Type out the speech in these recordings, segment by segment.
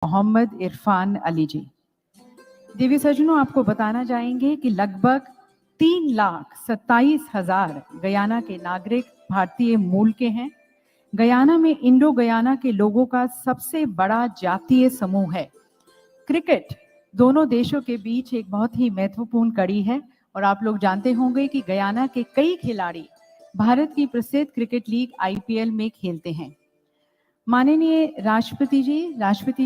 मोहम्मद इरफान अली जी। देवी सज्जनों, आपको बताना चाहेंगे कि लगभग 3,27,000 गयाना के नागरिक भारतीय मूल के हैं। गयाना में इंडो गयाना के लोगों का सबसे बड़ा जातीय समूह है। क्रिकेट दोनों देशों के बीच एक बहुत ही महत्वपूर्ण कड़ी है और आप लोग जानते होंगे कि गयाना के कई खिलाड़ी भारत की प्रसिद्ध क्रिकेट लीग IPL में खेलते हैं। माननीय राष्ट्रपति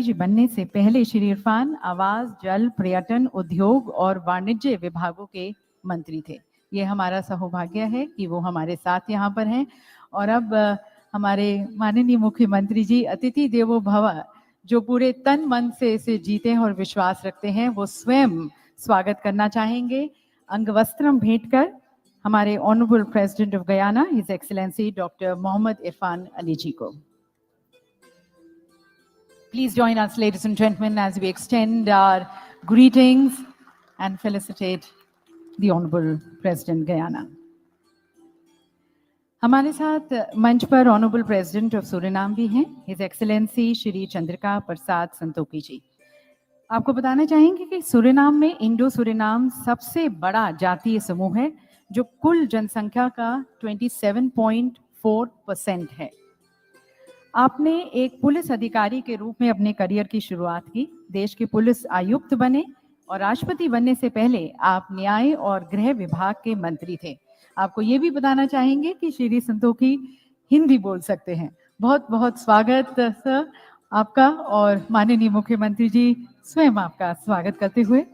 जी बनने से पहले श्री इरफान आवास, जल, पर्यटन, उद्योग और वाणिज्य विभागों के मंत्री थे। ये हमारा सौभाग्य है कि वो हमारे साथ यहाँ पर हैं। और अब हमारे माननीय मुख्यमंत्री जी अतिथि देवो भव, जो पूरे तन मन से इसे जीते हैं और विश्वास रखते हैं, वो स्वयं स्वागत करना चाहेंगे अंगवस्त्रम भेंट कर हमारे honourable president of Guyana his excellency doctor Mohamed Irfaan Ali ji को। Please join us, ladies and gentlemen, as we extend our greetings and felicitate the Honorable President Guyana. हमारे साथ मंच पर ऑनरेबल प्रेसिडेंट ऑफ सूरीनाम भी हैं, हिज एक्सीलेंसी श्री चंद्रिका प्रसाद संतोखी जी। आपको बताना चाहेंगे कि सूरीनाम में इंडो सूरीनाम सबसे बड़ा जातीय समूह है, जो कुल जनसंख्या का 27.4% है। आपने एक पुलिस अधिकारी के रूप में अपने करियर की शुरुआत की, देश के पुलिस आयुक्त बने और राष्ट्रपति बनने से पहले आप न्याय और गृह विभाग के मंत्री थे। आपको ये भी बताना चाहेंगे कि श्री संतोखी हिंदी बोल सकते हैं। बहुत बहुत स्वागत सर आपका, और माननीय मुख्यमंत्री जी स्वयं आपका स्वागत करते हुए।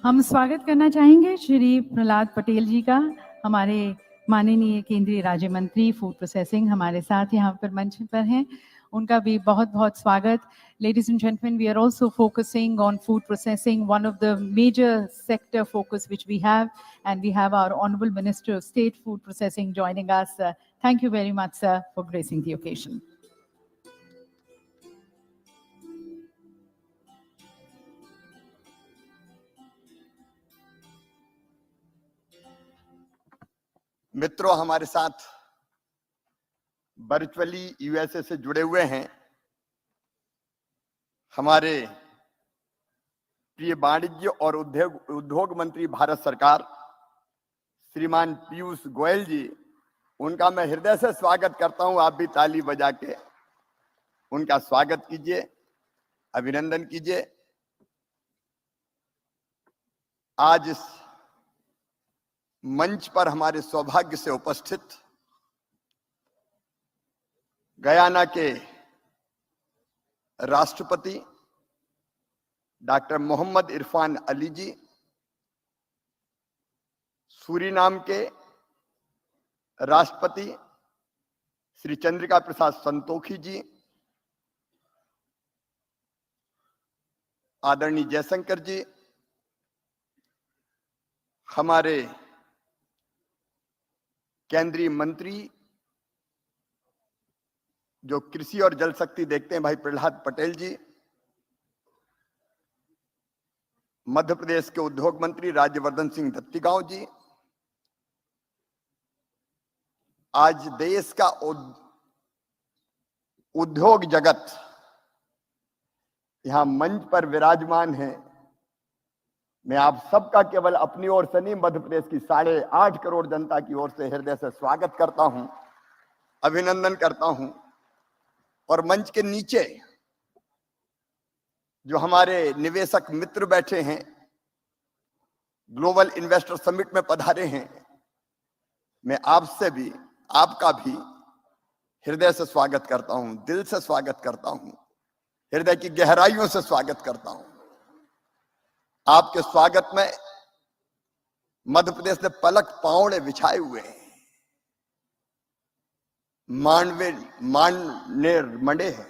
हम स्वागत करना चाहेंगे श्री प्रहलाद पटेल जी का, हमारे माननीय केंद्रीय राज्य मंत्री फूड प्रोसेसिंग हमारे साथ यहाँ पर मंच पर हैं, उनका भी बहुत बहुत स्वागत। Ladies and gentlemen, we are also focusing on food processing, one of the major sector focus which we have, and we have our Honorable Minister of State Food Processing joining us. Thank you very much, sir, for gracing the occasion. मित्रों, हमारे साथ virtually USA से जुड़े हुए हैं हमारे प्रिय वाणिज्य और उद्योग मंत्री भारत सरकार श्रीमान पीयूष गोयल जी। उनका मैं हृदय से स्वागत करता हूं। आप भी ताली बजा के उनका स्वागत कीजिए, अभिनंदन कीजिए। आज इस मंच पर हमारे सौभाग्य से उपस्थित गयाना के राष्ट्रपति डॉक्टर मोहम्मद इरफान अली जी, सूरीनाम के राष्ट्रपति श्री चंद्रिका प्रसाद संतोखी जी, आदरणीय जयशंकर जी, हमारे केंद्रीय मंत्री जो कृषि और जल शक्ति देखते हैं भाई प्रहलाद पटेल जी, मध्य प्रदेश के उद्योग मंत्री राज्यवर्धन सिंह दत्तीगांव जी। आज देश का उद्योग जगत यहां मंच पर विराजमान है। मैं आप सबका केवल अपनी ओर से नहीं, मध्य प्रदेश की 8.5 करोड़ जनता की ओर से हृदय से स्वागत करता हूं, अभिनंदन करता हूं। और मंच के नीचे जो हमारे निवेशक मित्र बैठे हैं, ग्लोबल इन्वेस्टर समिट में पधारे हैं, मैं आपसे भी, आपका भी हृदय से स्वागत करता हूं, दिल से स्वागत करता हूं, हृदय की गहराइयों से स्वागत करता हूं। आपके स्वागत में मध्य प्रदेश ने पलक पावड़े बिछाए हुए हैं, मांडने मंडे हैं,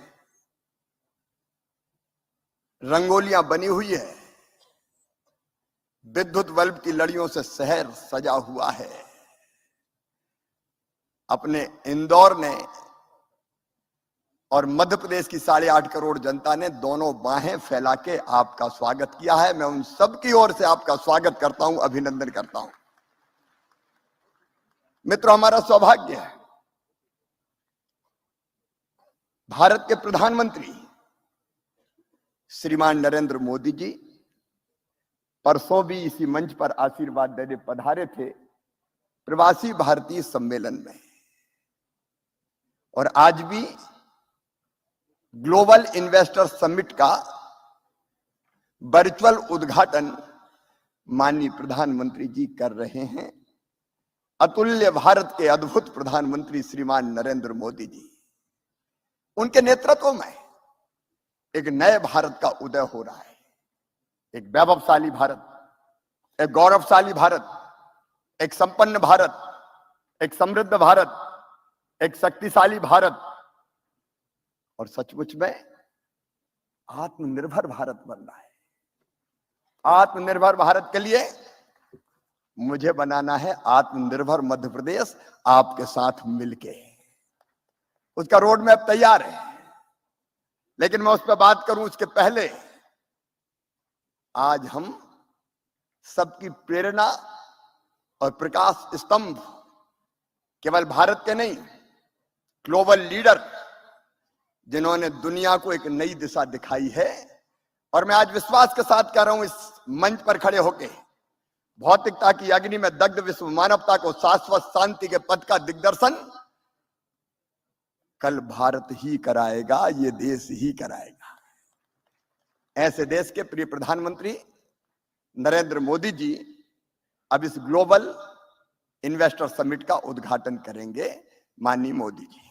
रंगोलियां बनी हुई है, विद्युत बल्ब की लड़ियों से शहर सजा हुआ है। अपने इंदौर ने और मध्य प्रदेश की 8.5 करोड़ जनता ने दोनों बाहें फैला के आपका स्वागत किया है। मैं उन सब की ओर से आपका स्वागत करता हूं, अभिनंदन करता हूं। मित्रों, हमारा सौभाग्य है, भारत के प्रधानमंत्री श्रीमान नरेंद्र मोदी जी परसों भी इसी मंच पर आशीर्वाद देने पधारे थे प्रवासी भारतीय सम्मेलन में, और आज भी ग्लोबल इन्वेस्टर समिट का वर्चुअल उद्घाटन माननीय प्रधानमंत्री जी कर रहे हैं। अतुल्य भारत के अद्भुत प्रधानमंत्री श्रीमान नरेंद्र मोदी जी, उनके नेतृत्व में एक नए भारत का उदय हो रहा है। एक वैभवशाली भारत, एक गौरवशाली भारत, एक संपन्न भारत, एक समृद्ध भारत, एक शक्तिशाली भारत, और सचमुच में आत्मनिर्भर भारत बन रहा है। आत्मनिर्भर भारत के लिए मुझे बनाना है आत्मनिर्भर मध्य प्रदेश, आपके साथ मिलके। उसका रोड मैप तैयार है, लेकिन मैं उस पर बात करूं उसके पहले आज हम सबकी प्रेरणा और प्रकाश स्तंभ केवल भारत के नहीं, ग्लोबल लीडर जिन्होंने दुनिया को एक नई दिशा दिखाई है, और मैं आज विश्वास के साथ कह रहा हूं इस मंच पर खड़े होकर, भौतिकता की अग्नि में दग्ध विश्व मानवता को शाश्वत शांति के पथ का दिग्दर्शन कल भारत ही कराएगा, ये देश ही कराएगा। ऐसे देश के प्रिय प्रधानमंत्री नरेंद्र मोदी जी अब इस ग्लोबल इन्वेस्टर समिट का उद्घाटन करेंगे। माननीय मोदी जी,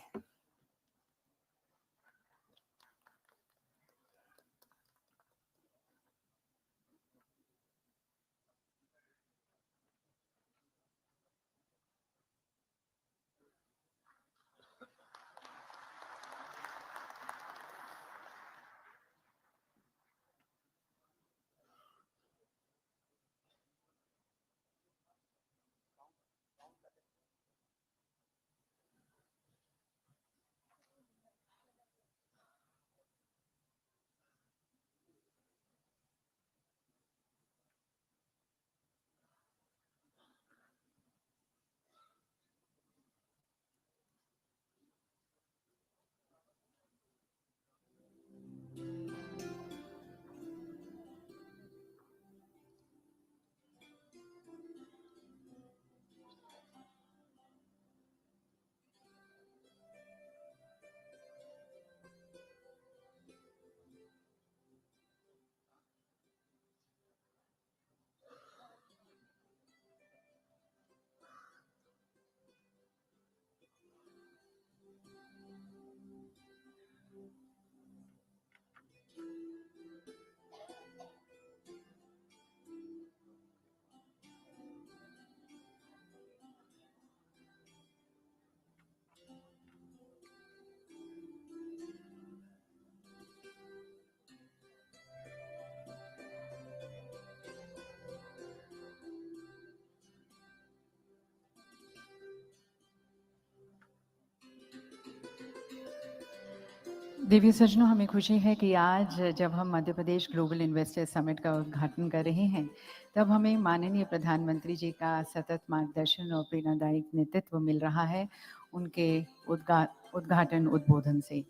देवी सज्जनों, हमें खुशी है कि आज जब हम Madhya Pradesh global investor summit का उद्घाटन कर रहे हैं, तब हमें माननीय प्रधानमंत्री जी का सतत मार्गदर्शन और प्रेरणादायक नेतृत्व मिल रहा है उनके उद्घाटन उद्बोधन से।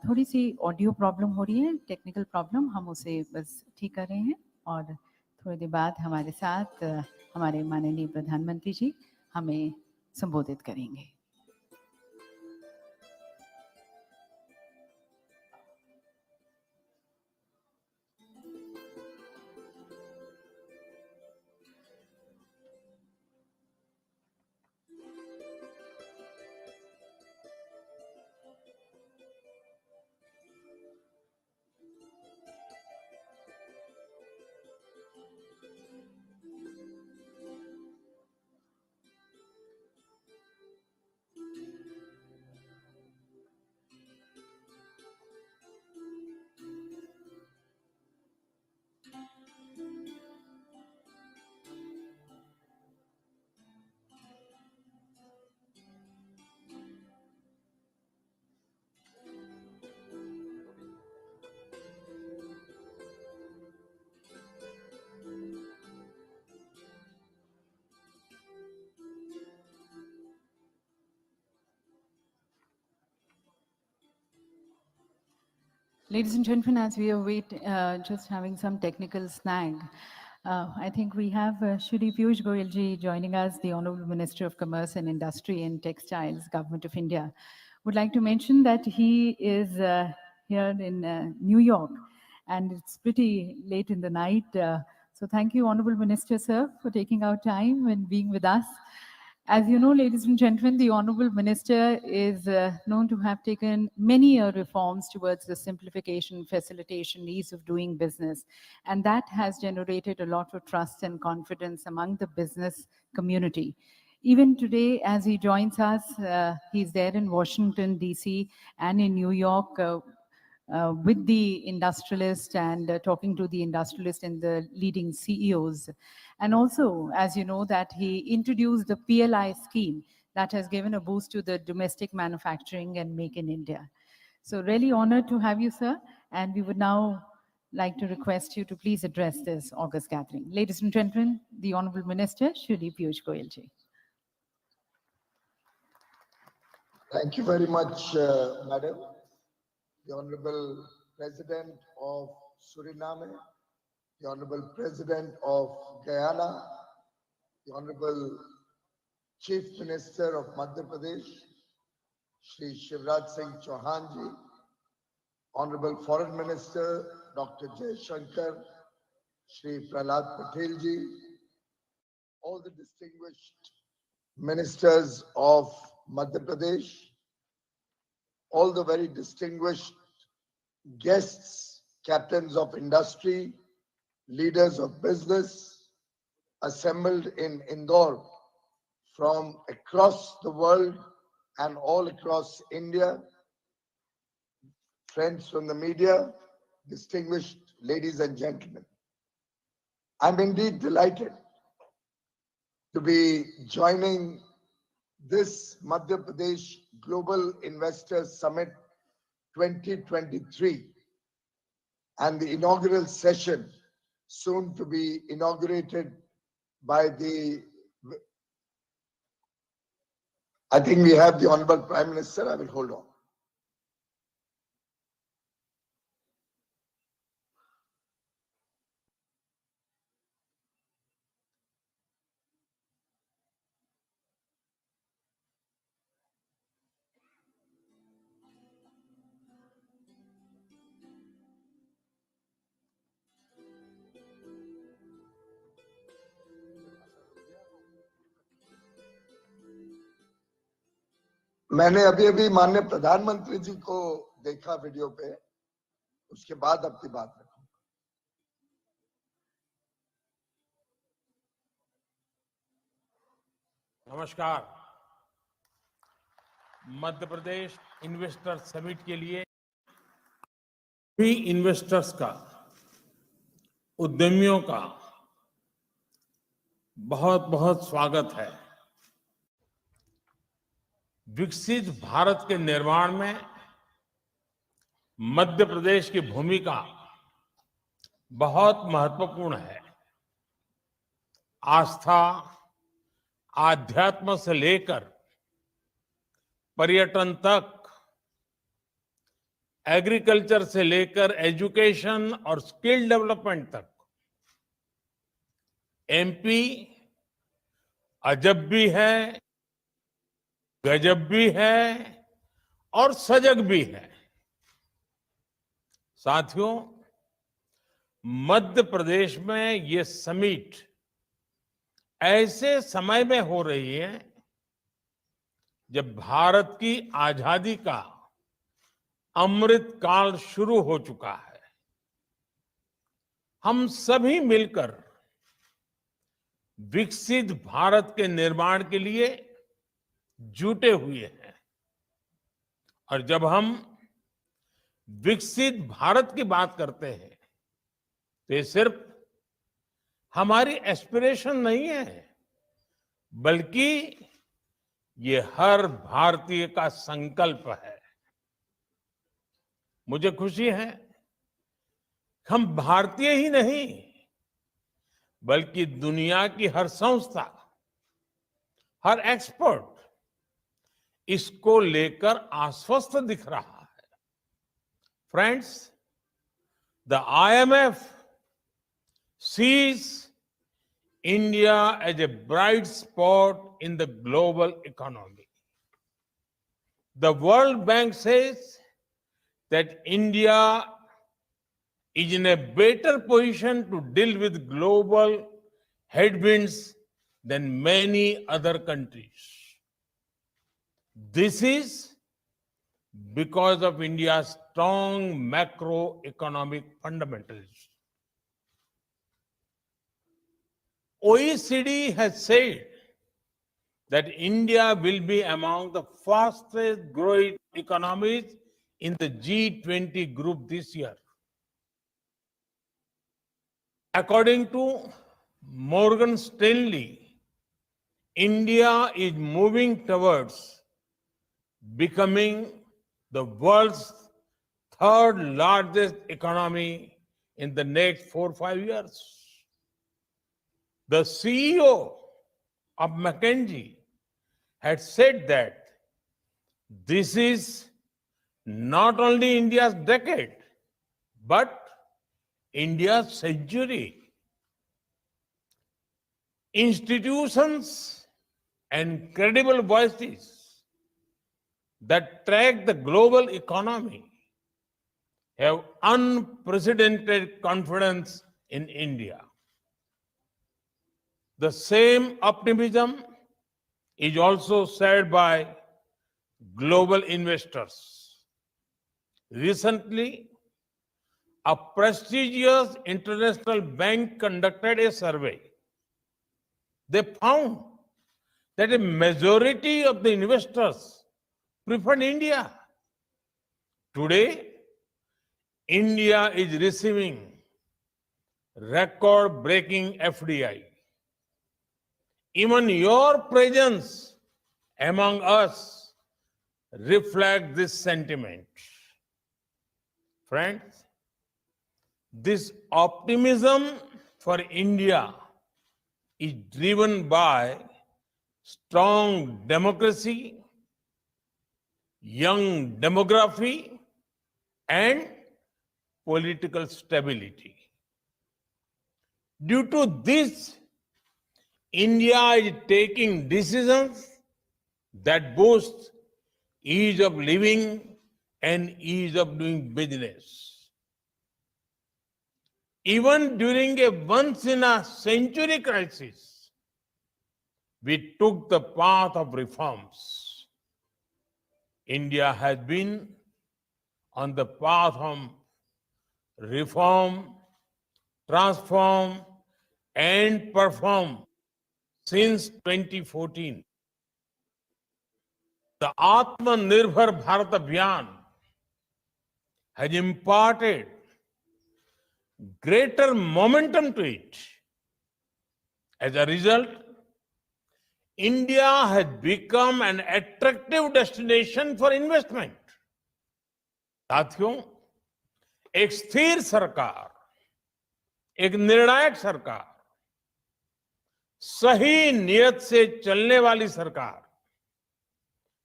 थोड़ी सी ऑडियो प्रॉब्लम हो रही है, टेक्निकल प्रॉब्लम, हम उसे बस ठीक कर रहे हैं और थोड़ी देर बाद हमारे साथ हमारे माननीय प्रधानमंत्री जी हमें संबोधित करेंगे। Ladies and gentlemen, as we await, just having some technical snag, I think we have Shri Piyush Goyalji joining us, the Honorable Minister of Commerce and Industry and Textiles, Government of India. Would like to mention that he is here in New York, and it's pretty late in the night. So thank you, Honorable Minister, sir, for taking out time and being with us. As you know, ladies and gentlemen, the Honorable Minister is known to have taken many reforms towards the simplification, facilitation, ease of doing business. And that has generated a lot of trust and confidence among the business community. Even today, as he joins us, he's there in Washington, D.C. and in New York, with the industrialist and talking to the industrialist and the leading CEOs. And also, as you know, that he introduced the PLI scheme that has given a boost to the domestic manufacturing and Make in India. So really honored to have you, sir. And we would now like to request you to please address this August gathering. Ladies and gentlemen, the Honorable Minister, Shri Piyush Goyalji. Thank you very much, Madam. The Honorable President of Suriname, the Honorable President of Guyana, the Honorable Chief Minister of Madhya Pradesh, Shri Shivraj Singh Chauhan ji, Honorable Foreign Minister Dr. Jaishankar, Shri Prahlad Patel ji, all the distinguished ministers of Madhya Pradesh, all the very distinguished guests, captains of industry, leaders of business assembled in Indore from across the world and all across India, friends from the media, distinguished ladies and gentlemen. I'm indeed delighted to be joining this Madhya Pradesh Global Investors Summit 2023 and the inaugural session soon to be inaugurated by I think we have the Honorable Prime Minister. I will hold on. मैंने अभी माननीय प्रधानमंत्री जी को देखा video पे, उसके बाद अपनी बात रखूंगा। नमस्कार। मध्य प्रदेश इन्वेस्टर समिट के लिए भी इन्वेस्टर्स का, उद्यमियों का बहुत बहुत स्वागत है। विकसित भारत के निर्माण में मध्य प्रदेश की भूमिका बहुत महत्वपूर्ण है। आस्था, आध्यात्म से लेकर पर्यटन तक, एग्रीकल्चर से लेकर एजुकेशन और स्किल डेवलपमेंट तक एमपी अजब भी है, गजब भी है और सजग भी है। साथियों, मध्य प्रदेश में ये समिट ऐसे समय में हो रही है जब भारत की आजादी का अमृत काल शुरू हो चुका है। हम सभी मिलकर विकसित भारत के निर्माण के लिए जुटे हुए हैं। और जब हम विकसित भारत की बात करते हैं तो ये सिर्फ हमारी एस्पिरेशन नहीं है, बल्कि ये हर भारतीय का संकल्प है। मुझे खुशी है हम भारतीय ही नहीं, बल्कि दुनिया की हर संस्था, हर एक्सपर्ट इसको लेकर आश्वस्त दिख रहा है। Friends, The IMF sees India as a bright spot in the global economy. The World Bank says that India is in a better position to deal with global headwinds than many other countries. This is because of India's strong macroeconomic fundamentals. OECD has said that India will be among the fastest growing economies in the G20 group this year. According to Morgan Stanley, India is moving towards becoming the world's third largest economy in the next 4 or 5 years. The CEO of McKinsey had said that this is not only India's decade, but India's century. Institutions and credible voices that track the global economy have unprecedented confidence in India. The same optimism is also shared by global investors. Recently, a prestigious international bank conducted a survey. They found that a majority of the investors preferred India. Today, India is receiving record-breaking FDI. Even your presence among us reflects this sentiment. Friends, this optimism for India is driven by strong democracy, young demography, and political stability. Due to this, India is taking decisions that boost ease of living and ease of doing business. Even during a once-in-a-century crisis, we took the path of reforms. India has been on the path of reform, transform, and perform since 2014. The Atmanirbhar Bharat Abhiyan has imparted greater momentum to it. As a result, India has become an attractive destination for investment. साथियों, एक स्थिर सरकार, एक निर्णायक सरकार, सही नियत से चलने वाली सरकार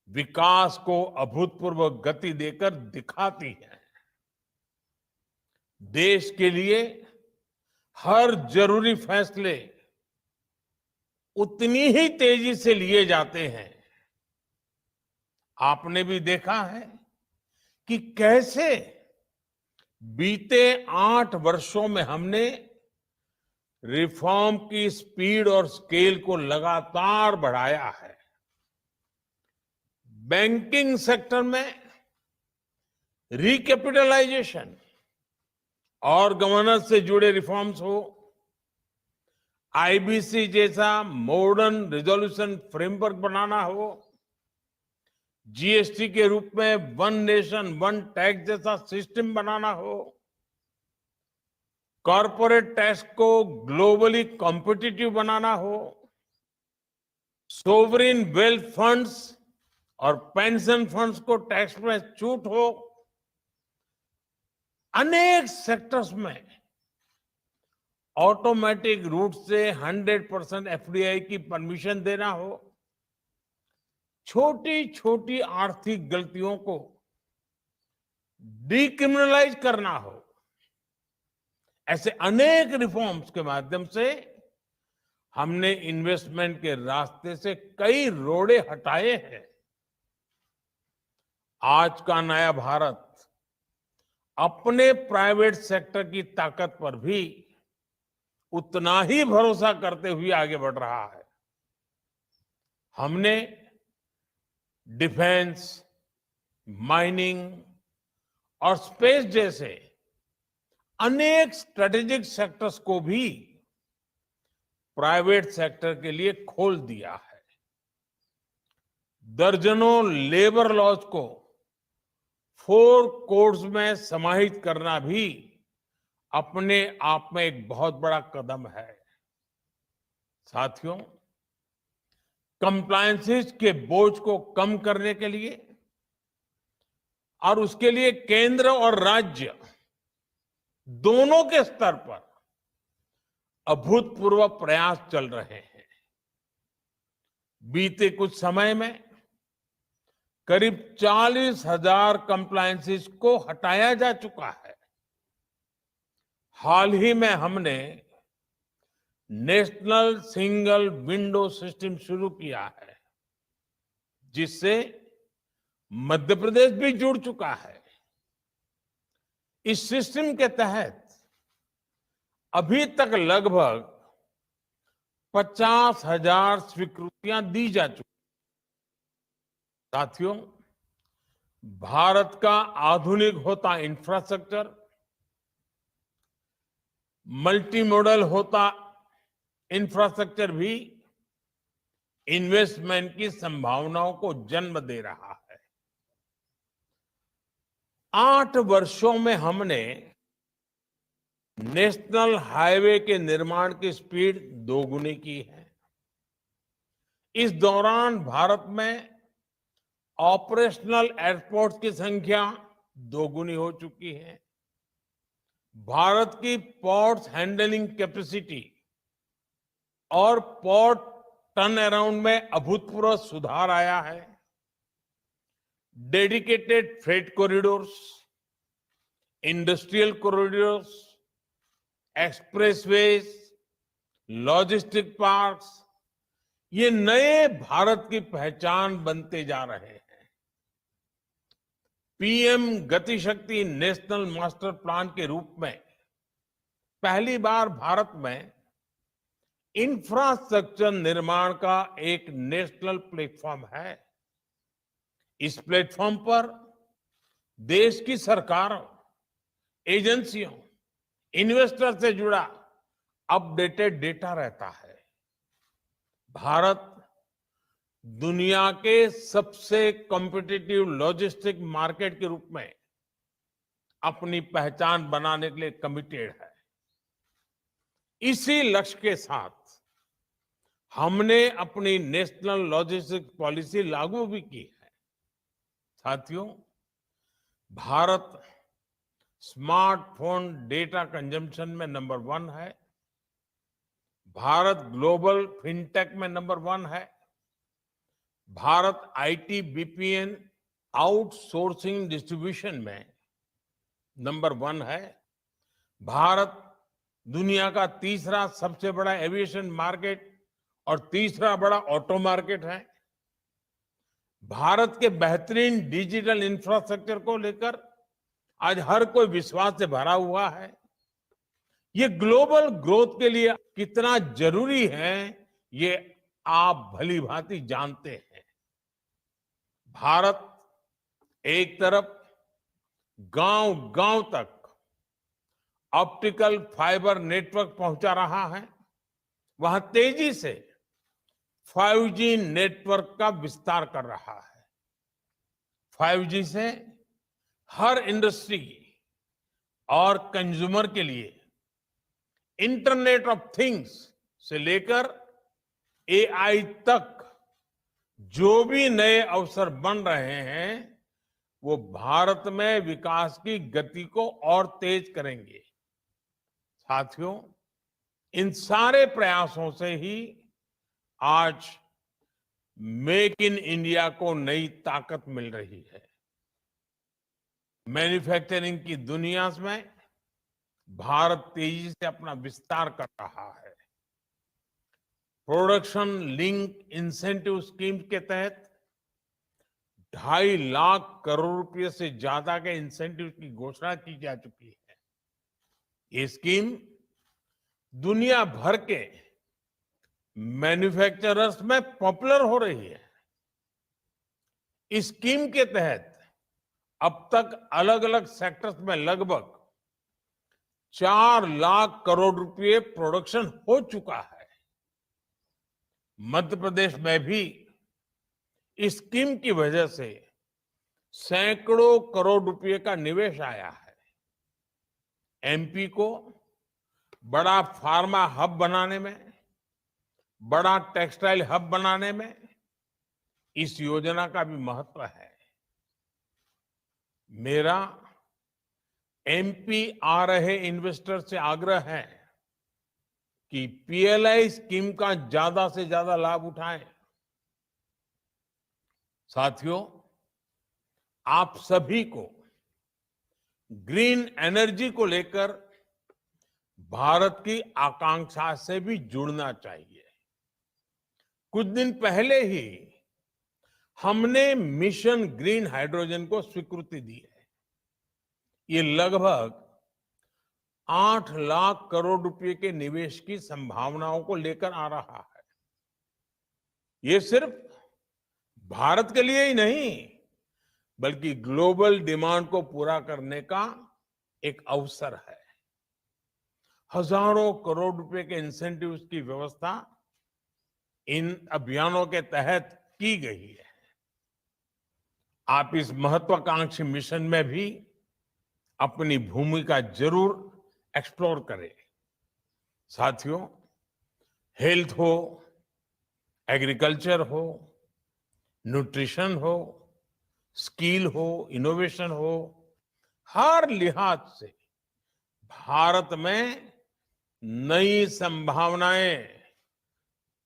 विकास को अभूतपूर्व गति देकर दिखाती है। देश के लिए हर जरूरी फैसले उतनी ही तेजी से लिए जाते हैं। आपने भी देखा है कि कैसे बीते 8 वर्षों में हमने रिफॉर्म की स्पीड और स्केल को लगातार बढ़ाया है। बैंकिंग सेक्टर में रिकैपिटलाइजेशन और गवर्नेंस से जुड़े रिफॉर्म्स हो, आईबीसी जैसा मॉडर्न रिजोल्यूशन फ्रेमवर्क बनाना हो, जीएसटी के रूप में वन नेशन वन टैक्स जैसा सिस्टम बनाना हो, कॉर्पोरेट टैक्स को ग्लोबली कॉम्पिटिटिव बनाना हो, सोवरिन वेल्थ फंड्स और पेंशन फंड्स को टैक्स में छूट हो, अनेक सेक्टर्स में ऑटोमेटिक रूट से 100% एफडीआई की परमिशन देना हो, छोटी छोटी आर्थिक गलतियों को डिक्रिमिनलाइज करना हो, ऐसे अनेक रिफॉर्म्स के माध्यम से हमने इन्वेस्टमेंट के रास्ते से कई रोड़े हटाए हैं। आज का नया भारत अपने प्राइवेट सेक्टर की ताकत पर भी उतना ही भरोसा करते हुए आगे बढ़ रहा है। हमने डिफेंस, माइनिंग और स्पेस जैसे अनेक स्ट्रेटेजिक सेक्टर्स को भी प्राइवेट सेक्टर के लिए खोल दिया है। दर्जनों लेबर लॉज को 4 कोड्स में समाहित करना भी अपने आप में एक बहुत बड़ा कदम है। साथियों, कंप्लायंसेस के बोझ को कम करने के लिए और उसके लिए केंद्र और राज्य दोनों के स्तर पर अभूतपूर्व प्रयास चल रहे हैं। बीते कुछ समय में करीब 40,000 कंप्लायंसेस को हटाया जा चुका है। हाल ही में हमने नेशनल सिंगल विंडो सिस्टम शुरू किया है, जिससे मध्य प्रदेश भी जुड़ चुका है। इस सिस्टम के तहत अभी तक लगभग 50,000 स्वीकृतियां दी जा चुकी। साथियों, भारत का आधुनिक होता इंफ्रास्ट्रक्चर, मल्टी मॉडल होता इंफ्रास्ट्रक्चर भी इन्वेस्टमेंट की संभावनाओं को जन्म दे रहा है। 8 वर्षों में हमने नेशनल हाईवे के निर्माण की स्पीड दोगुनी की है। इस दौरान भारत में ऑपरेशनल एयरपोर्ट की संख्या दोगुनी हो चुकी है। भारत की पोर्ट्स हैंडलिंग कैपेसिटी और पोर्ट टर्न अराउंड में अभूतपूर्व सुधार आया है। Dedicated freight corridors, industrial corridors, expressways, logistic parks, ये नए भारत की पहचान बनते जा रहे हैं। पीएम गति शक्ति नेशनल मास्टर प्लान के रूप में पहली बार भारत में इंफ्रास्ट्रक्चर निर्माण का एक नेशनल प्लेटफॉर्म है। इस प्लेटफॉर्म पर देश की सरकारों, एजेंसियों, इन्वेस्टर से जुड़ा अपडेटेड डेटा रहता है। भारत दुनिया के सबसे कॉम्पिटिटिव लॉजिस्टिक मार्केट के रूप में अपनी पहचान बनाने के लिए कमिटेड है। इसी लक्ष्य के साथ हमने अपनी नेशनल लॉजिस्टिक पॉलिसी लागू भी की है। साथियों, भारत स्मार्टफोन डेटा कंजम्पशन में नंबर 1 है। भारत ग्लोबल फिनटेक में नंबर 1 है। Bharat IT BPN outsourcing distribution में नंबर 1 है। भारत दुनिया का तीसरा सबसे बड़ा एविएशन मार्केट और तीसरा बड़ा ऑटो मार्केट है। भारत के बेहतरीन डिजिटल इंफ्रास्ट्रक्चर को लेकर आज हर कोई विश्वास से भरा हुआ है। ये ग्लोबल ग्रोथ के लिए कितना जरूरी है, ये आप भली भांति जानते हैं। भारत एक तरफ गांव-गांव तक ऑप्टिकल फाइबर नेटवर्क पहुंचा रहा है, वहां तेजी से 5G नेटवर्क का विस्तार कर रहा है। 5G से हर इंडस्ट्री और कंज्यूमर के लिए इंटरनेट ऑफ थिंग्स से लेकर एआई तक जो भी नए अवसर बन रहे हैं, वो भारत में विकास की गति को और तेज करेंगे। साथियों, इन सारे प्रयासों से ही आज मेक इन इंडिया को नई ताकत मिल रही है। मैन्युफैक्चरिंग की दुनिया में भारत तेजी से अपना विस्तार कर रहा है। प्रोडक्शन लिंक इंसेंटिव स्कीम के तहत 2.5 लाख करोड़ रुपए से ज्यादा के इंसेंटिव की घोषणा की जा चुकी है। ये स्कीम दुनिया भर के मैन्युफैक्चरर्स में पॉपुलर हो रही है। इस स्कीम के तहत अब तक अलग अलग सेक्टर्स में लगभग 4 लाख करोड़ रुपए प्रोडक्शन हो चुका है। मध्य प्रदेश में भी इस स्कीम की वजह से सैकड़ों करोड़ रुपए का निवेश आया है। एमपी को बड़ा फार्मा हब बनाने में, बड़ा टेक्सटाइल हब बनाने में इस योजना का भी महत्व है। मेरा एमपी आ रहे इन्वेस्टर से आग्रह है कि पीएलआई स्कीम का ज्यादा से ज्यादा लाभ उठाएं। साथियों, आप सभी को ग्रीन एनर्जी को लेकर भारत की आकांक्षा से भी जुड़ना चाहिए। कुछ दिन पहले ही हमने मिशन ग्रीन हाइड्रोजन को स्वीकृति दी है। ये लगभग 8 लाख करोड़ रुपए के निवेश की संभावनाओं को लेकर आ रहा है। ये सिर्फ भारत के लिए ही नहीं, बल्कि ग्लोबल डिमांड को पूरा करने का एक अवसर है। हजारों करोड़ रुपए के इंसेंटिव्स की व्यवस्था इन अभियानों के तहत की गई है। आप इस महत्वाकांक्षी मिशन में भी अपनी भूमिका जरूर एक्सप्लोर करें। साथियों, हेल्थ हो, एग्रीकल्चर हो, न्यूट्रिशन हो, स्किल हो, इनोवेशन हो, हर लिहाज से भारत में नई संभावनाएं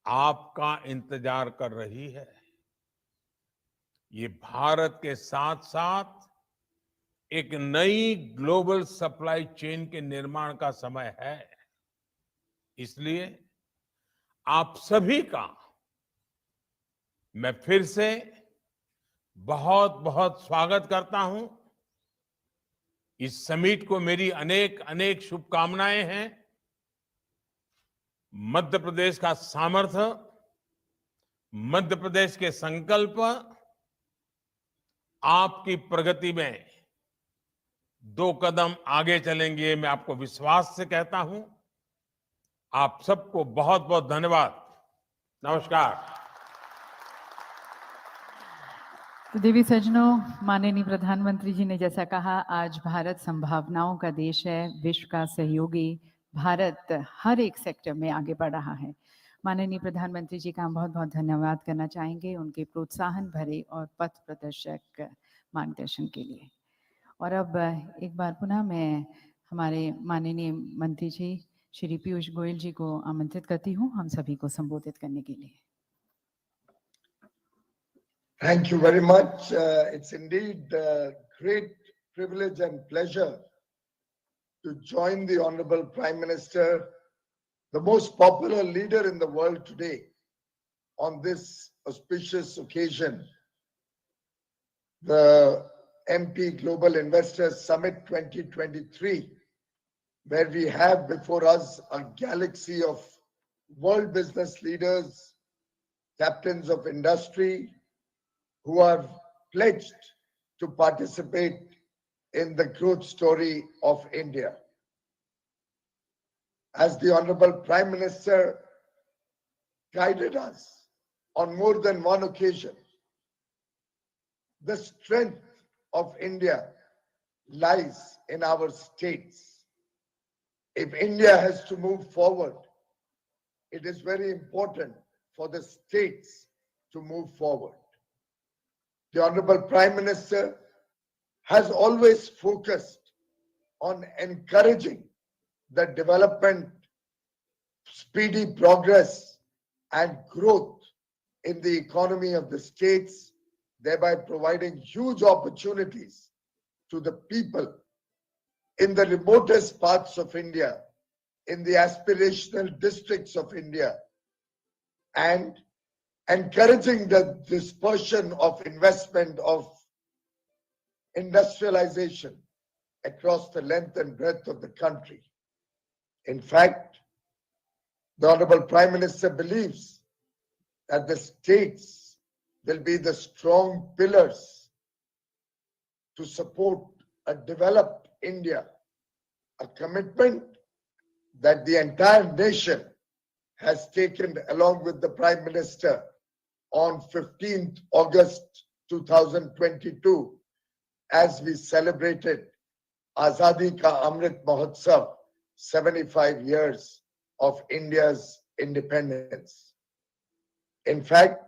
आपका इंतजार कर रही है। ये भारत के साथ साथ एक नई ग्लोबल सप्लाई चेन के निर्माण का समय है। इसलिए आप सभी का मैं फिर से बहुत बहुत स्वागत करता हूं। इस समिट को मेरी अनेक अनेक शुभकामनाएं हैं। मध्य प्रदेश का सामर्थ्य, मध्य प्रदेश के संकल्प आपकी प्रगति में 2 कदम आगे चलेंगे, मैं आपको विश्वास से कहता हूं। आप सबको बहुत बहुत धन्यवाद। नमस्कार। तो देवी सज्जनों, माननीय प्रधानमंत्री जी ने जैसा कहा, आज भारत संभावनाओं का देश है, विश्व का सहयोगी। भारत हर एक सेक्टर में आगे बढ़ रहा है। माननीय प्रधानमंत्री जी का हम बहुत बहुत धन्यवाद करना चाहेंगे उनके प्रोत्साहन भरे और पथ प्रदर्शक मार्गदर्शन के लिए। और अब एक बार पुनः मैं हमारे माननीय मंत्री जी श्री पीयूष गोयल जी को आमंत्रित करती हूँ हम सभी को संबोधित करने के लिए। Thank you very much. It's indeed a great privilege and pleasure to join the Honorable Prime Minister, the most popular leader in the world today, on this auspicious occasion, the MP Global Investors Summit 2023, where we have before us a galaxy of world business leaders, captains of industry, who are pledged to participate in the growth story of India. As the Honorable Prime Minister guided us on more than one occasion, the strength of India lies in our states. If India has to move forward, it is very important for the states to move forward. The Honorable Prime Minister has always focused on encouraging the development, speedy progress and growth in the economy of the states, thereby providing huge opportunities to the people in the remotest parts of India, in the aspirational districts of India, and encouraging the dispersion of investment, of industrialization across the length and breadth of the country. In fact, the Honorable Prime Minister believes that the states will be the strong pillars to support a developed India, a commitment that the entire nation has taken along with the Prime Minister on 15th August 2022 as we celebrated Azadi Ka Amrit Mahotsav, 75 years of India's independence. In fact,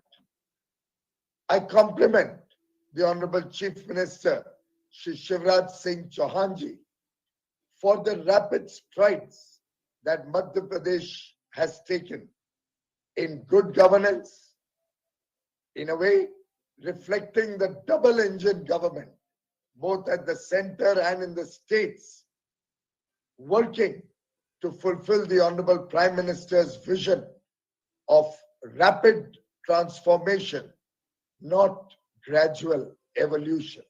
I compliment the Honorable Chief Minister, Shri Shivraj Singh Chauhanji, for the rapid strides that Madhya Pradesh has taken in good governance, in a way reflecting the double engine government, both at the center and in the states, working to fulfill the Honorable Prime Minister's vision of rapid transformation, not gradual evolution.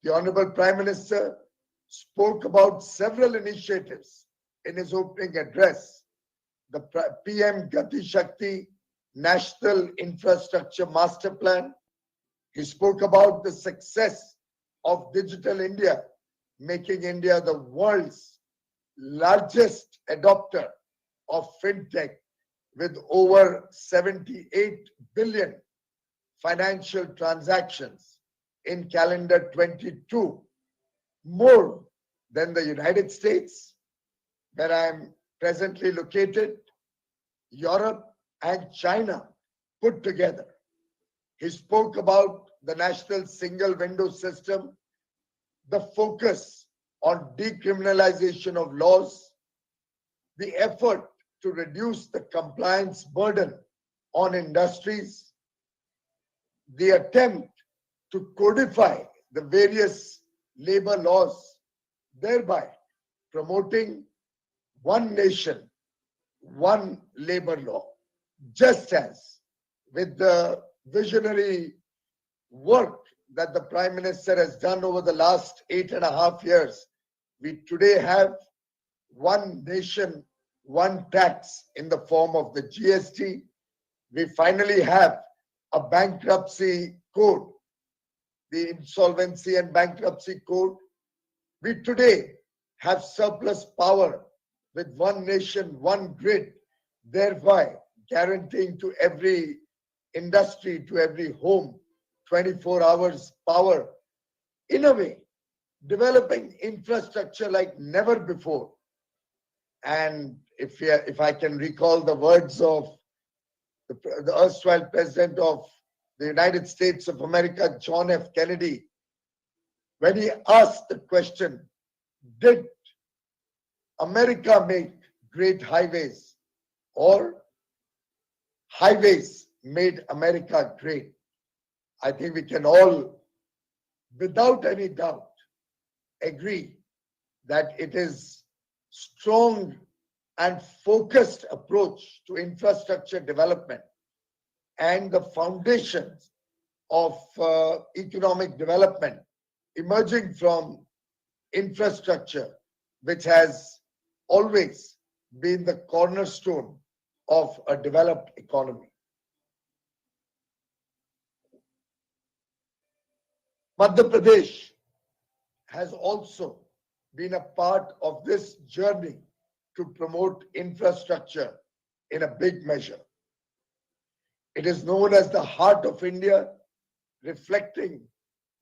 The Honorable Prime Minister spoke about several initiatives in his opening address. The PM Gati Shakti National Infrastructure Master Plan. He spoke about the success of Digital India, making India the world's largest adopter of fintech with over 78 billion financial transactions in calendar 22, more than the United States, where I am presently located, Europe and China put together. He spoke about the national single window system, the focus on decriminalization of laws, the effort to reduce the compliance burden on industries, the attempt to codify the various labor laws, thereby promoting one nation, one labor law, just as with the visionary work that the Prime Minister has done over the last 8.5 years. We today have one nation, one tax in the form of the GST. We finally have a bankruptcy code, the Insolvency and Bankruptcy Code. We today have surplus power with one nation, one grid, thereby guaranteeing to every industry, to every home, 24 hours power. In a way, developing infrastructure like never before. And if I can recall the words of the erstwhile President of the United States of America, John F. Kennedy, when he asked the question, did America make great highways or highways made America great? I think we can all, without any doubt, agree that it is strong and focused approach to infrastructure development and the foundations of economic development emerging from infrastructure, which has always been the cornerstone of a developed economy. Madhya Pradesh has also been a part of this journey to promote infrastructure in a big measure. It is known as the heart of India, reflecting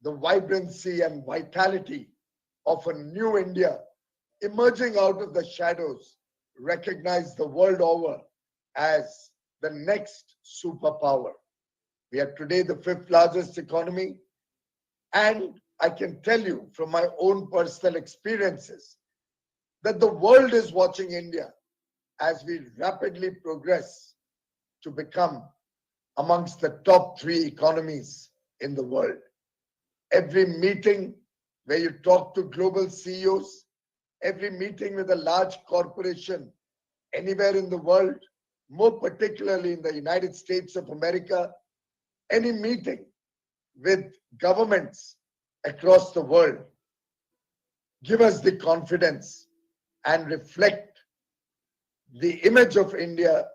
the vibrancy and vitality of a new India emerging out of the shadows, recognized the world over as the next superpower. We are today the 5th largest economy, and I can tell you from my own personal experiences that the world is watching India as we rapidly progress to become amongst the top 3 economies in the world. Every meeting where you talk to global CEOs, every meeting with a large corporation anywhere in the world, more particularly in the United States of America, any meeting with governments across the world, give us the confidence and reflect the image of India,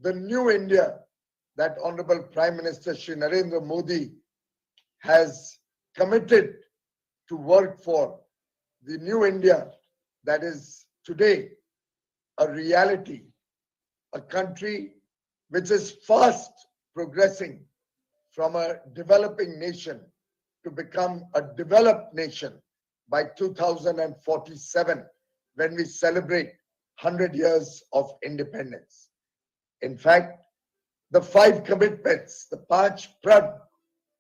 the new India that Honorable Prime Minister Shri Narendra Modi has committed to work for, the new India that is today a reality, a country which is fast progressing from a developing nation to become a developed nation by 2047, when we celebrate 100 years of independence. In fact, the 5 commitments, the Panch Prad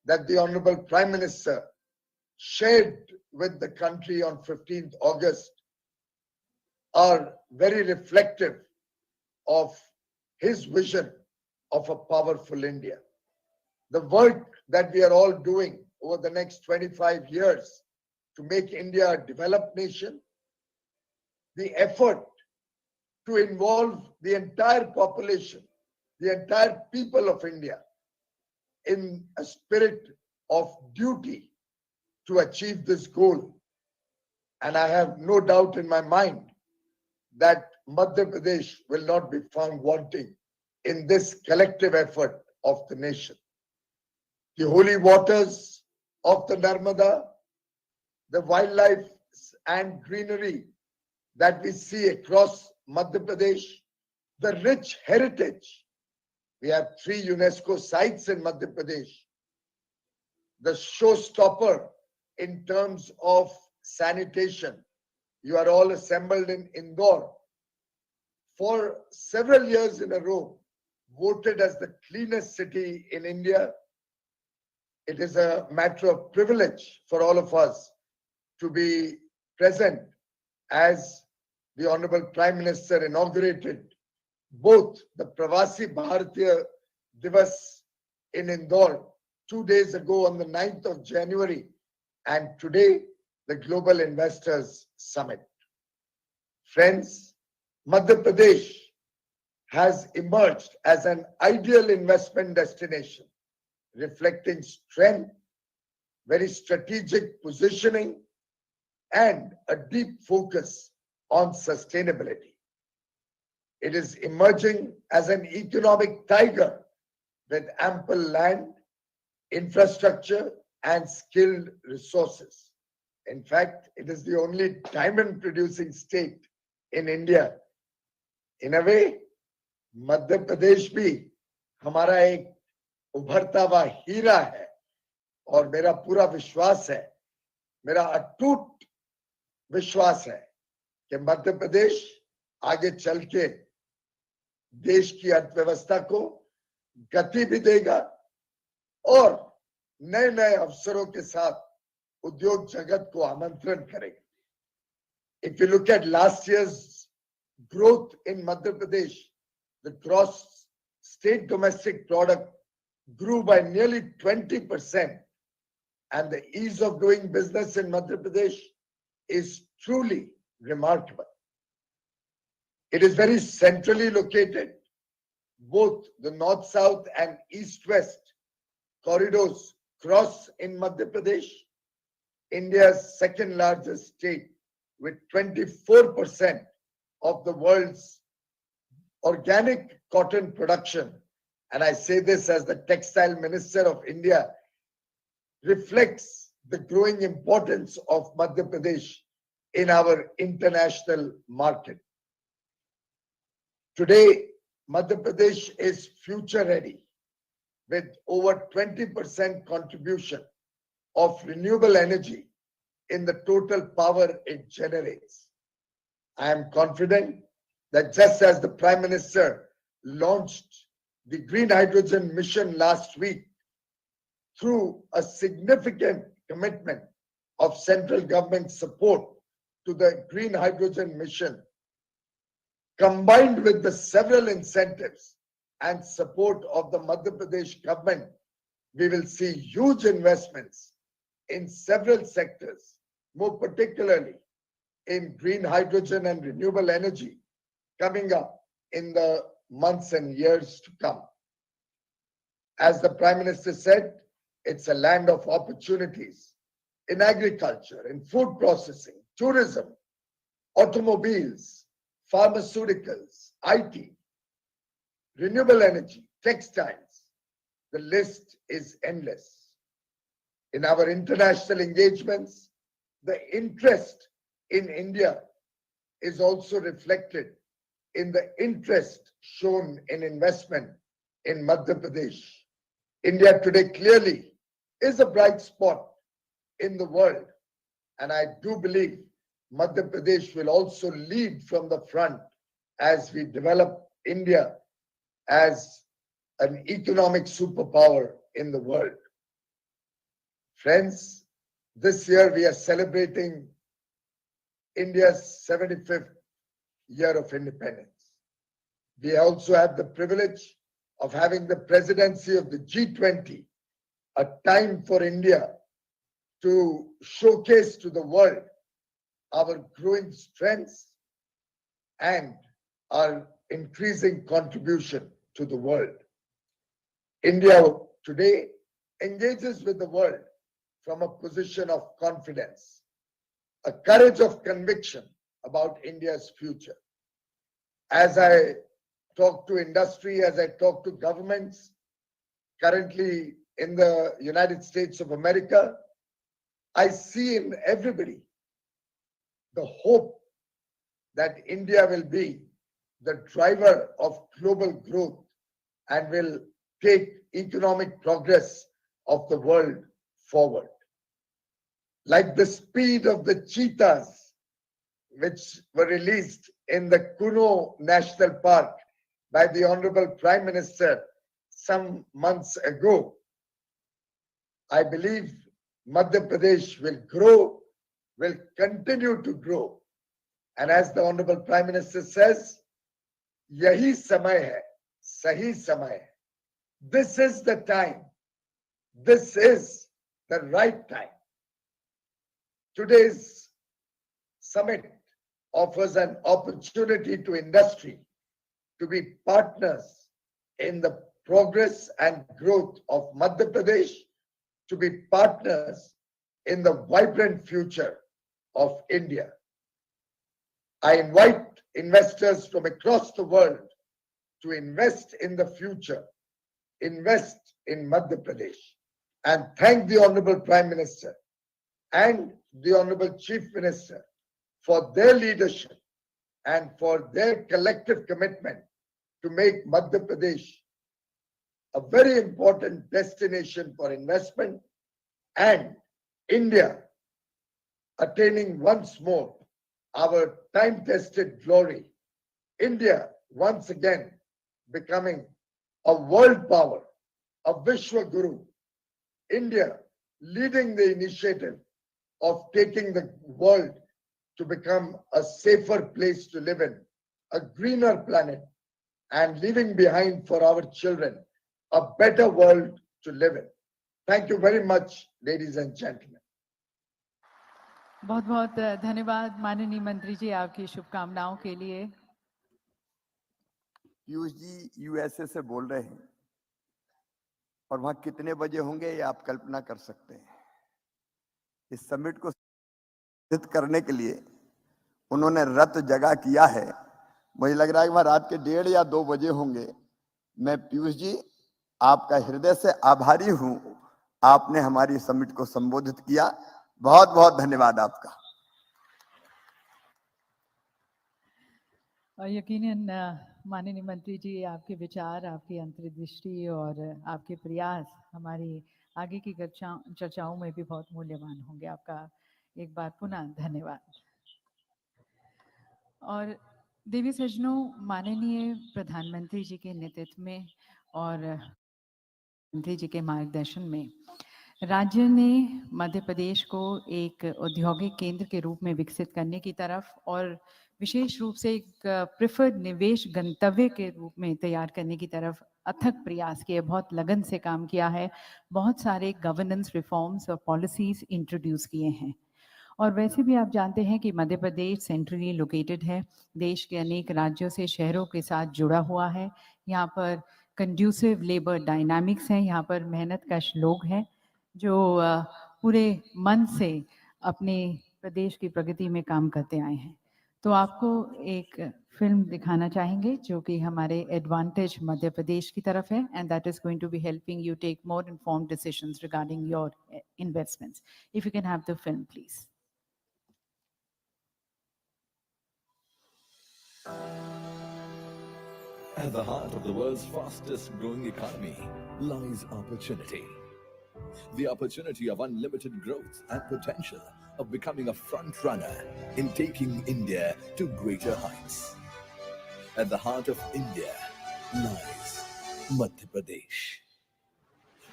that the Honorable Prime Minister shared with the country on 15th August are very reflective of his vision of a powerful India. The work that we are all doing over the next 25 years to make India a developed nation, the effort to involve the entire population, the entire people of India in a spirit of duty to achieve this goal. And I have no doubt in my mind that Madhya Pradesh will not be found wanting in this collective effort of the nation. The holy waters of the Narmada, the wildlife and greenery that we see across Madhya Pradesh, the rich heritage. We have 3 UNESCO sites in Madhya Pradesh. The showstopper in terms of sanitation. You are all assembled in Indore. For several years in a row, voted as the cleanest city in India. It is a matter of privilege for all of us to be present as the Honorable Prime Minister inaugurated both the Pravasi Bharatiya Divas in Indore 2 days ago on the 9th of January, and today the Global Investors Summit. Friends, Madhya Pradesh has emerged as an ideal investment destination, reflecting strength, very strategic positioning, and a deep focus on sustainability. It is emerging as an economic tiger with ample land, infrastructure, and skilled resources. In fact, it is the only diamond producing state in India. In a way, Madhya Pradesh भी हमारा एक उभरता हुआ हीरा है, और मेरा पूरा विश्वास है, मेरा अटूट विश्वास है कि मध्य प्रदेश आगे चल के देश की अर्थव्यवस्था को गति भी देगा और नए नए अवसरों के साथ उद्योग जगत को आमंत्रण करेगा. If you look at last year's growth in Madhya Pradesh, the gross state domestic product grew by nearly 20%, and the ease of doing business in Madhya Pradesh is truly remarkable. It is very centrally located. Both the north-south and east-west corridors cross in Madhya Pradesh, India's second largest state, with 24% of the world's organic cotton production. And I say this as the Textile Minister of India, reflects the growing importance of Madhya Pradesh in our international market. Today, Madhya Pradesh is future ready with over 20% contribution of renewable energy in the total power it generates. I am confident that just as the Prime Minister launched the Green Hydrogen Mission last week through a significant commitment of central government support to the Green Hydrogen Mission, combined with the several incentives and support of the Madhya Pradesh government, we will see huge investments in several sectors, more particularly in green hydrogen and renewable energy coming up in the months and years to come. As the Prime Minister said, it's a land of opportunities in agriculture, in food processing, tourism, automobiles, pharmaceuticals, IT, renewable energy, textiles. The list is endless. In our international engagements, the interest in India is also reflected in the interest shown in investment in Madhya Pradesh. India today clearly is a bright spot in the world, and I do believe Madhya Pradesh will also lead from the front as we develop India as an economic superpower in the world. Friends, this year we are celebrating India's 75th year of independence. We also have the privilege of having the presidency of the G20, a time for India to showcase to the world our growing strengths and our increasing contribution to the world. India today engages with the world from a position of confidence, a courage of conviction about India's future. As I talk to industry, as I talk to governments, currently in the United States of America, I see in everybody the hope that India will be the driver of global growth and will take economic progress of the world forward. Like the speed of the cheetahs, which were released in the Kuno National Park by the Honorable Prime Minister some months ago, I believe Madhya Pradesh will grow, will continue to grow. And as the Honorable Prime Minister says, yahi samay hai, sahi samay hai. This is the time. This is the right time. Today's summit offers an opportunity to industry to be partners in the progress and growth of Madhya Pradesh, to be partners in the vibrant future of India. I invite investors from across the world to invest in the future, invest in Madhya Pradesh, and thank the Honorable Prime Minister and the Honorable Chief Minister for their leadership and for their collective commitment to make Madhya Pradesh a very important destination for investment and India attaining once more our time-tested glory. India once again becoming a world power, a Vishwa Guru. India leading the initiative of taking the world to become a safer place to live in, a greener planet, and leaving behind for our children a better world to live in. Thank you very much, ladies and gentlemen. बहुत बहुत धन्यवाद माननीय मंत्री जी आपकी शुभकामनाओं के लिए। Piyush ji USA से बोल रहे हैं और वहां कितने बजे होंगे ये आप कल्पना कर सकते हैं। इस समिट को सिद्ध करने के लिए उन्होंने रत जगह किया है। मुझे लग रहा है कि वहां रात के 1:30 या 2 बजे होंगे। मैं पीयूष जी आपका हृदय से आभारी हूं, आपने हमारी समिट को संबोधित किया। बहुत बहुत धन्यवाद आपका। और यकीनन माननीय मंत्री जी आपके विचार, आपकी अंतर्दृष्टि और आपके प्रयास हमारी आगे की चर्चाओं में भी बहुत मूल्यवान होंगे। आपका एक बार पुनः धन्यवाद। और देवी सज्जनों, माननीय प्रधानमंत्री जी के नेतृत्व में और मंत्री जी के मार्गदर्शन में राज्य ने मध्य प्रदेश को एक औद्योगिक केंद्र के रूप में विकसित करने की तरफ और विशेष रूप से एक प्रेफर्ड निवेश गंतव्य के रूप में तैयार करने की तरफ अथक प्रयास किए, बहुत लगन से काम किया है। बहुत सारे गवर्नेंस रिफॉर्म्स और पॉलिसीज इंट्रोड्यूस किए हैं और वैसे भी आप जानते हैं कि मध्य प्रदेश सेंट्रली लोकेटेड है, देश के अनेक राज्यों से शहरों के साथ जुड़ा हुआ है। यहाँ पर कंड्यूसिव लेबर डायनामिक्स हैं, यहाँ पर मेहनतकश लोग हैं जो पूरे मन से अपने प्रदेश की प्रगति में काम करते आए हैं। तो आपको एक फिल्म दिखाना चाहेंगे जो कि हमारे एडवांटेज मध्य प्रदेश की तरफ है, and that is going to be helping you take more informed decisions regarding your investments. If you can have the film please. At the heart of the world's fastest growing economy lies opportunity. The opportunity of unlimited growth and potential of becoming a front runner in taking India to greater heights. At the heart of India lies Madhya Pradesh.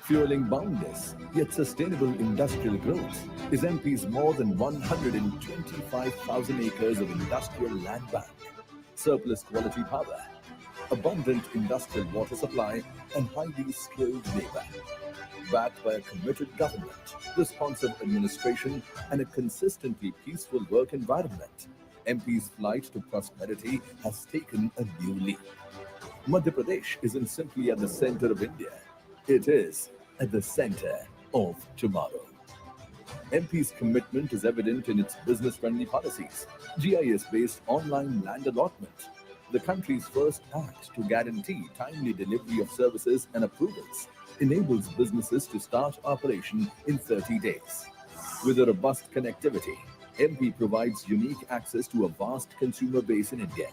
Fueling boundless yet sustainable industrial growth is MP's more than 125,000 acres of industrial land bank, surplus quality power, abundant industrial water supply and highly skilled labor. Backed by a committed government, responsive administration and a consistently peaceful work environment, MP's flight to prosperity has taken a new leap. Madhya Pradesh isn't simply at the center of India, it is at the center of tomorrow. MP's commitment is evident in its business-friendly policies, GIS-based online land allotment, the country's first act to guarantee timely delivery of services and approvals, enables businesses to start operation in 30 days. With a robust connectivity, MP provides unique access to a vast consumer base in India.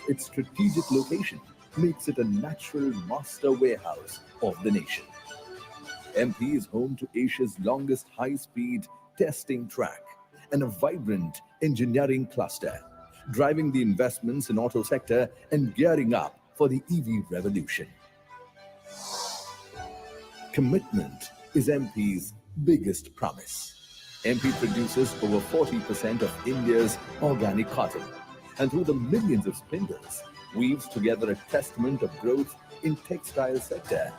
Its strategic location makes it a natural master warehouse of the nation. MP is home to Asia's longest high-speed testing track and a vibrant engineering cluster, driving the investments in auto sector and gearing up for the EV revolution. Commitment is MP's biggest promise. MP produces over 40% of India's organic cotton, and through the millions of spindles, weaves together a testament of growth in textile sector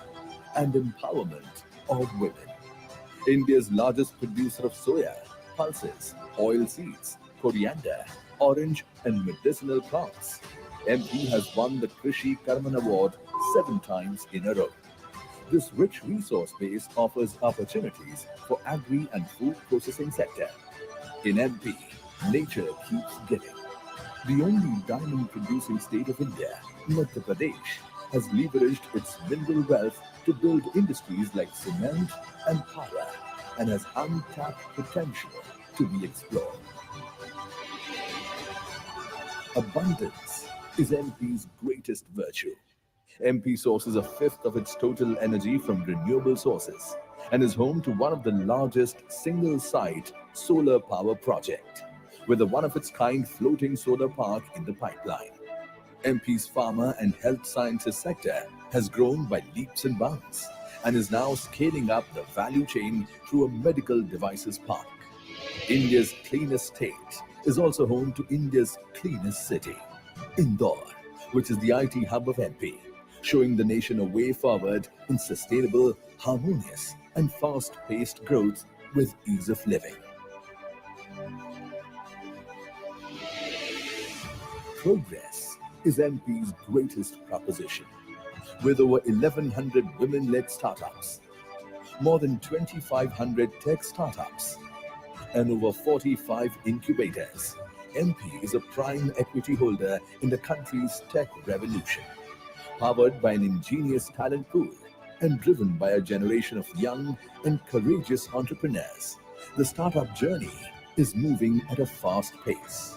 and empowerment of women. India's largest producer of soya, pulses, oil seeds, coriander, orange and medicinal plants, MP has won the Krishi Karman Award 7 times in a row. This rich resource base offers opportunities for agri and food processing sector. In MP, nature keeps giving. The only diamond producing state of India, Madhya Pradesh, has leveraged its mineral wealth to build industries like cement and power and has untapped potential to be explored. Abundance is MP's greatest virtue. MP sources a fifth of its total energy from renewable sources and is home to one of the largest single-site solar power project with a one-of-its-kind floating solar park in the pipeline. MP's pharma and health sciences sector has grown by leaps and bounds and is now scaling up the value chain through a medical devices park. India's cleanest state is also home to India's cleanest city, Indore, which is the IT hub of MP, showing the nation a way forward in sustainable, harmonious, and fast-paced growth with ease of living. Progress is MP's greatest proposition, with over 1,100 women-led startups, more than 2,500 tech startups, and over 45 incubators. MP is a prime equity holder in the country's tech revolution, powered by an ingenious talent pool and driven by a generation of young and courageous entrepreneurs. The startup journey is moving at a fast pace.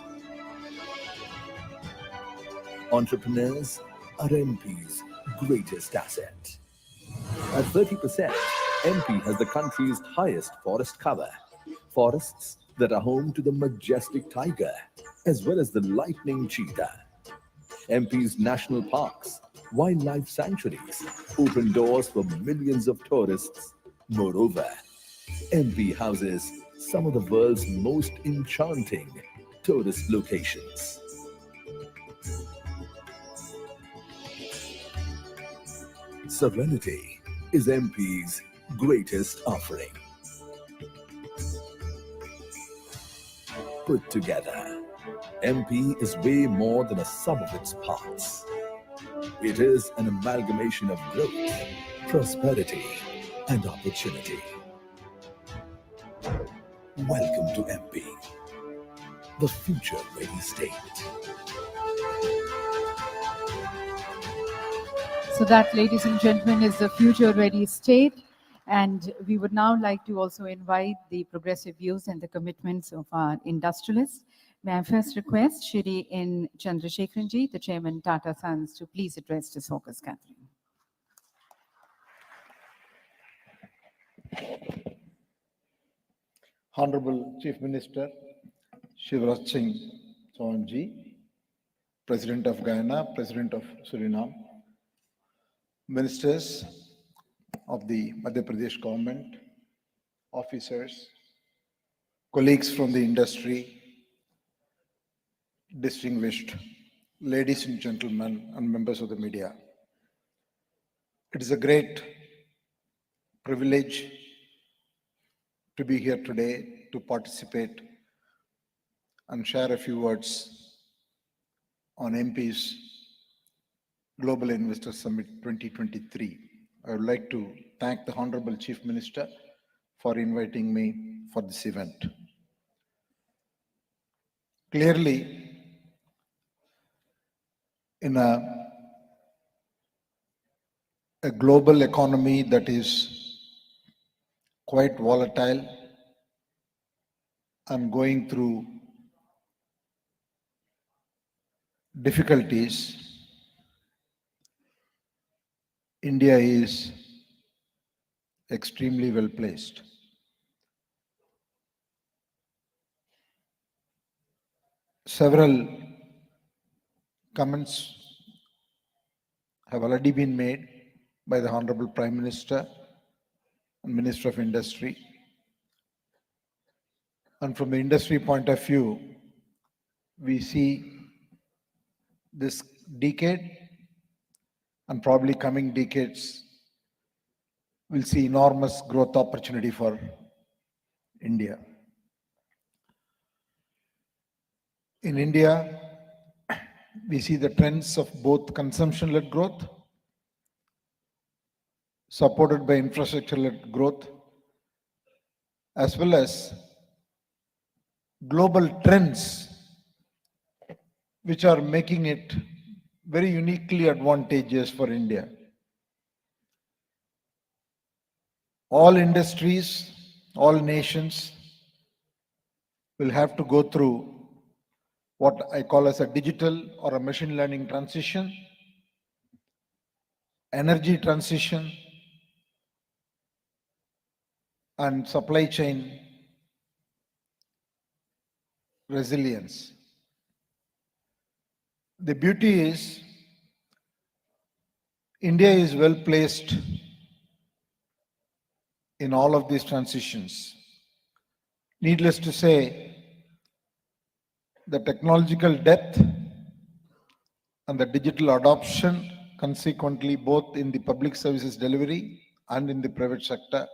Entrepreneurs are MP's greatest asset. At 30%, MP has the country's highest forest cover. Forests that are home to the majestic tiger as well as the lightning cheetah. MP's national parks, wildlife sanctuaries open doors for millions of tourists. Moreover, MP houses some of the world's most enchanting tourist locations. Serenity is MP's greatest offering. put together. MP is way more than a sum of its parts. It is an amalgamation of growth, prosperity, and opportunity. Welcome to MP, the future-ready state. So that, ladies and gentlemen, is the future-ready state. And we would now like to also invite the progressive views and the commitments of our industrialists. May I first request Shri N. Chandrasekharanji, the Chairman Tata Sons, to please address this august gathering. Honorable Chief Minister Shivraj Singh Chauhanji, President of Guyana, President of Suriname, Ministers of the Madhya Pradesh government, officers, colleagues from the industry, distinguished ladies and gentlemen, and members of the media. It is a great privilege to be here today to participate and share a few words on MP's Global Investor Summit 2023. I would like to thank the Honorable Chief Minister for inviting me for this event. Clearly, in a global economy that is quite volatile and going through difficulties, India is extremely well placed. Several comments have already been made by the Honorable Prime Minister and Minister of Industry. And from the industry point of view, we see this decade and probably coming decades will see enormous growth opportunity for India. In India, we see the trends of both consumption-led growth, supported by infrastructure-led growth, as well as global trends which are making it very uniquely advantageous for India. All industries, all nations will have to go through what I call as a digital or a machine learning transition, energy transition, and supply chain resilience. The beauty is, India is well placed in all of these transitions. Needless to say, the technological depth and the digital adoption, consequently both in the public services delivery and in the private sector,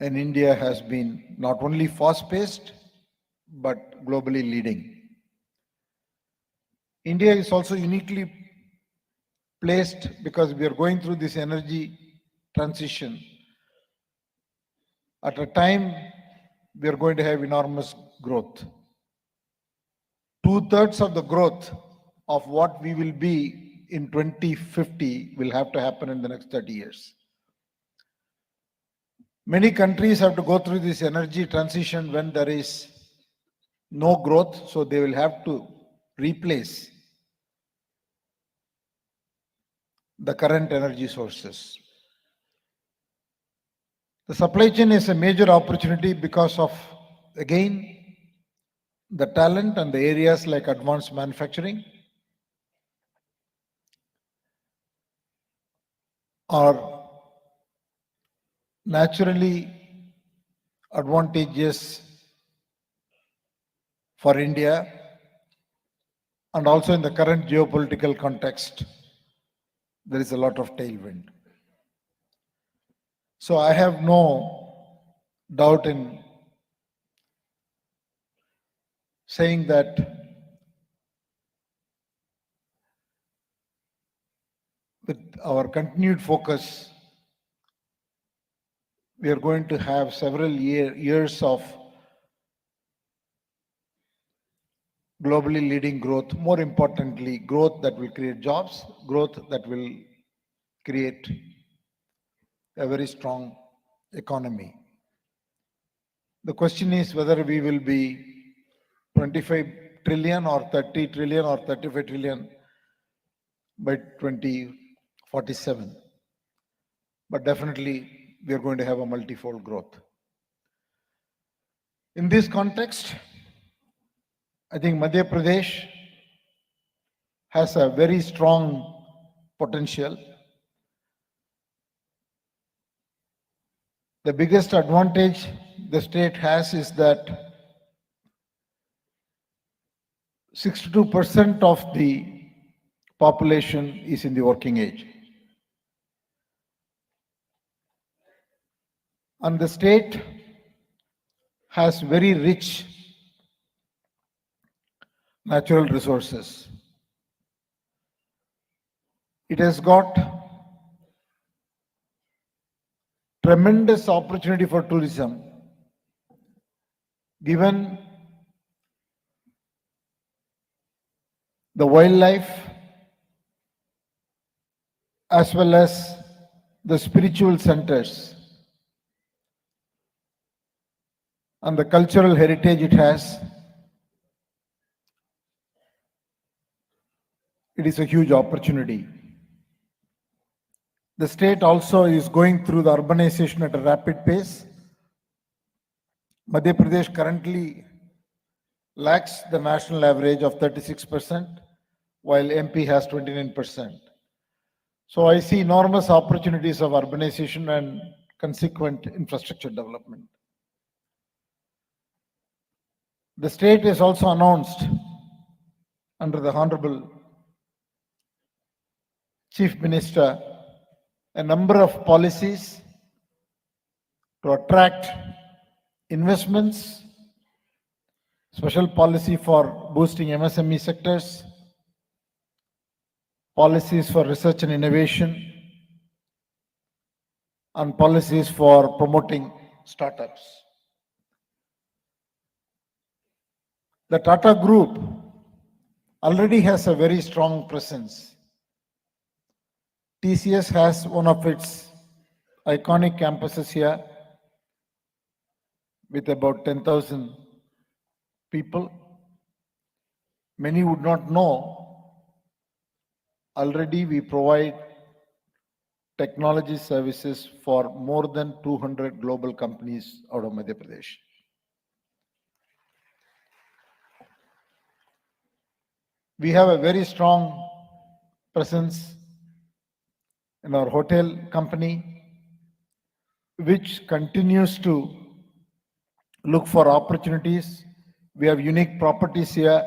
and India has been not only fast-paced but globally leading. India is also uniquely placed because we are going through this energy transition at a time we are going to have enormous growth. 2/3 of the growth of what we will be in 2050 will have to happen in the next 30 years. Many countries have to go through this energy transition when there is no growth, so they will have to replace the current energy sources. The supply chain is a major opportunity because of, again, the talent and the areas like advanced manufacturing are naturally advantageous for India, and also in the current geopolitical context, there is a lot of tailwind. So I have no doubt in saying that with our continued focus, we are going to have several years of globally leading growth, more importantly, growth that will create jobs, growth that will create a very strong economy. The question is whether we will be 25 trillion or 30 trillion or 35 trillion by 2047. But definitely we are going to have a multifold growth. In this context, I think Madhya Pradesh has a very strong potential. The biggest advantage the state has is that 62% of the population is in the working age. And the state has very rich natural resources. It has got tremendous opportunity for tourism, given the wildlife as well as the spiritual centers and the cultural heritage it has. It is a huge opportunity. The state also is going through the urbanization at a rapid pace. Madhya Pradesh currently lacks the national average of 36%, while MP has 29%. So I see enormous opportunities of urbanization and consequent infrastructure development. The state has also announced under the Honorable Chief Minister a number of policies to attract investments, special policy for boosting MSME sectors, policies for research and innovation, and policies for promoting startups. The Tata Group already has a very strong presence. TCS has one of its iconic campuses here with about 10,000 people. Many would not know, already we provide technology services for more than 200 global companies out of Madhya Pradesh. We have a very strong presence in our hotel company, which continues to look for opportunities. We have unique properties here.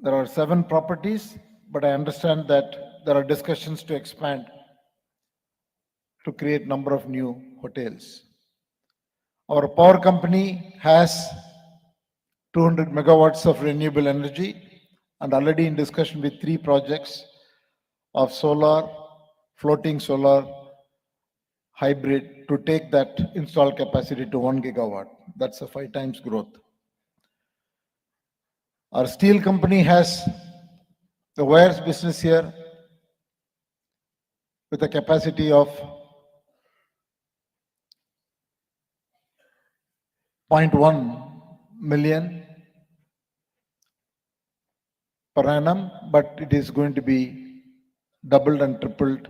There are 7 properties, but I understand that there are discussions to expand to create number of new hotels. Our power company has 200 megawatts of renewable energy and already in discussion with 3 projects of solar, floating solar, hybrid to take that installed capacity to 1 gigawatt. That's a 5 times growth. Our steel company has the wires business here with a capacity of 0.1 million per annum, but it is going to be doubled and tripled,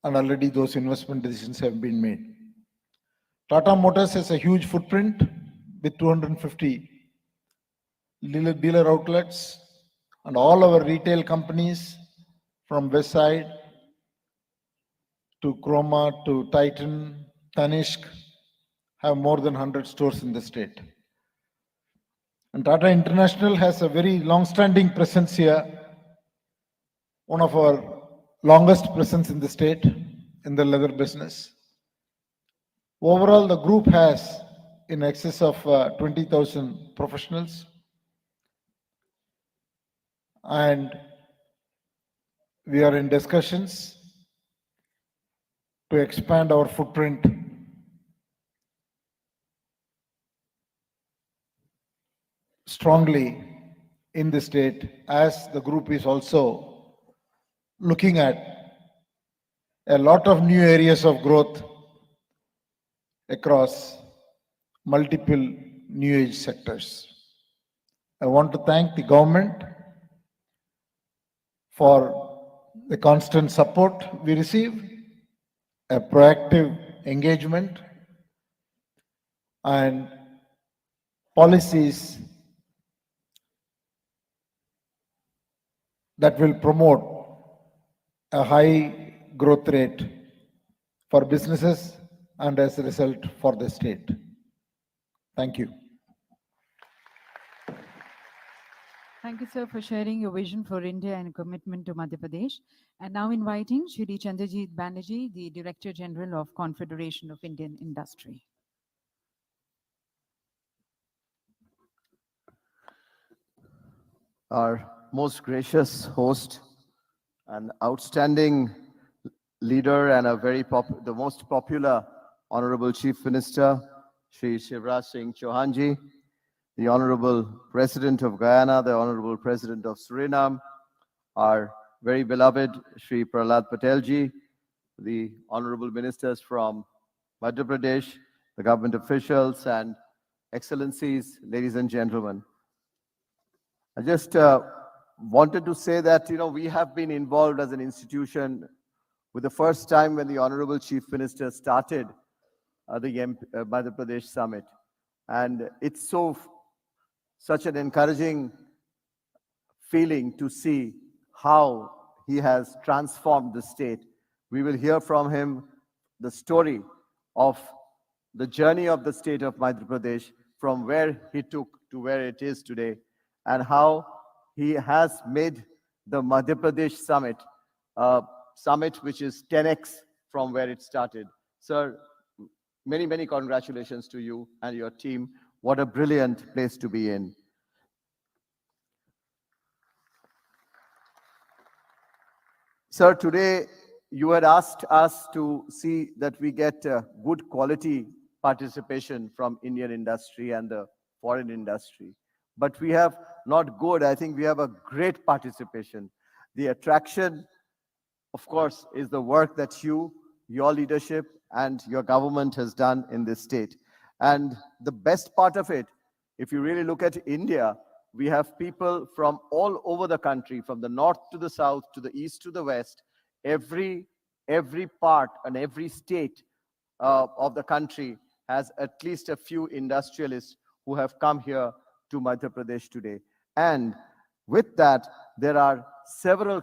and already those investment decisions have been made. Tata Motors has a huge footprint with 250 dealer outlets, and all our retail companies from West Side to Chroma to Titan, Tanishq have more than 100 stores in the state. And Tata International has a very long-standing presence here, one of our longest presence in the state in the leather business. Overall, the group has in excess of 20,000 professionals, and we are in discussions to expand our footprint strongly in the state, as the group is also looking at a lot of new areas of growth across multiple new age sectors. I want to thank the government for the constant support we receive, a proactive engagement, and policies that will promote a high growth rate for businesses and as a result for the state. Thank you. Thank you, sir, for sharing your vision for India and commitment to Madhya Pradesh. And now inviting Shri Chandrajit Banerjee, the Director General of Confederation of Indian Industry. Our most gracious host, an outstanding leader and the most popular Honorable Chief Minister, Shri Shivraj Singh Chauhanji, the Honorable President of Guyana, the Honorable President of Suriname, our very beloved Shri Prahlad Patelji, the Honorable Ministers from Madhya Pradesh, the government officials and excellencies, ladies and gentlemen. I just wanted to say that, we have been involved as an institution with the first time when the Honorable Chief Minister started the Madhya Pradesh Summit. And it's such an encouraging feeling to see how he has transformed the state. We will hear from him the story of the journey of the state of Madhya Pradesh from where he took to where it is today, and how he has made the Madhya Pradesh Summit a summit which is 10x from where it started. Sir, many, many congratulations to you and your team. What a brilliant place to be in. Sir, today you had asked us to see that we get good quality participation from Indian industry and the foreign industry. But we have not good, I think we have a great participation. The attraction, of course, is the work that your leadership and your government has done in this state. And the best part of it, if you really look at India, we have people from all over the country, from the north to the south, to the east to the west. Every part and every state of the country has at least a few industrialists who have come here to Madhya Pradesh today. And with that, there are several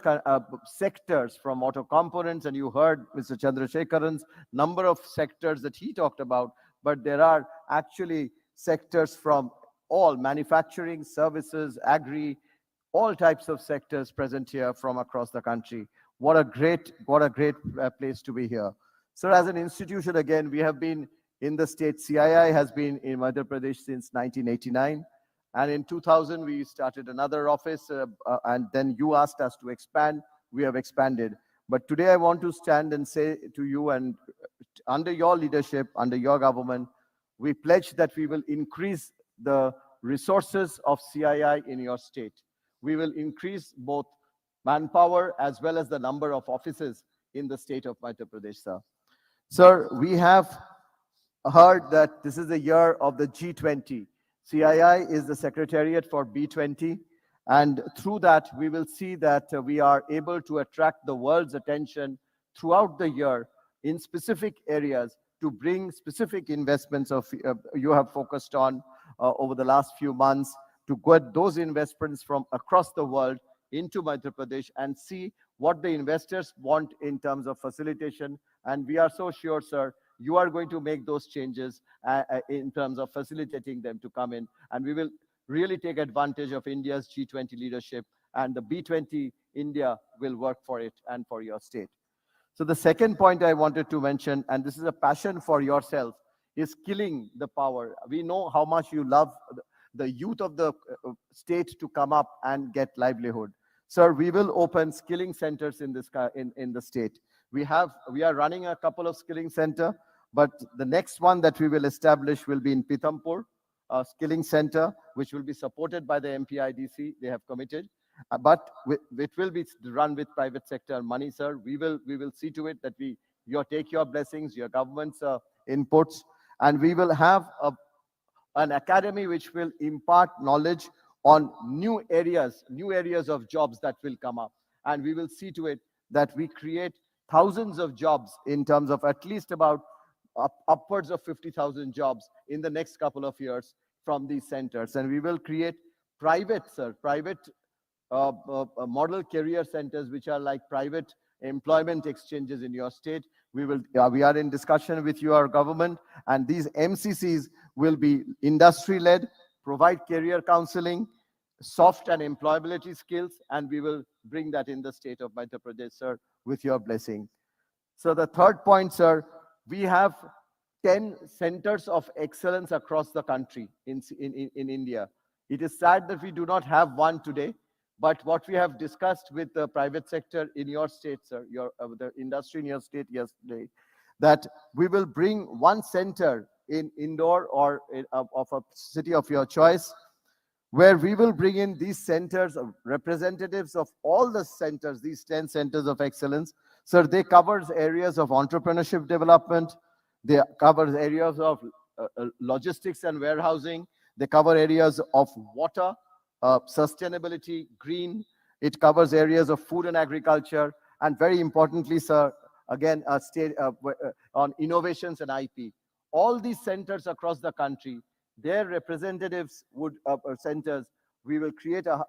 sectors from auto components, and you heard Mr. Chandrasekharan's number of sectors that he talked about, but there are actually sectors from all manufacturing, services, agri, all types of sectors present here from across the country. What a great place to be here. So as an institution, again, we have been in the state. CII has been in Madhya Pradesh since 1989. And in 2000, we started another office, and then you asked us to expand. We have expanded. But today I want to stand and say to you, and under your leadership, under your government, we pledge that we will increase the resources of CII in your state. We will increase both manpower as well as the number of offices in the state of Madhya Pradesh, sir. Sir, we have heard that this is the year of the G20. CII is the secretariat for B20, and through that, we will see that we are able to attract the world's attention throughout the year in specific areas to bring specific investments you have focused on over the last few months, to get those investments from across the world into Madhya Pradesh and see what the investors want in terms of facilitation. And we are so sure, sir, you are going to make those changes in terms of facilitating them to come in. And we will really take advantage of India's G20 leadership, and the B20 India will work for it and for your state. So the second point I wanted to mention, and this is a passion for yourself, is killing the power. We know how much you love the youth of the state to come up and get livelihood. Sir, we will open skilling centers in the state. We are running a couple of skilling center, but the next one that we will establish will be in Pithampur, a skilling center, which will be supported by the MPIDC. They have committed, but it will be run with private sector money, sir. We will see to it that you take your blessings, your government's inputs, and we will have an academy which will impart knowledge on new areas of jobs that will come up. And we will see to it that we create thousands of jobs in terms of at least about upwards of 50,000 jobs in the next couple of years from these centers. And we will create private model career centers, which are like private employment exchanges in your state. We are in discussion with your government, and these MCCs will be industry-led, provide career counseling, soft and employability skills, and we will bring that in the state of Madhya Pradesh, sir, with your blessing. So the third point, sir, we have 10 centers of excellence across the country in India. It is sad that we do not have one today, but what we have discussed with the private sector in your state, sir, the industry in your state yesterday, that we will bring one center in Indore or of a city of your choice, where we will bring in these centers of representatives of all the centers, these 10 centers of excellence. Sir, they covers areas of entrepreneurship development, they cover areas of logistics and warehousing, they cover areas of water, sustainability, green. It covers areas of food and agriculture, and very importantly, sir, again, on innovations and IP. All these centers across the country, their representatives centers, we will create a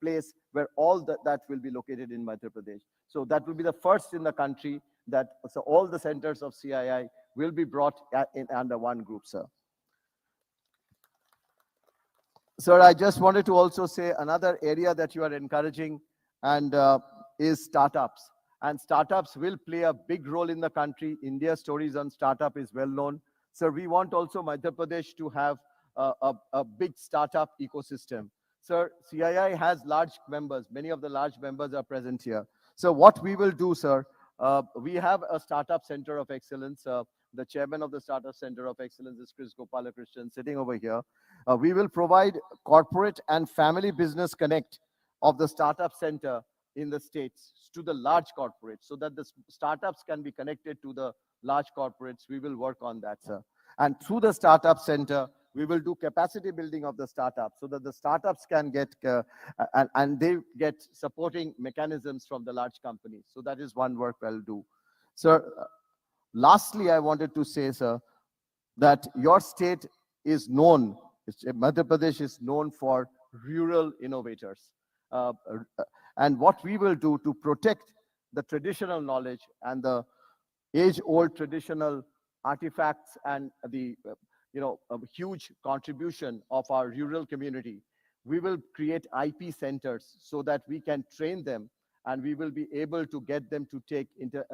place where all that will be located in Madhya Pradesh. So that will be the first in the country that all the centers of CII will be brought under one group, sir. Sir, I just wanted to also say another area that you are encouraging and is startups. And startups will play a big role in the country. India's stories on startup is well known. Sir, we want also Madhya Pradesh to have a big startup ecosystem. Sir, CII has large members. Many of the large members are present here. So what we will do, sir, we have a startup center of excellence. The chairman of the Startup Center of Excellence is Chris Gopalakrishnan, sitting over here. We will provide corporate and family business connect of the Startup Center in the states to the large corporates, so that the startups can be connected to the large corporates. We will work on that, sir. And through the Startup Center, we will do capacity building of the startups, so that the startups can get, and they get supporting mechanisms from the large companies. So that is one work we'll do. Sir, lastly, I wanted to say, sir, that your state is known, Madhya Pradesh is known for rural innovators. And what we will do to protect the traditional knowledge and the age-old traditional artifacts and the huge contribution of our rural community, we will create IP centers so that we can train them, and we will be able to get them to take into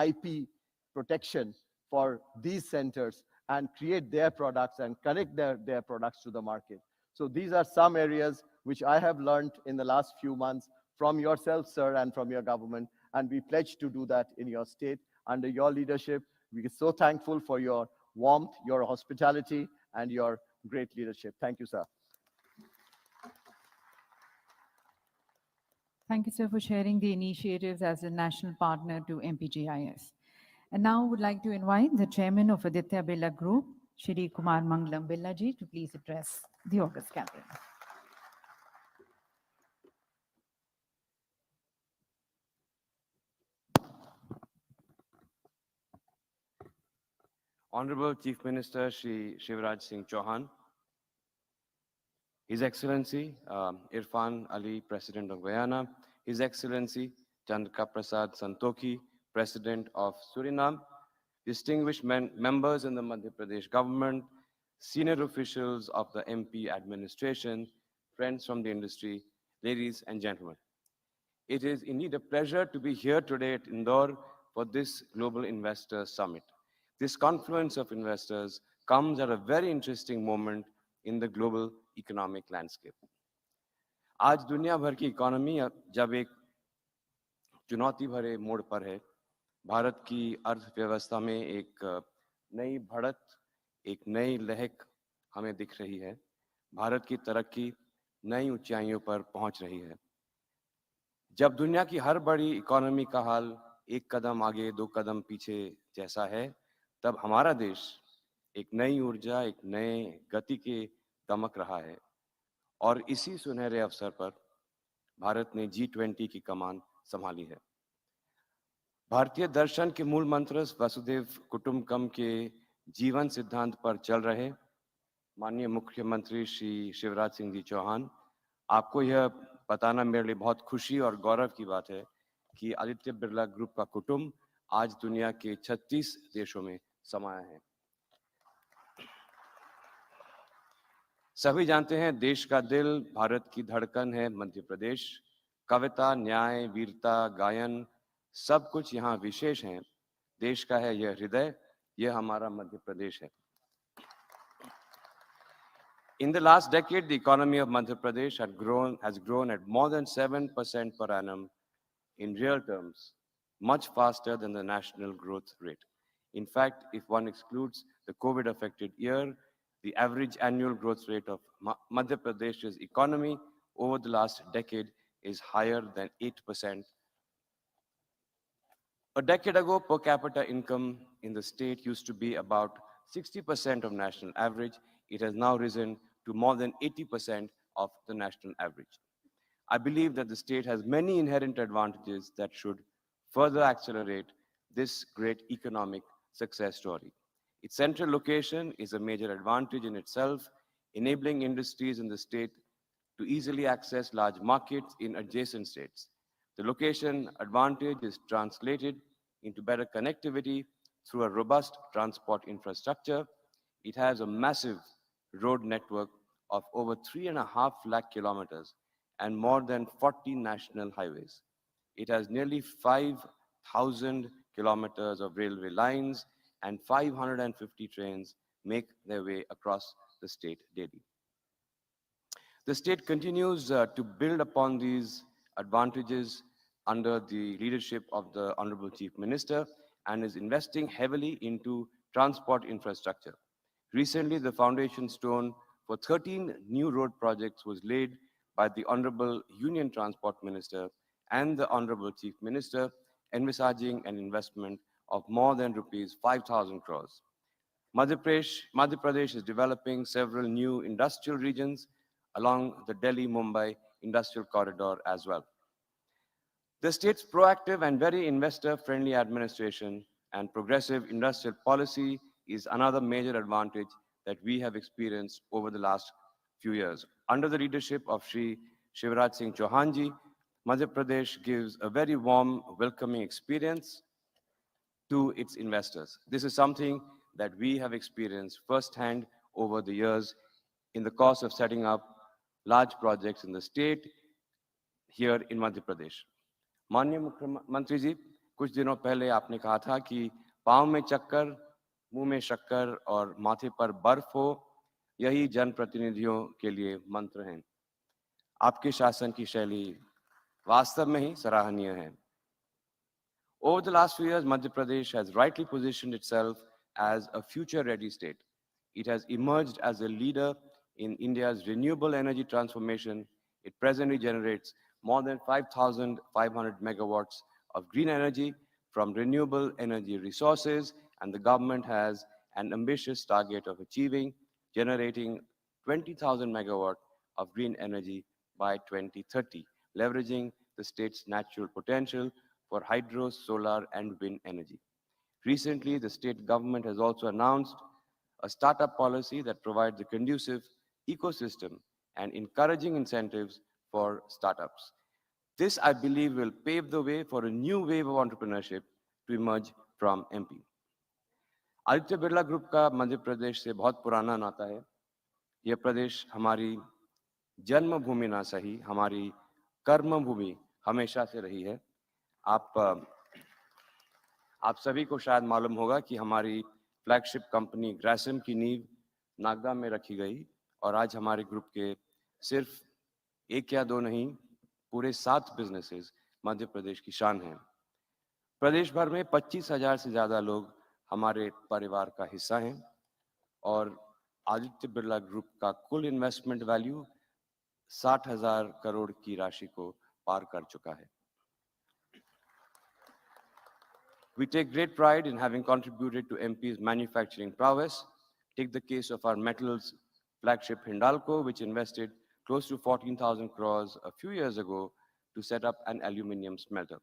IP protection for these centers and create their products and connect their products to the market. So these are some areas which I have learned in the last few months from yourself, sir, and from your government, and we pledge to do that in your state under your leadership. We are so thankful for your warmth, your hospitality, and your great leadership. Thank you, sir. Thank you, sir, for sharing the initiatives as a national partner to MPGIS. And now I would like to invite the chairman of Aditya Birla Group, Shri Kumar Mangalam Birla ji, to please address the August campaign. Honorable Chief Minister Shri Shivraj Singh Chauhan, His Excellency Irfan Ali, President of Guyana, His Excellency Chandra Prasad Santokhi, President of Suriname, distinguished members in the Madhya Pradesh government, senior officials of the MP administration, friends from the industry, ladies and gentlemen. It is indeed a pleasure to be here today at Indore for this Global Investor Summit. This confluence of investors comes at a very interesting moment in the global economic landscape. आज दुनिया भर की economy जब एक चुनौती भरे मोड़ पर है, भारत की अर्थव्यवस्था में एक नई बढ़त, एक नई लहक हमें दिख रही है। भारत की तरक्की नई ऊंचाइयों पर पहुंच रही है। जब दुनिया की हर बड़ी इकोनॉमी का हाल एक कदम आगे दो कदम पीछे जैसा है, तब हमारा देश एक नई ऊर्जा, एक नए गति के दमक रहा है। और इसी सुनहरे अवसर पर भारत ने G20 की कमान संभाली है। भारतीय दर्शन के मूल मंत्र वसुधैव कुटुंबकम के जीवन सिद्धांत पर चल रहे माननीय मुख्यमंत्री श्री शिवराज सिंह जी चौहान, आपको यह बताना मेरे लिए बहुत खुशी और गौरव की बात है कि आदित्य बिरला ग्रुप का कुटुंब आज दुनिया के 36 देशों में समाया है। सभी जानते हैं, देश का दिल, भारत की धड़कन है मध्य प्रदेश। कविता, न्याय, वीरता, गायन, सब कुछ यहाँ विशेष है। देश का है यह हृदय, यह हमारा मध्य प्रदेश है। In the last decade, the economy of Madhya Pradesh has grown at more than 7% per annum in real terms, much faster than the national growth rate. In fact, if one excludes the COVID-affected year, the average annual growth rate of Madhya Pradesh's economy over the last decade is higher than 8%. A decade ago, per capita income in the state used to be about 60% of national average. It has now risen to more than 80% of the national average. I believe that the state has many inherent advantages that should further accelerate this great economic success story. Its central location is a major advantage in itself, enabling industries in the state to easily access large markets in adjacent states. The location advantage is translated into better connectivity through a robust transport infrastructure. It has a massive road network of over 3.5 lakh kilometers and more than 40 national highways. It has nearly 5,000 kilometers of railway lines and 550 trains make their way across the state daily. The state continues to build upon these advantages under the leadership of the Honorable Chief Minister and is investing heavily into transport infrastructure. Recently, the foundation stone for 13 new road projects was laid by the Honorable Union Transport Minister and the Honorable Chief Minister, envisaging an investment of more than rupees 5,000 crores. Madhya Pradesh is developing several new industrial regions along the Delhi-Mumbai industrial corridor as well. The state's proactive and very investor-friendly administration and progressive industrial policy is another major advantage that we have experienced over the last few years. Under the leadership of Shri Shivraj Singh Chauhan ji, Madhya Pradesh gives a very warm, welcoming experience to its investors. This is something that we have experienced firsthand over the years in the course of setting up large projects in the state here in Madhya Pradesh. माननीय मुख्यमंत्री जी, कुछ दिनों पहले आपने कहा था कि पांव में चक्कर, मुंह में शक्कर और माथे पर बर्फ हो, यही जनप्रतिनिधियों के लिए मंत्र हैं। आपके शासन की शैली वास्तव में ही सराहनीय है। Over the last few years, Madhya Pradesh has rightly positioned itself as a future-ready state. It has emerged as a leader in India's renewable energy transformation. It presently generates more than 5,500 megawatts of green energy from renewable energy resources, and the government has an ambitious target of generating 20,000 megawatts of green energy by 2030, leveraging the state's natural potential for hydro, solar, and wind energy. Recently, the state government has also announced a startup policy that provides a conducive ecosystem and encouraging incentives for startups. This, I believe, will pave the way for a new wave of entrepreneurship to emerge from MP. Aditya Birla group का मध्य प्रदेश से बहुत पुराना नाता है। यह प्रदेश हमारी जन्मभूमि ना सही, हमारी कर्मभूमि हमेशा से रही है। आप सभी को शायद मालूम होगा कि हमारी फ्लैगशिप कंपनी ग्रासिम की नींव नागदा में रखी गई और आज हमारे ग्रुप के सिर्फ एक या दो नहीं, पूरे 7 बिजनेसेस मध्य प्रदेश की शान हैं। प्रदेश भर में 25,000 से ज्यादा लोग हमारे परिवार का हिस्सा हैं और आदित्य बिरला ग्रुप का कुल इन्वेस्टमेंट वैल्यू 60,000 करोड़ की राशि को पार कर चुका है। We take great pride in having contributed to MP's manufacturing prowess. Take the case of our metals flagship Hindalco, which invested close to 14,000 crores a few years ago to set up an aluminium smelter.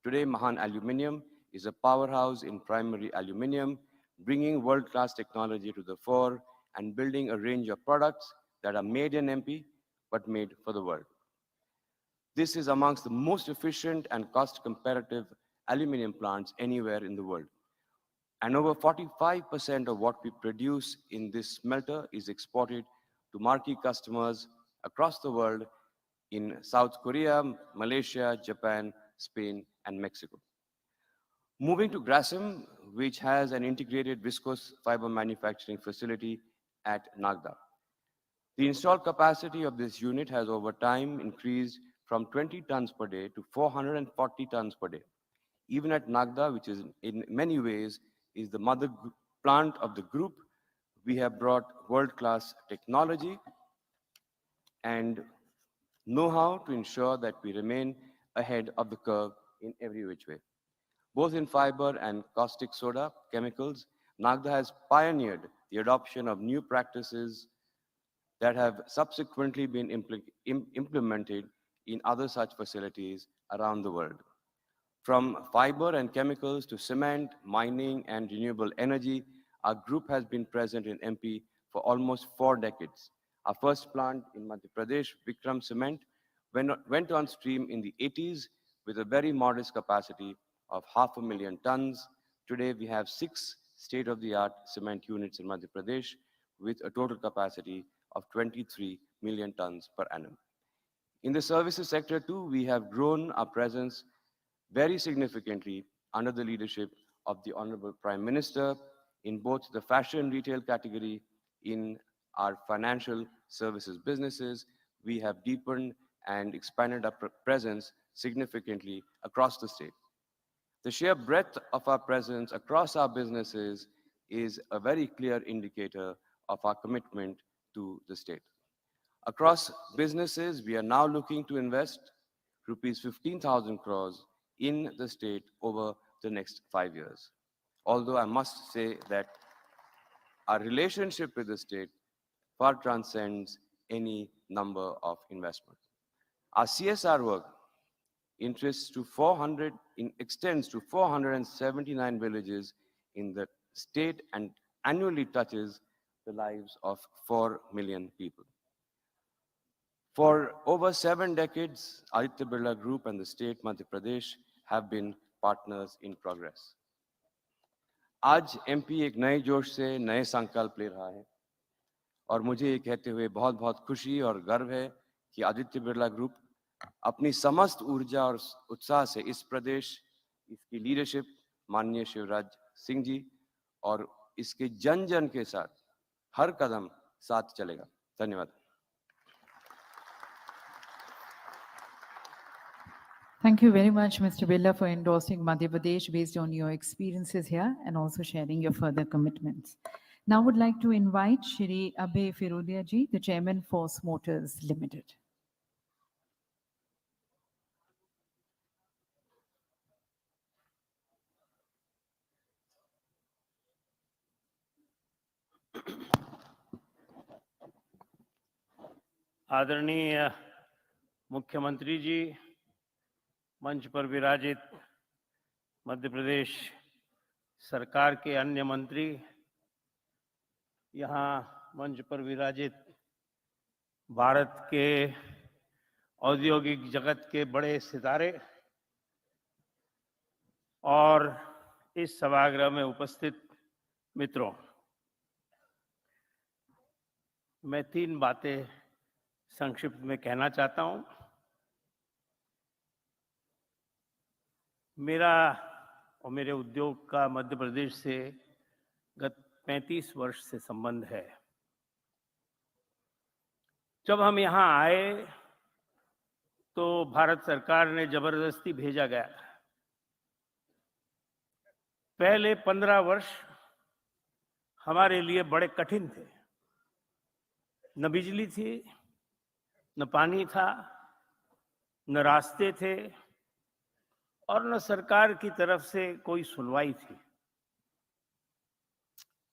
Today, Mahan Aluminium is a powerhouse in primary aluminium, bringing world-class technology to the fore and building a range of products that are made in MP, but made for the world. This is amongst the most efficient and cost-competitive aluminium plants anywhere in the world. And over 45% of what we produce in this smelter is exported to marquee customers across the world in South Korea, Malaysia, Japan, Spain, and Mexico. Moving to Grasim, which has an integrated viscose fiber manufacturing facility at Nagda. The installed capacity of this unit has over time increased from 20 tons per day to 440 tons per day. Even at Nagda, which is in many ways is the mother plant of the group, we have brought world-class technology and know-how to ensure that we remain ahead of the curve in every which way. Both in fiber and caustic soda chemicals, Nagda has pioneered the adoption of new practices that have subsequently been implemented in other such facilities around the world. From fiber and chemicals to cement, mining, and renewable energy, our group has been present in MP for almost 4 decades. Our first plant in Madhya Pradesh, Vikram Cement, went on stream in the 80s with a very modest capacity of 500,000 tons. Today, we have 6 state-of-the-art cement units in Madhya Pradesh with a total capacity of 23 million tons per annum. In the services sector too, we have grown our presence very significantly under the leadership of the Honorable Prime Minister in both the fashion retail category, in our financial services businesses. We have deepened and expanded our presence significantly across the state. The sheer breadth of our presence across our businesses is a very clear indicator of our commitment to the state. Across businesses, we are now looking to invest rupees 15,000 crores in the state over the next 5 years. Although I must say that our relationship with the state far transcends any number of investments. Our CSR work extends to 479 villages in the state and annually touches the lives of 4 million people. For over 7 decades, Aditya Birla Group and the state Madhya Pradesh have been partners in progress. आज MP एक नए जोश से नए संकल्प ले रहा है और मुझे ये कहते हुए बहुत बहुत खुशी और गर्व है कि आदित्य बिरला ग्रुप अपनी समस्त ऊर्जा और उत्साह से इस प्रदेश, इसकी लीडरशिप माननीय शिवराज सिंह जी और इसके जन जन के साथ हर कदम साथ चलेगा। धन्यवाद। Thank you very much, Mr. Birla, for endorsing Madhya Pradesh based on your experiences here and also sharing your further commitments. Now I would like to invite Shri Abhay Firodia ji, the Chairman, Force Motors Limited. आदरणीय मुख्यमंत्री जी, मंच पर विराजित मध्य प्रदेश सरकार के अन्य मंत्री, यहाँ मंच पर विराजित भारत के औद्योगिक जगत के बड़े सितारे और इस सभागृह में उपस्थित मित्रों, मैं 3 बातें संक्षिप्त में कहना चाहता हूं। मेरा और मेरे उद्योग का मध्य प्रदेश से गत 35 वर्ष से संबंध है। जब हम यहाँ आए तो भारत सरकार ने जबरदस्ती भेजा गया। पहले 15 वर्ष हमारे लिए बड़े कठिन थे। न बिजली थी, न पानी था, न रास्ते थे और न सरकार की तरफ से कोई सुनवाई थी।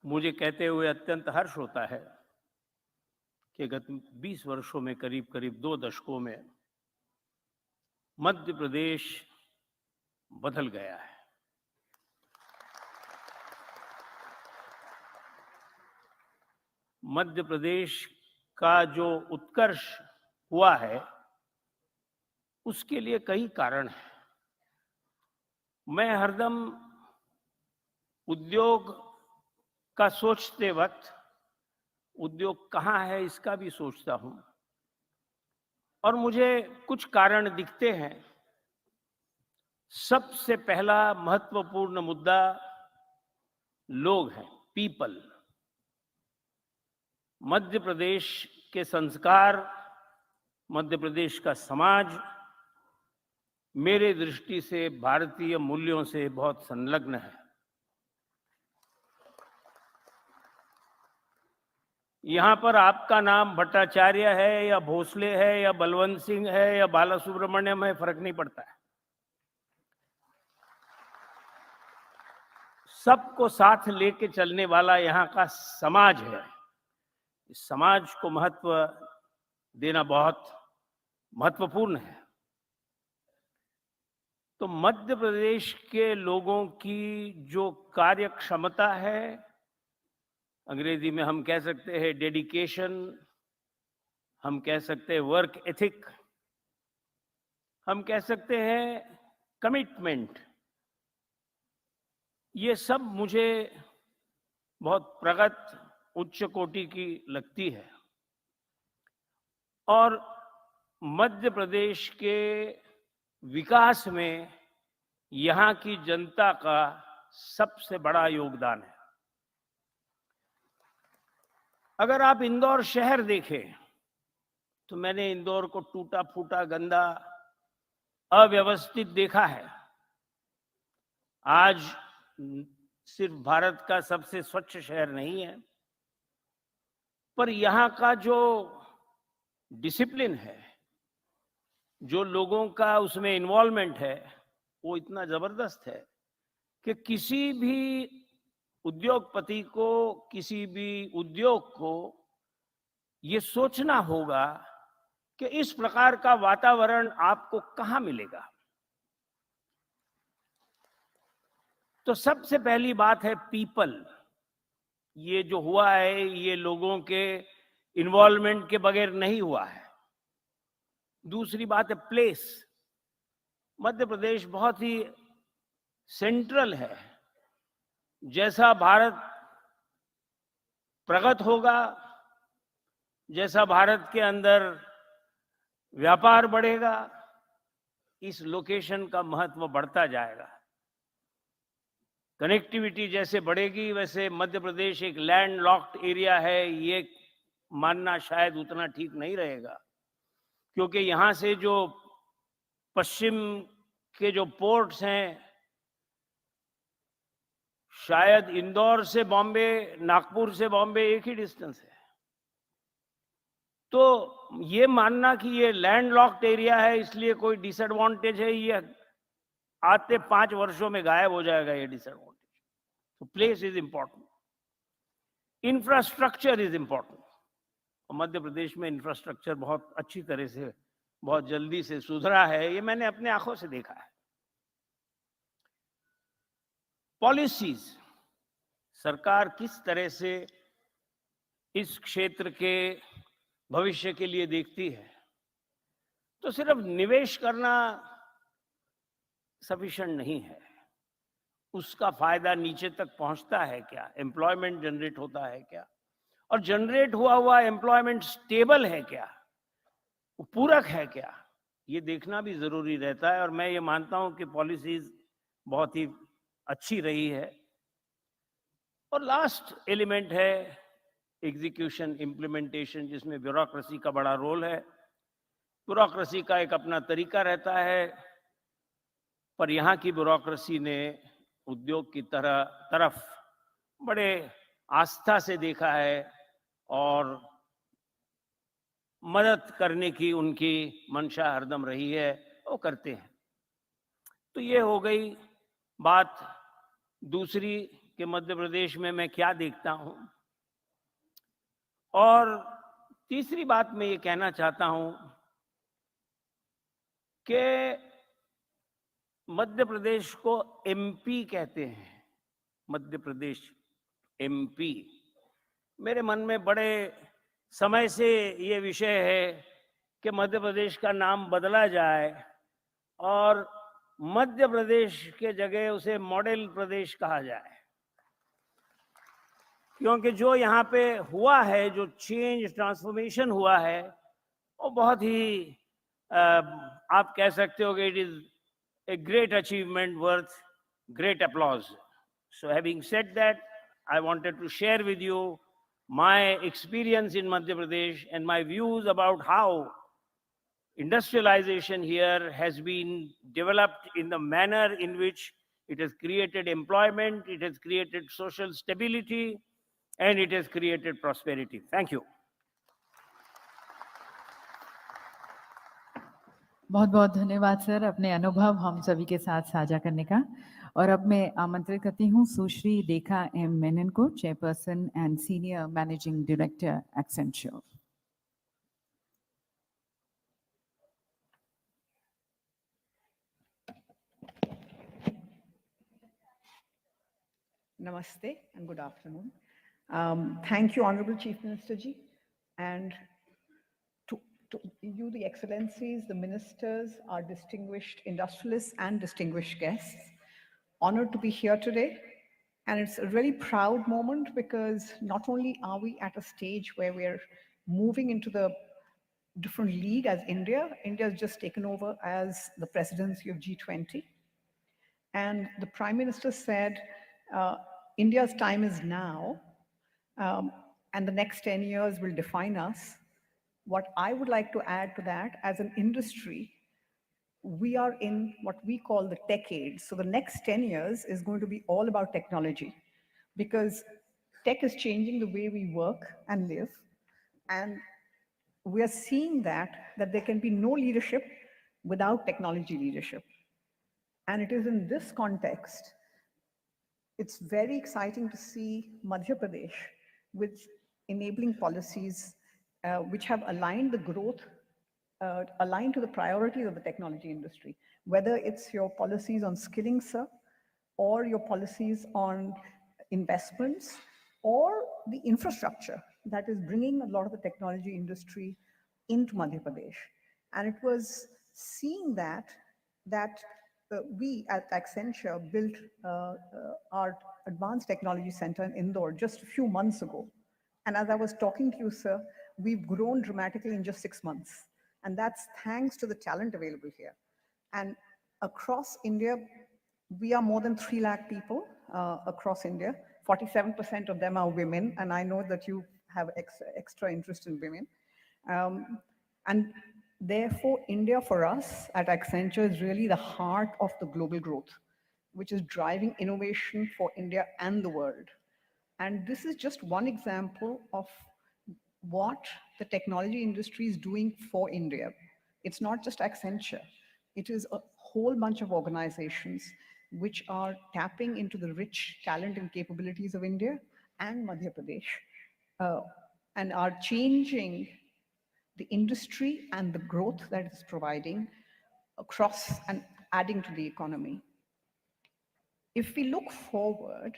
मुझे कहते हुए अत्यंत हर्ष होता है कि गत 20 वर्षों में करीब करीब 2 दशकों में मध्य प्रदेश बदल गया है। मध्य प्रदेश का जो उत्कर्ष हुआ है उसके लिए कई कारण हैं। मैं हरदम उद्योग का सोचते वक्त उद्योग कहाँ है इसका भी सोचता हूं और मुझे कुछ कारण दिखते हैं। सबसे पहला महत्वपूर्ण मुद्दा लोग हैं, पीपल। मध्य प्रदेश के संस्कार, मध्य प्रदेश का समाज मेरे दृष्टि से भारतीय मूल्यों से बहुत संलग्न है। यहाँ पर आपका नाम भट्टाचार्य है या भोसले है या बलवंत सिंह है या बाला सुब्रमण्यम है, फर्क नहीं पड़ता है। सबको साथ लेके चलने वाला यहाँ का समाज है। इस समाज को महत्व देना बहुत महत्वपूर्ण है। तो मध्य प्रदेश के लोगों की जो कार्य क्षमता है, अंग्रेजी में हम कह सकते हैं डेडिकेशन, हम कह सकते हैं वर्क एथिक, हम कह सकते हैं कमिटमेंट, ये सब मुझे बहुत प्रगत उच्च कोटि की लगती है। और मध्य प्रदेश के विकास में यहाँ की जनता का सबसे बड़ा योगदान है। अगर आप इंदौर शहर देखें तो मैंने इंदौर को टूटा फूटा, गंदा, अव्यवस्थित देखा है। आज सिर्फ भारत का सबसे स्वच्छ शहर नहीं है, पर यहाँ का जो डिसिप्लिन है, जो लोगों का उसमें इन्वॉल्वमेंट है, वो इतना जबरदस्त है कि किसी भी उद्योगपति को, किसी भी उद्योग को ये सोचना होगा कि इस प्रकार का वातावरण आपको कहाँ मिलेगा। तो सबसे पहली बात है पीपल। ये जो हुआ है ये लोगों के इन्वॉल्वमेंट के बगैर नहीं हुआ है। दूसरी बात है प्लेस। मध्य प्रदेश बहुत ही सेंट्रल है। जैसा भारत प्रगत होगा, जैसा भारत के अंदर व्यापार बढ़ेगा, इस लोकेशन का महत्व बढ़ता जाएगा। कनेक्टिविटी जैसे बढ़ेगी वैसे मध्य प्रदेश एक लैंड लॉक्ड एरिया है, ये मानना शायद उतना ठीक नहीं रहेगा, क्योंकि यहाँ से जो पश्चिम के जो पोर्ट्स हैं, शायद इंदौर से बॉम्बे, नागपुर से बॉम्बे एक ही डिस्टेंस है। तो ये मानना कि ये लैंड लॉक्ड एरिया है इसलिए कोई डिसएडवांटेज है, ये आते 5 वर्षों में गायब हो जाएगा ये डिसएडवांटेज। तो place is important, infrastructure is important. और मध्य प्रदेश में इंफ्रास्ट्रक्चर बहुत अच्छी तरह से, बहुत जल्दी से सुधरा है, ये मैंने अपने आंखों से देखा है। पॉलिसीज, सरकार किस तरह से इस क्षेत्र के भविष्य के लिए देखती है। तो सिर्फ निवेश करना सफिशिएंट नहीं है, उसका फायदा नीचे तक पहुंचता है क्या, एम्प्लॉयमेंट जनरेट होता है क्या, और जनरेट हुआ एम्प्लॉयमेंट स्टेबल है क्या, पूरक है क्या, ये देखना भी जरूरी रहता है। और मैं ये मानता हूं कि पॉलिसीज बहुत ही अच्छी रही है। और लास्ट एलिमेंट है एग्जीक्यूशन, इम्प्लीमेंटेशन, जिसमें ब्यूरोक्रेसी का बड़ा रोल है। ब्यूरोक्रेसी का एक अपना तरीका रहता है, पर यहाँ की ब्यूरोक्रेसी ने उद्योग की तरफ बड़े आस्था से देखा है और मदद करने की उनकी मंशा हरदम रही है, वो करते हैं। तो ये हो गई बात दूसरी कि मध्य प्रदेश में मैं क्या देखता हूं। और तीसरी बात मैं ये कहना चाहता हूं कि मध्य प्रदेश को एमपी कहते हैं। मध्य प्रदेश एमपी, मेरे मन में बड़े समय से ये विषय है कि मध्य प्रदेश का नाम बदला जाए और मध्य प्रदेश के जगह उसे मॉडल प्रदेश कहा जाए, क्योंकि जो यहाँ पे हुआ है, जो चेंज ट्रांसफॉर्मेशन हुआ है, वो बहुत ही आप कह सकते हो कि it is a great achievement worth great applause. So having said that, I wanted to share with you my experience in Madhya Pradesh and my views about how industrialization here has been developed in the manner in which it has created employment, it has created social stability, and it has created prosperity. Thank you. बहुत बहुत धन्यवाद sir, अपने अनुभव हम सभी के साथ साझा करने का। और अब मैं आमंत्रित करती हूँ सुश्री रेखा एम मेनन को, chairperson and senior managing director Accenture. Namaste and good afternoon. Thank you, Honorable Chief Minister Ji, and to you, the Excellencies, the Ministers, our distinguished industrialists and distinguished guests. Honored to be here today. And it's a really proud moment because not only are we at a stage where we're moving into the different league as India has just taken over as the presidency of G20. And the Prime Minister said, India's time is now, and the next 10 years will define us. What I would like to add to that, as an industry, we are in what we call the tech age. So the next 10 years is going to be all about technology, because tech is changing the way we work and live. And we are seeing that there can be no leadership without technology leadership. And it is in this context, it's very exciting to see Madhya Pradesh with enabling policies which have aligned the growth, aligned to the priorities of the technology industry, whether it's your policies on skilling, sir, or your policies on investments, or the infrastructure that is bringing a lot of the technology industry into Madhya Pradesh. And it was seeing that we at Accenture built our Advanced Technology Center in Indore just a few months ago. And as I was talking to you, sir, we've grown dramatically in just 6 months. And that's thanks to the talent available here. And across India, we are more than 3 lakh people across India. 47% of them are women. And I know that you have extra interest in women. And therefore, India for us at Accenture is really the heart of the global growth, which is driving innovation for India and the world. And this is just one example of what the technology industry is doing for India. It's not just Accenture. It is a whole bunch of organizations which are tapping into the rich talent and capabilities of India and Madhya Pradesh, and are changing the industry and the growth that it's providing across and adding to the economy. If we look forward,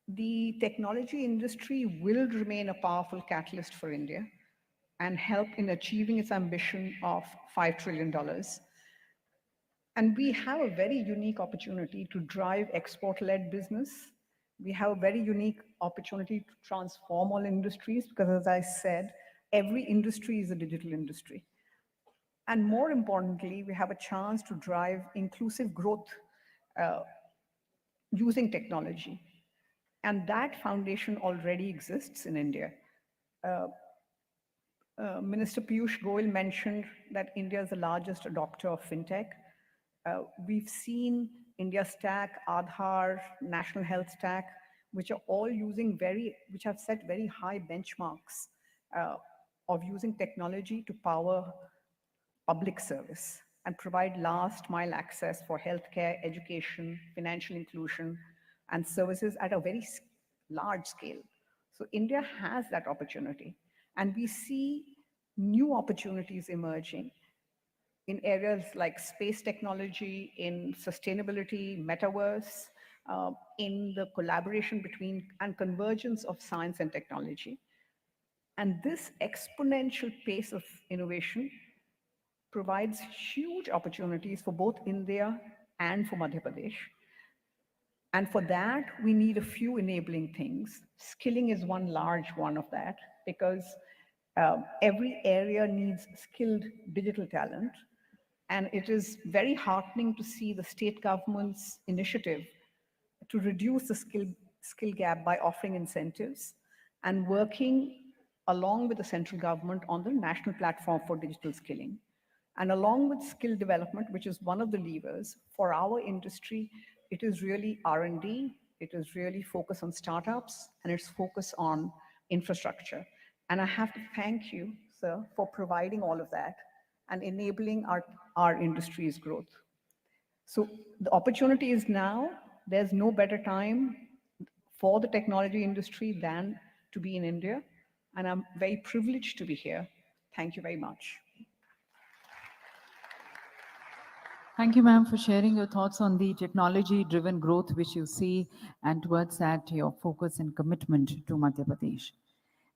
the technology industry will remain a powerful catalyst for India and help in achieving its ambition of $5 trillion. And we have a very unique opportunity to drive export-led business. We have a very unique opportunity to transform all industries, because as I said, every industry is a digital industry. And more importantly, we have a chance to drive inclusive growth using technology. And that foundation already exists in India. Minister Piyush Goyal mentioned that India is the largest adopter of fintech. We've seen India Stack, Aadhaar, National Health Stack, which are all using which have set very high benchmarks of using technology to power public service and provide last mile access for healthcare, education, financial inclusion, and services at a very large scale. So India has that opportunity. And we see new opportunities emerging in areas like space technology, in sustainability, metaverse, in the collaboration between and convergence of science and technology. And this exponential pace of innovation provides huge opportunities for both India and for Madhya Pradesh. And for that, we need a few enabling things. Skilling is one large one of that, because every area needs skilled digital talent. And it is very heartening to see the state government's initiative to reduce the skill gap by offering incentives and working along with the central government on the national platform for digital skilling. And along with skill development, which is one of the levers for our industry, it is really R&D, it is really focus on startups, and it's focus on infrastructure. And I have to thank you, sir, for providing all of that and enabling our industry's growth. So the opportunity is now. There's no better time for the technology industry than to be in India. And I'm very privileged to be here. Thank you very much. Thank you, ma'am, for sharing your thoughts on the technology-driven growth which you see, and towards that, your focus and commitment to Madhya Pradesh.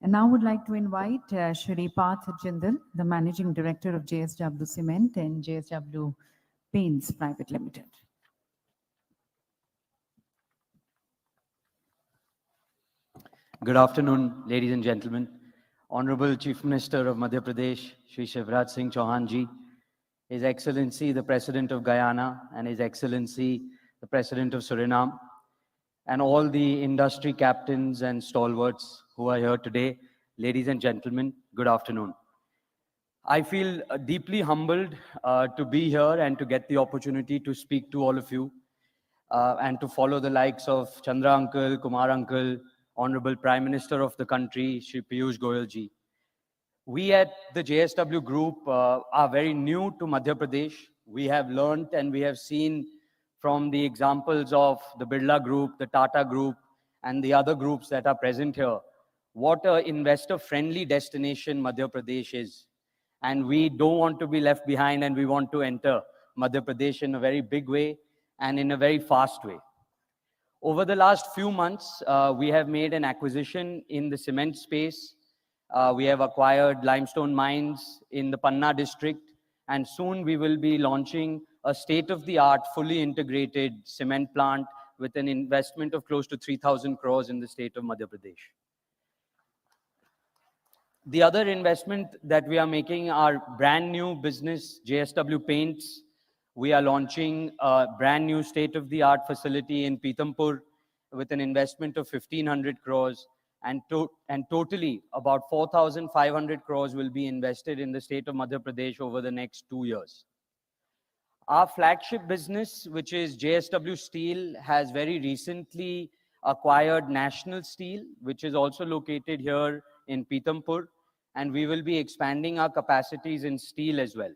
And now I would like to invite Shri Parth Jindal, the Managing Director of JSW Cement and JSW Paints Private Limited. Good afternoon, ladies and gentlemen. Honorable Chief Minister of Madhya Pradesh, Shri Shivraj Singh Chauhan ji, His Excellency the President of Guyana, and His Excellency the President of Suriname, and all the industry captains and stalwarts who are here today. Ladies and gentlemen, good afternoon. I feel deeply humbled to be here and to get the opportunity to speak to all of you and to follow the likes of Chandra Uncle, Kumar Uncle, Honorable Prime Minister of the country, Shri Piyush Goyal ji. We at the JSW Group are very new to Madhya Pradesh. We have learned and we have seen from the examples of the Birla Group, the Tata Group, and the other groups that are present here, what an investor-friendly destination Madhya Pradesh is. And we don't want to be left behind, and we want to enter Madhya Pradesh in a very big way and in a very fast way. Over the last few months, we have made an acquisition in the cement space. We have acquired limestone mines in the Panna district, and soon we will be launching a state-of-the-art, fully integrated cement plant with an investment of close to 3,000 crores in the state of Madhya Pradesh. The other investment that we are making are brand new business, JSW Paints. We are launching a brand new state-of-the-art facility in Pithampur with an investment of 1,500 crores. And totally about 4,500 crores will be invested in the state of Madhya Pradesh over the next 2 years. Our flagship business, which is JSW Steel, has very recently acquired National Steel, which is also located here in Pithampur, and we will be expanding our capacities in steel as well.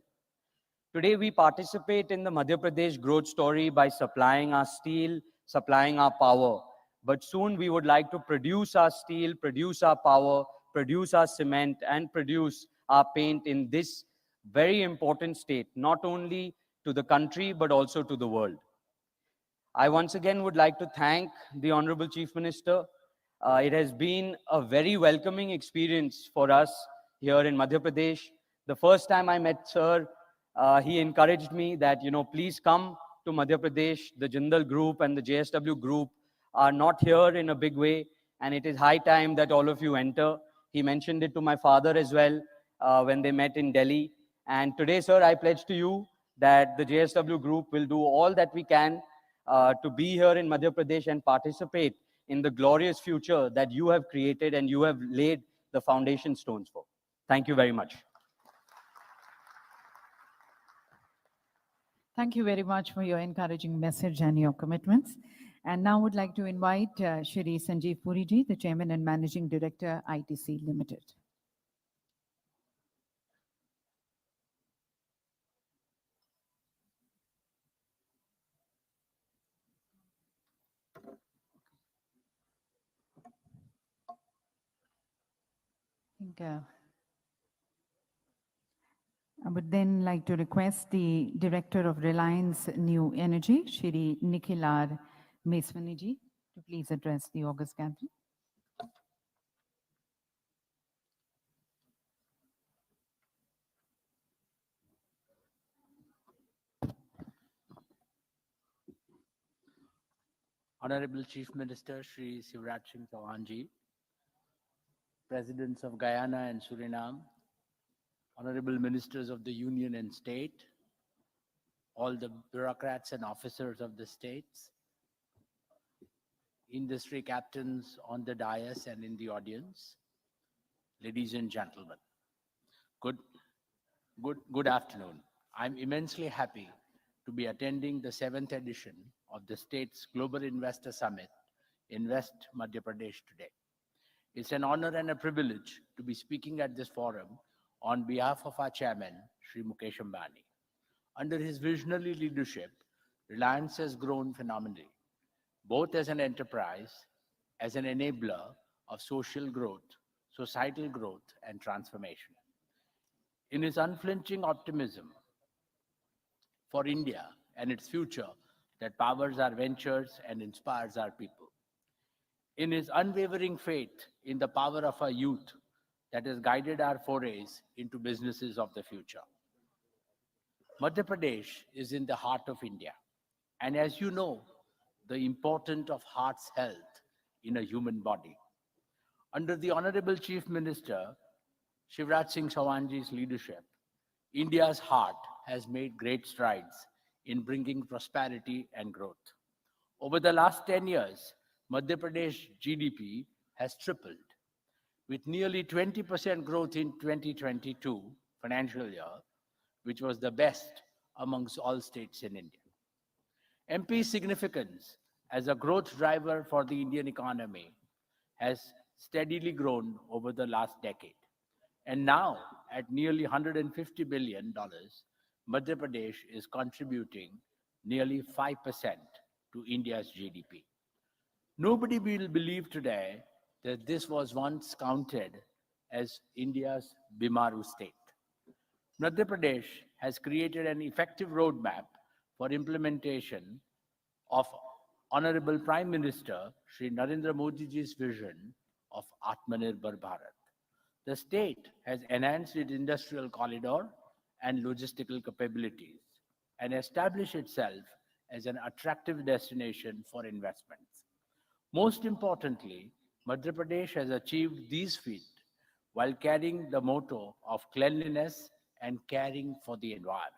Today, we participate in the Madhya Pradesh growth story by supplying our steel, supplying our power. But soon we would like to produce our steel, produce our power, produce our cement, and produce our paint in this very important state, not only to the country, but also to the world. I once again would like to thank the Honorable Chief Minister. It has been a very welcoming experience for us here in Madhya Pradesh. The first time I met Sir, he encouraged me that, please come to Madhya Pradesh. The Jindal Group and the JSW Group are not here in a big way, and it is high time that all of you enter. He mentioned it to my father as well when they met in Delhi. And today, sir, I pledge to you that the JSW Group will do all that we can to be here in Madhya Pradesh and participate in the glorious future that you have created and you have laid the foundation stones for. Thank you very much. Thank you very much for your encouraging message and your commitments. And now would like to invite Shri Sanjeev Puri ji, the Chairman and Managing Director, ITC Limited. I would then like to request the Director of Reliance New Energy, Shri Nikhil R. Meswani ji, to please address the August gathering. Honorable Chief Minister Shri Shivraj Singh Ji, Presidents of Guyana and Suriname, Honorable Ministers of the Union and State, all the bureaucrats and officers of the states, industry captains on the dais and in the audience, ladies and gentlemen, good afternoon. I'm immensely happy to be attending the 7th edition of the state's Global Investor Summit in West Madhya Pradesh today. It's an honor and a privilege to be speaking at this forum on behalf of our chairman, Shri Mukesh Ambani. Under his visionary leadership, Reliance has grown phenomenally, both as an enterprise, as an enabler of social growth, societal growth, and transformation. In his unflinching optimism for India and its future that powers our ventures and inspires our people. In his unwavering faith in the power of our youth that has guided our forays into businesses of the future. Madhya Pradesh is in the heart of India. And as you know, the importance of heart's health in a human body. Under the Honorable Chief Minister, Shivraj Singh Chauhanji's leadership, India's heart has made great strides in bringing prosperity and growth. Over the last 10 years, Madhya Pradesh GDP has tripled, with nearly 20% growth in 2022 financial year, which was the best amongst all states in India. MP's significance as a growth driver for the Indian economy has steadily grown over the last decade. And now, at nearly $150 billion, Madhya Pradesh is contributing nearly 5% to India's GDP. Nobody will believe today that this was once counted as India's Bimaru state. Madhya Pradesh has created an effective roadmap for implementation of Honorable Prime Minister Shri Narendra Modi ji's vision of Atmanirbhar Bharat. The state has enhanced its industrial corridor and logistical capabilities and established itself as an attractive destination for investments. Most importantly, Madhya Pradesh has achieved these feats while carrying the motto of cleanliness and caring for the environment.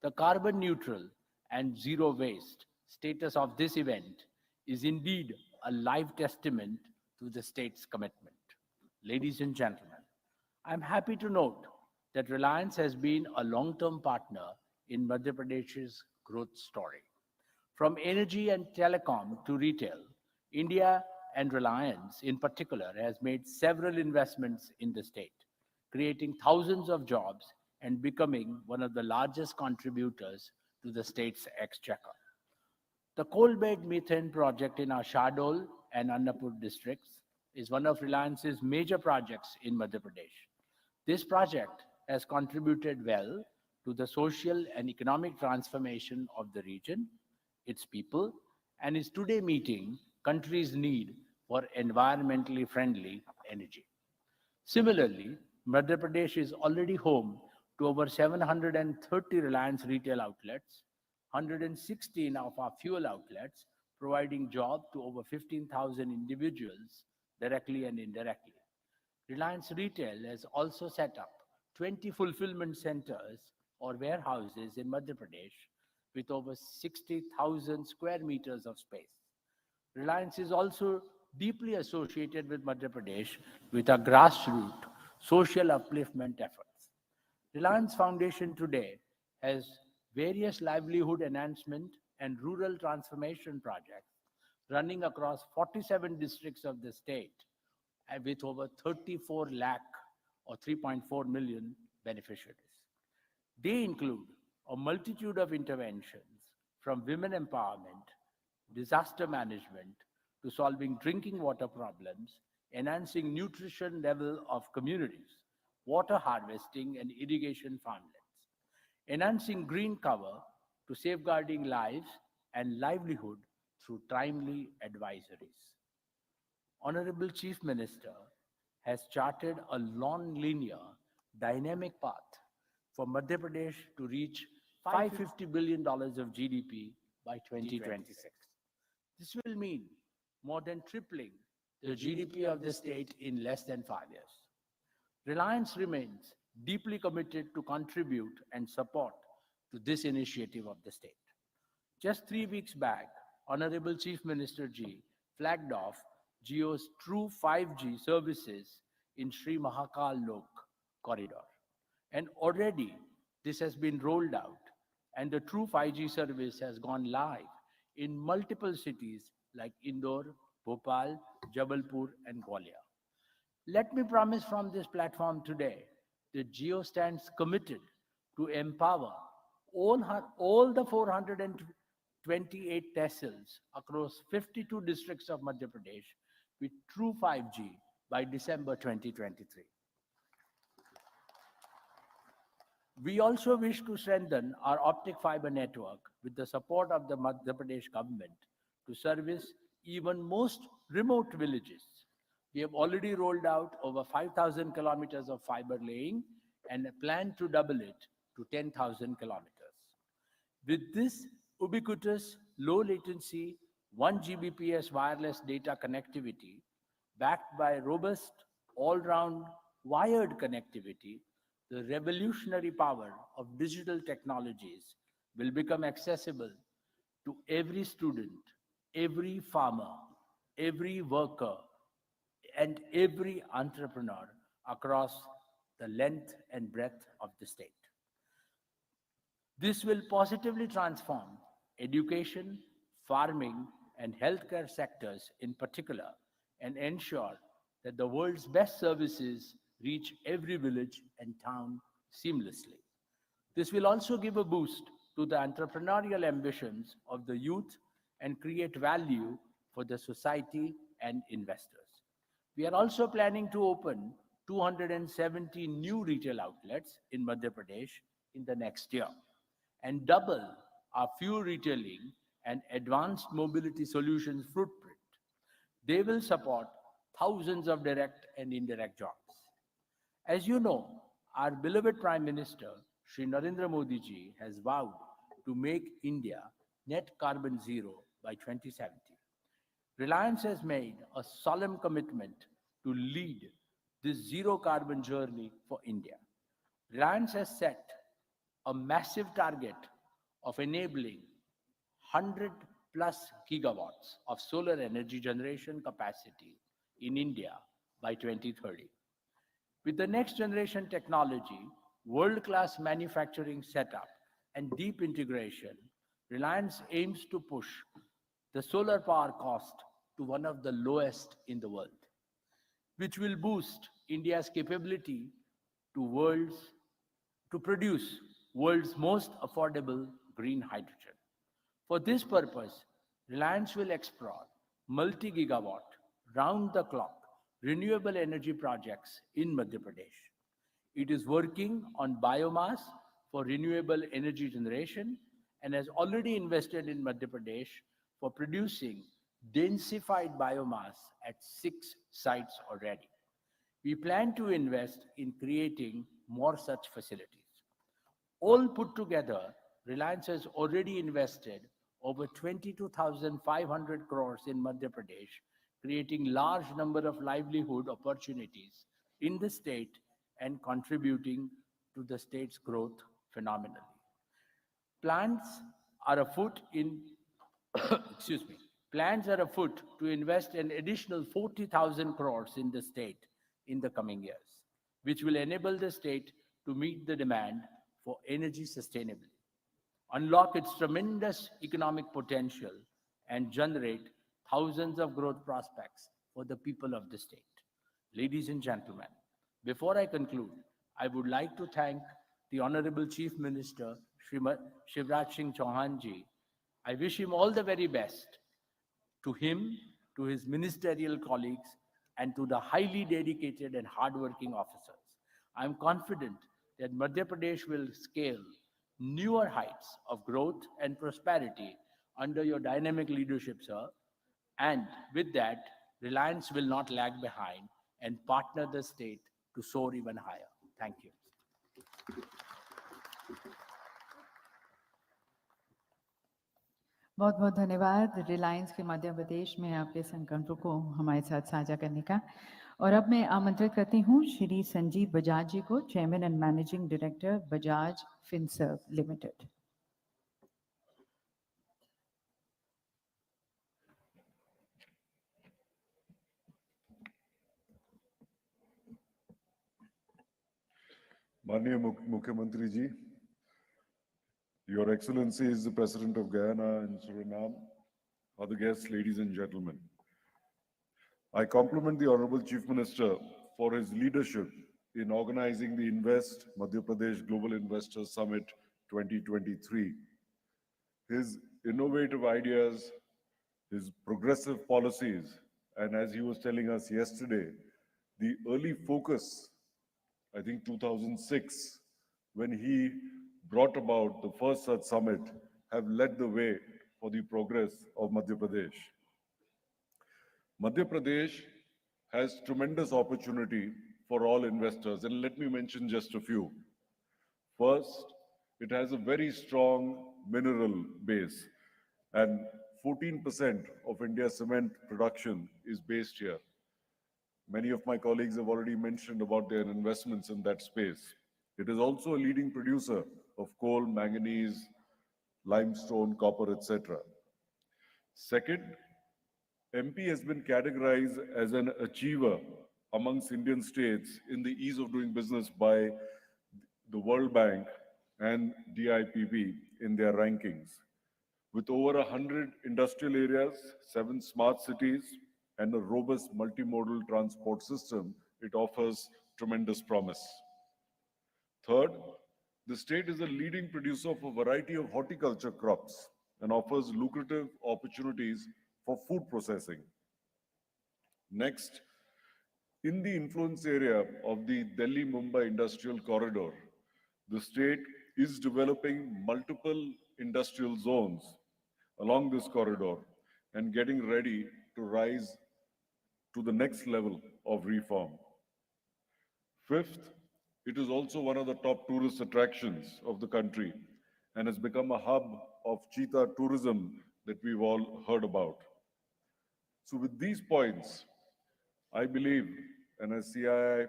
The carbon neutral and zero waste status of this event is indeed a live testament to the state's commitment. Ladies and gentlemen, I'm happy to note that Reliance has been a long-term partner in Madhya Pradesh's growth story. From energy and telecom to retail, India and Reliance in particular has made several investments in the state, creating thousands of jobs and becoming one of the largest contributors to the state's exchequer. The coal-bed methane project in our Shahdol and Annapur districts is one of Reliance's major projects in Madhya Pradesh. This project has contributed well to the social and economic transformation of the region, its people, and is today meeting country's need for environmentally friendly energy. Similarly, Madhya Pradesh is already home to over 730 Reliance retail outlets, 116 of our fuel outlets, providing jobs to over 15,000 individuals directly and indirectly. Reliance Retail has also set up 20 fulfillment centers or warehouses in Madhya Pradesh with over 60,000 square meters of space. Reliance is also deeply associated with Madhya Pradesh with our grassroots social upliftment efforts. Reliance Foundation today has various livelihood enhancement and rural transformation projects running across 47 districts of the state with over 34 lakh or 3.4 million beneficiaries. They include a multitude of interventions from women empowerment, disaster management, to solving drinking water problems, enhancing nutrition level of communities, water harvesting and irrigation farmlands, enhancing green cover to safeguarding lives and livelihood through timely advisories. Honorable Chief Minister has charted a non-linear, dynamic path for Madhya Pradesh to reach $550 billion of GDP by 2026. This will mean more than tripling the GDP of the state in less than 5 years. Reliance remains deeply committed to contribute and support to this initiative of the state. Just 3 weeks back, Honorable Chief Minister Ji flagged off Jio's true 5G services in Sri Mahakal Lok corridor. And already this has been rolled out and the true 5G service has gone live in multiple cities like Indore, Bhopal, Jabalpur and Gwalior. Let me promise from this platform today that Jio stands committed to empower all the 428 tehsils across 52 districts of Madhya Pradesh with true 5G by December 2023. We also wish to strengthen our optic fiber network with the support of the Madhya Pradesh government to service even most remote villages. We have already rolled out over 5,000 kilometers of fiber laying and plan to double it to 10,000 kilometers. With this ubiquitous, low latency, 1 Gbps wireless data connectivity, backed by robust, all-round wired connectivity, the revolutionary power of digital technologies will become accessible to every student, every farmer, every worker, and every entrepreneur across the length and breadth of the state. This will positively transform education, farming, and healthcare sectors in particular, and ensure that the world's best services reach every village and town seamlessly. This will also give a boost to the entrepreneurial ambitions of the youth and create value for the society and investors. We are also planning to open 270 new retail outlets in Madhya Pradesh in the next year and double our fuel retailing and advanced mobility solutions footprint. They will support thousands of direct and indirect jobs. As you know, our beloved Prime Minister, Shri Narendra Modi ji, has vowed to make India net carbon zero by 2070. Reliance has made a solemn commitment to lead this zero carbon journey for India. Reliance has set a massive target of enabling 100 plus gigawatts of solar energy generation capacity in India by 2030. With the next generation technology, world-class manufacturing setup, and deep integration, Reliance aims to push the solar power cost to one of the lowest in the world, which will boost India's capability to produce world's most affordable green hydrogen. For this purpose, Reliance will explore multi-gigawatt, round-the-clock renewable energy projects in Madhya Pradesh. It is working on biomass for renewable energy generation and has already invested in Madhya Pradesh for producing densified biomass at 6 sites already. We plan to invest in creating more such facilities. All put together, Reliance has already invested over 22,500 crores in Madhya Pradesh, creating large number of livelihood opportunities in the state and contributing to the state's growth phenomenally. Plans are afoot in Plans are afoot to invest an additional 40,000 crores in the state in the coming years, which will enable the state to meet the demand for energy sustainably, unlock its tremendous economic potential, and generate thousands of growth prospects for the people of the state. Ladies and gentlemen, before I conclude, I would like to thank the Honorable Chief Minister, Shivraj Singh Chauhan ji. I wish him all the very best. To him, to his ministerial colleagues, and to the highly dedicated and hardworking officers. I am confident that Madhya Pradesh will scale newer heights of growth and prosperity under your dynamic leadership, sir. And with that, Reliance will not lag behind and partner the state to soar even higher. Thank you. बहुत बहुत धन्यवाद रिलायंस के मध्य प्रदेश में आपके संकल्पों को हमारे साथ साझा करने का। और अब मैं आमंत्रित करती हूँ श्री संजीव बजाज जी को, chairman and managing director Bajaj Finserv limited. माननीय मुख्यमंत्री जी, Your Excellencies, the President of Guyana and Suriname, other guests, ladies and gentlemen. I compliment the Honorable Chief Minister for his leadership in organizing the Invest Madhya Pradesh Global Investor Summit 2023. His innovative ideas, his progressive policies, and as he was telling us yesterday, the early focus, I think 2006, when he brought about the first such summit, have led the way for the progress of Madhya Pradesh. Madhya Pradesh has tremendous opportunity for all investors, and let me mention just a few. First, it has a very strong mineral base, and 14% of India's cement production is based here. Many of my colleagues have already mentioned about their investments in that space. It is also a leading producer of coal, manganese, limestone, copper, etc. Second, MP has been categorized as an achiever amongst Indian states in the ease of doing business by the World Bank and DIPP in their rankings. With over 100 industrial areas, 7 smart cities, and a robust multimodal transport system, it offers tremendous promise. Third, the state is a leading producer of a variety of horticulture crops and offers lucrative opportunities for food processing. Next, in the influence area of the Delhi-Mumbai Industrial Corridor, the state is developing multiple industrial zones along this corridor and getting ready to rise to the next level of reform. Fifth, it is also one of the top tourist attractions of the country and has become a hub of cheetah tourism that we've all heard about. So with these points, I believe, and as CII,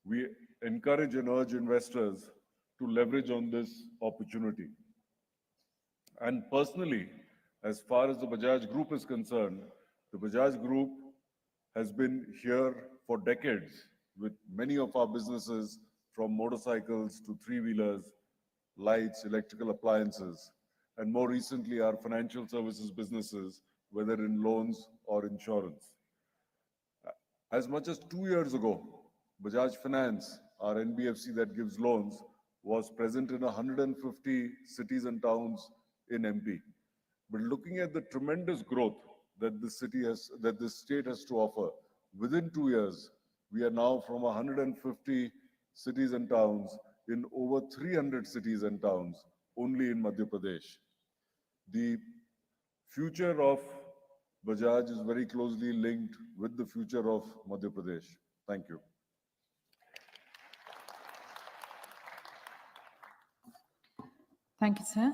we encourage and urge investors to leverage on this opportunity. And personally, as far as the Bajaj Group is concerned, the Bajaj Group has been here for decades with many of our businesses, from motorcycles to three-wheelers, lights, electrical appliances, and more recently our financial services businesses, whether in loans or insurance. As much as 2 years ago, Bajaj Finance, our NBFC that gives loans, was present in 150 cities and towns in MP. But looking at the tremendous growth that this state has to offer, within 2 years, we are now from 150 cities and towns in over 300 cities and towns only in Madhya Pradesh. The future of Bajaj is very closely linked with the future of Madhya Pradesh. Thank you. Thank you, sir.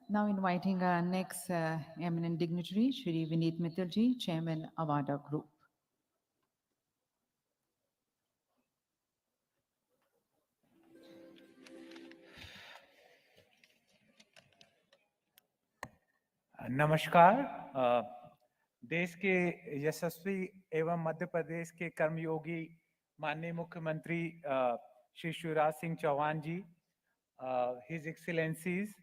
Now inviting our next eminent dignitary, Shri Vineet Mittal ji, Chairman, Avada Group. Namaskar. देश के यशस्वी एवं मध्य प्रदेश के कर्मयोगी माननीय मुख्यमंत्री श्री शिवराज सिंह चौहान जी, his एक्सीलेंसीज,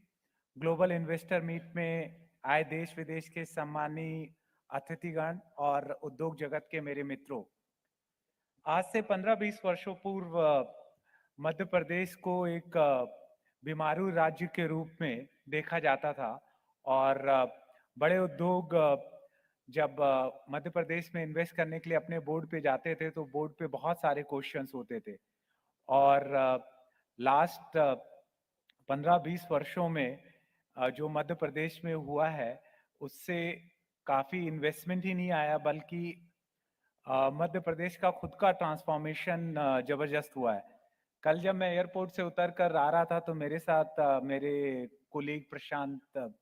global investor meet में आए देश विदेश के सम्मानीय अतिथिगण और उद्योग जगत के मेरे मित्रों, आज से 15-20 वर्षों पूर्व मध्य प्रदेश को एक बीमारू राज्य के रूप में देखा जाता था और बड़े उद्योग जब मध्य प्रदेश में इन्वेस्ट करने के लिए अपने बोर्ड पे जाते थे तो बोर्ड पे बहुत सारे क्वेश्चंस होते थे और लास्ट 15-20 वर्षों में जो मध्य प्रदेश में हुआ है उससे काफ़ी इन्वेस्टमेंट ही नहीं आया, बल्कि मध्य प्रदेश का खुद का ट्रांसफॉर्मेशन जबरदस्त हुआ है। कल जब मैं एयरपोर्ट से उतर कर आ रहा था तो मेरे साथ मेरे कोलीग प्रशांत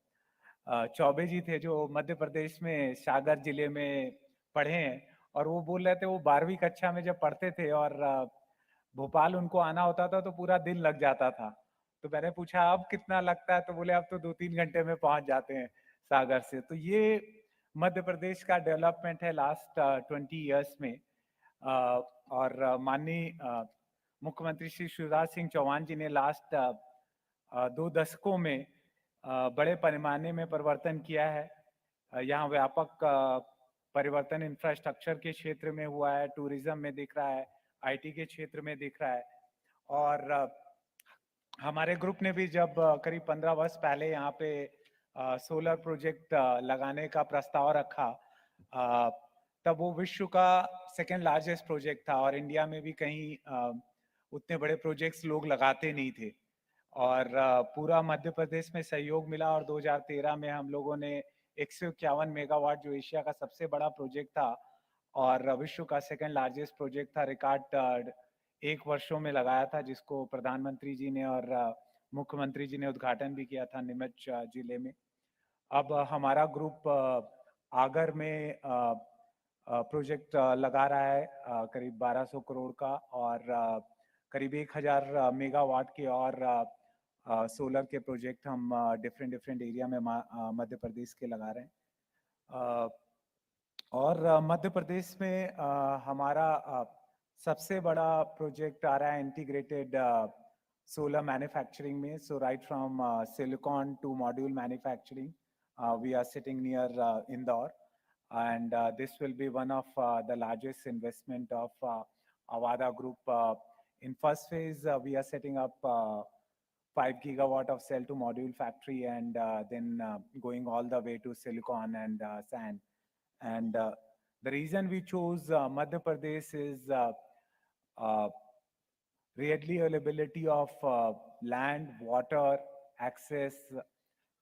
चौबे जी थे, जो मध्य प्रदेश में सागर जिले में पढ़े हैं, और वो बोल रहे थे वो 12वीं कक्षा में जब पढ़ते थे और भोपाल उनको आना होता था तो पूरा दिन लग जाता था। तो मैंने पूछा अब कितना लगता है, तो बोले अब तो 2-3 घंटे में पहुंच जाते हैं सागर से। तो ये मध्य प्रदेश का डेवलपमेंट है लास्ट 20 इयर्स में। और माननीय मुख्यमंत्री श्री शिवराज सिंह चौहान जी ने लास्ट 2 दशकों में बड़े पैमाने में परिवर्तन किया है। यहाँ व्यापक परिवर्तन इंफ्रास्ट्रक्चर के क्षेत्र में हुआ है, टूरिज्म में दिख रहा है, आईटी के क्षेत्र में दिख रहा है। और हमारे ग्रुप ने भी जब करीब 15 वर्ष पहले यहाँ पे सोलर प्रोजेक्ट लगाने का प्रस्ताव रखा, तब वो विश्व का सेकेंड लार्जेस्ट प्रोजेक्ट था और इंडिया में भी कहीं उतने बड़े प्रोजेक्ट्स लोग लगाते नहीं थे। और पूरा मध्य प्रदेश में सहयोग मिला और 2013 में हम लोगों ने 151 मेगावाट, जो एशिया का सबसे बड़ा प्रोजेक्ट था और विश्व का सेकेंड लार्जेस्ट प्रोजेक्ट था, रिकॉर्ड 1 वर्षों में लगाया था, जिसको प्रधानमंत्री जी ने और मुख्यमंत्री जी ने उद्घाटन भी किया था नीमच जिले में। अब हमारा ग्रुप आगर में प्रोजेक्ट लगा रहा है करीब 1200 करोड़ का, और करीब 1000 मेगावाट के और सोलर के प्रोजेक्ट हम डिफरेंट एरिया में मध्य प्रदेश के लगा रहे हैं। और मध्य प्रदेश में हमारा सबसे बड़ा प्रोजेक्ट आ रहा है इंटीग्रेटेड सोलर मैन्युफैक्चरिंग में। So right from silicon to module manufacturing, we are sitting near Indore, and this will be one of the largest investment of Avada Group. In first phase, we are setting up 5 gigawatt of cell to module factory, and then going all the way to silicon and sand. And the reason we chose Madhya Pradesh is readily availability of land, water, access,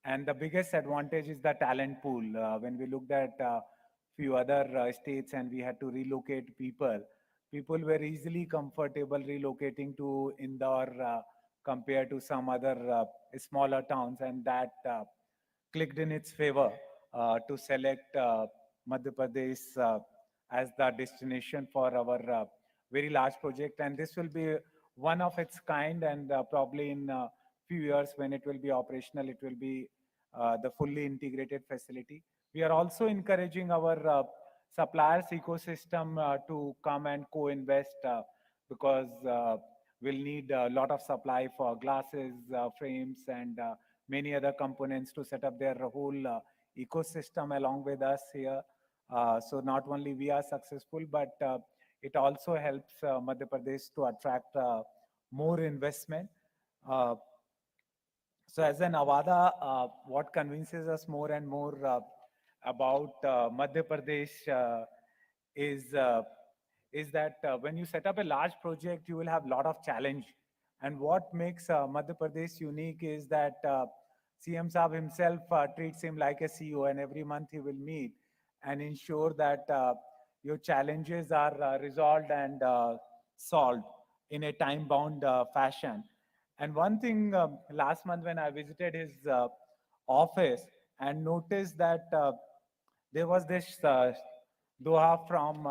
and the biggest advantage is the talent pool. When we looked at few other states and we had to relocate people were easily comfortable relocating to Indore compared to some other smaller towns, and that clicked in its favor to select Madhya Pradesh as the destination for our very large project. And this will be one of its kind, and probably in few years when it will be operational, it will be the fully integrated facility. We are also encouraging our suppliers ecosystem to come and co-invest because we'll need a lot of supply for glasses, frames, and many other components to set up their whole ecosystem along with us here. So not only we are successful, but it also helps Madhya Pradesh to attract more investment. So as an Avada, what convinces us more and more about Madhya Pradesh is that when you set up a large project, you will have a lot of challenge. And what makes Madhya Pradesh unique is that CM Saab himself treats him like a CEO, and every month he will meet and ensure that your challenges are resolved and solved in a time-bound fashion. And one thing, last month when I visited his office and noticed that there was this doha from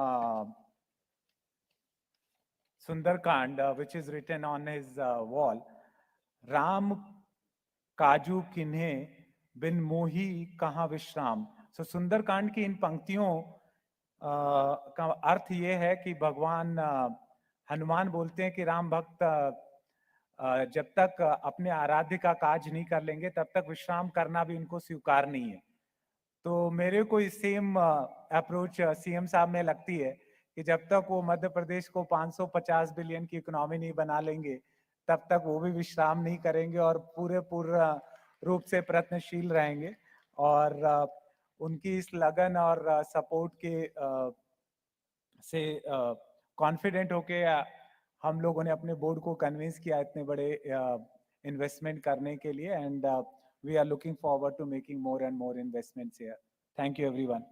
Sundarkand, which is written on his wall. Ram Kaju Kinhe bin Mohi Kaha Vishram. सो सुंदरकांड की इन पंक्तियों का अर्थ ये है कि भगवान हनुमान बोलते हैं कि राम भक्त जब तक अपने आराध्य का काज नहीं कर लेंगे तब तक विश्राम करना भी उनको स्वीकार नहीं है। तो मेरे को सेम अप्रोच सीएम साहब में लगती है कि जब तक वो मध्य प्रदेश को 550 बिलियन की इकोनॉमी नहीं बना लेंगे तब तक वो भी विश्राम नहीं करेंगे और पूर्ण रूप से प्रयत्नशील रहेंगे। और उनकी इस लगन और सपोर्ट के से कॉन्फिडेंट होके हम लोगों ने अपने बोर्ड को कन्विंस किया इतने बड़े इन्वेस्टमेंट करने के लिए। And we are looking forward to making more and more investments here. Thank you everyone.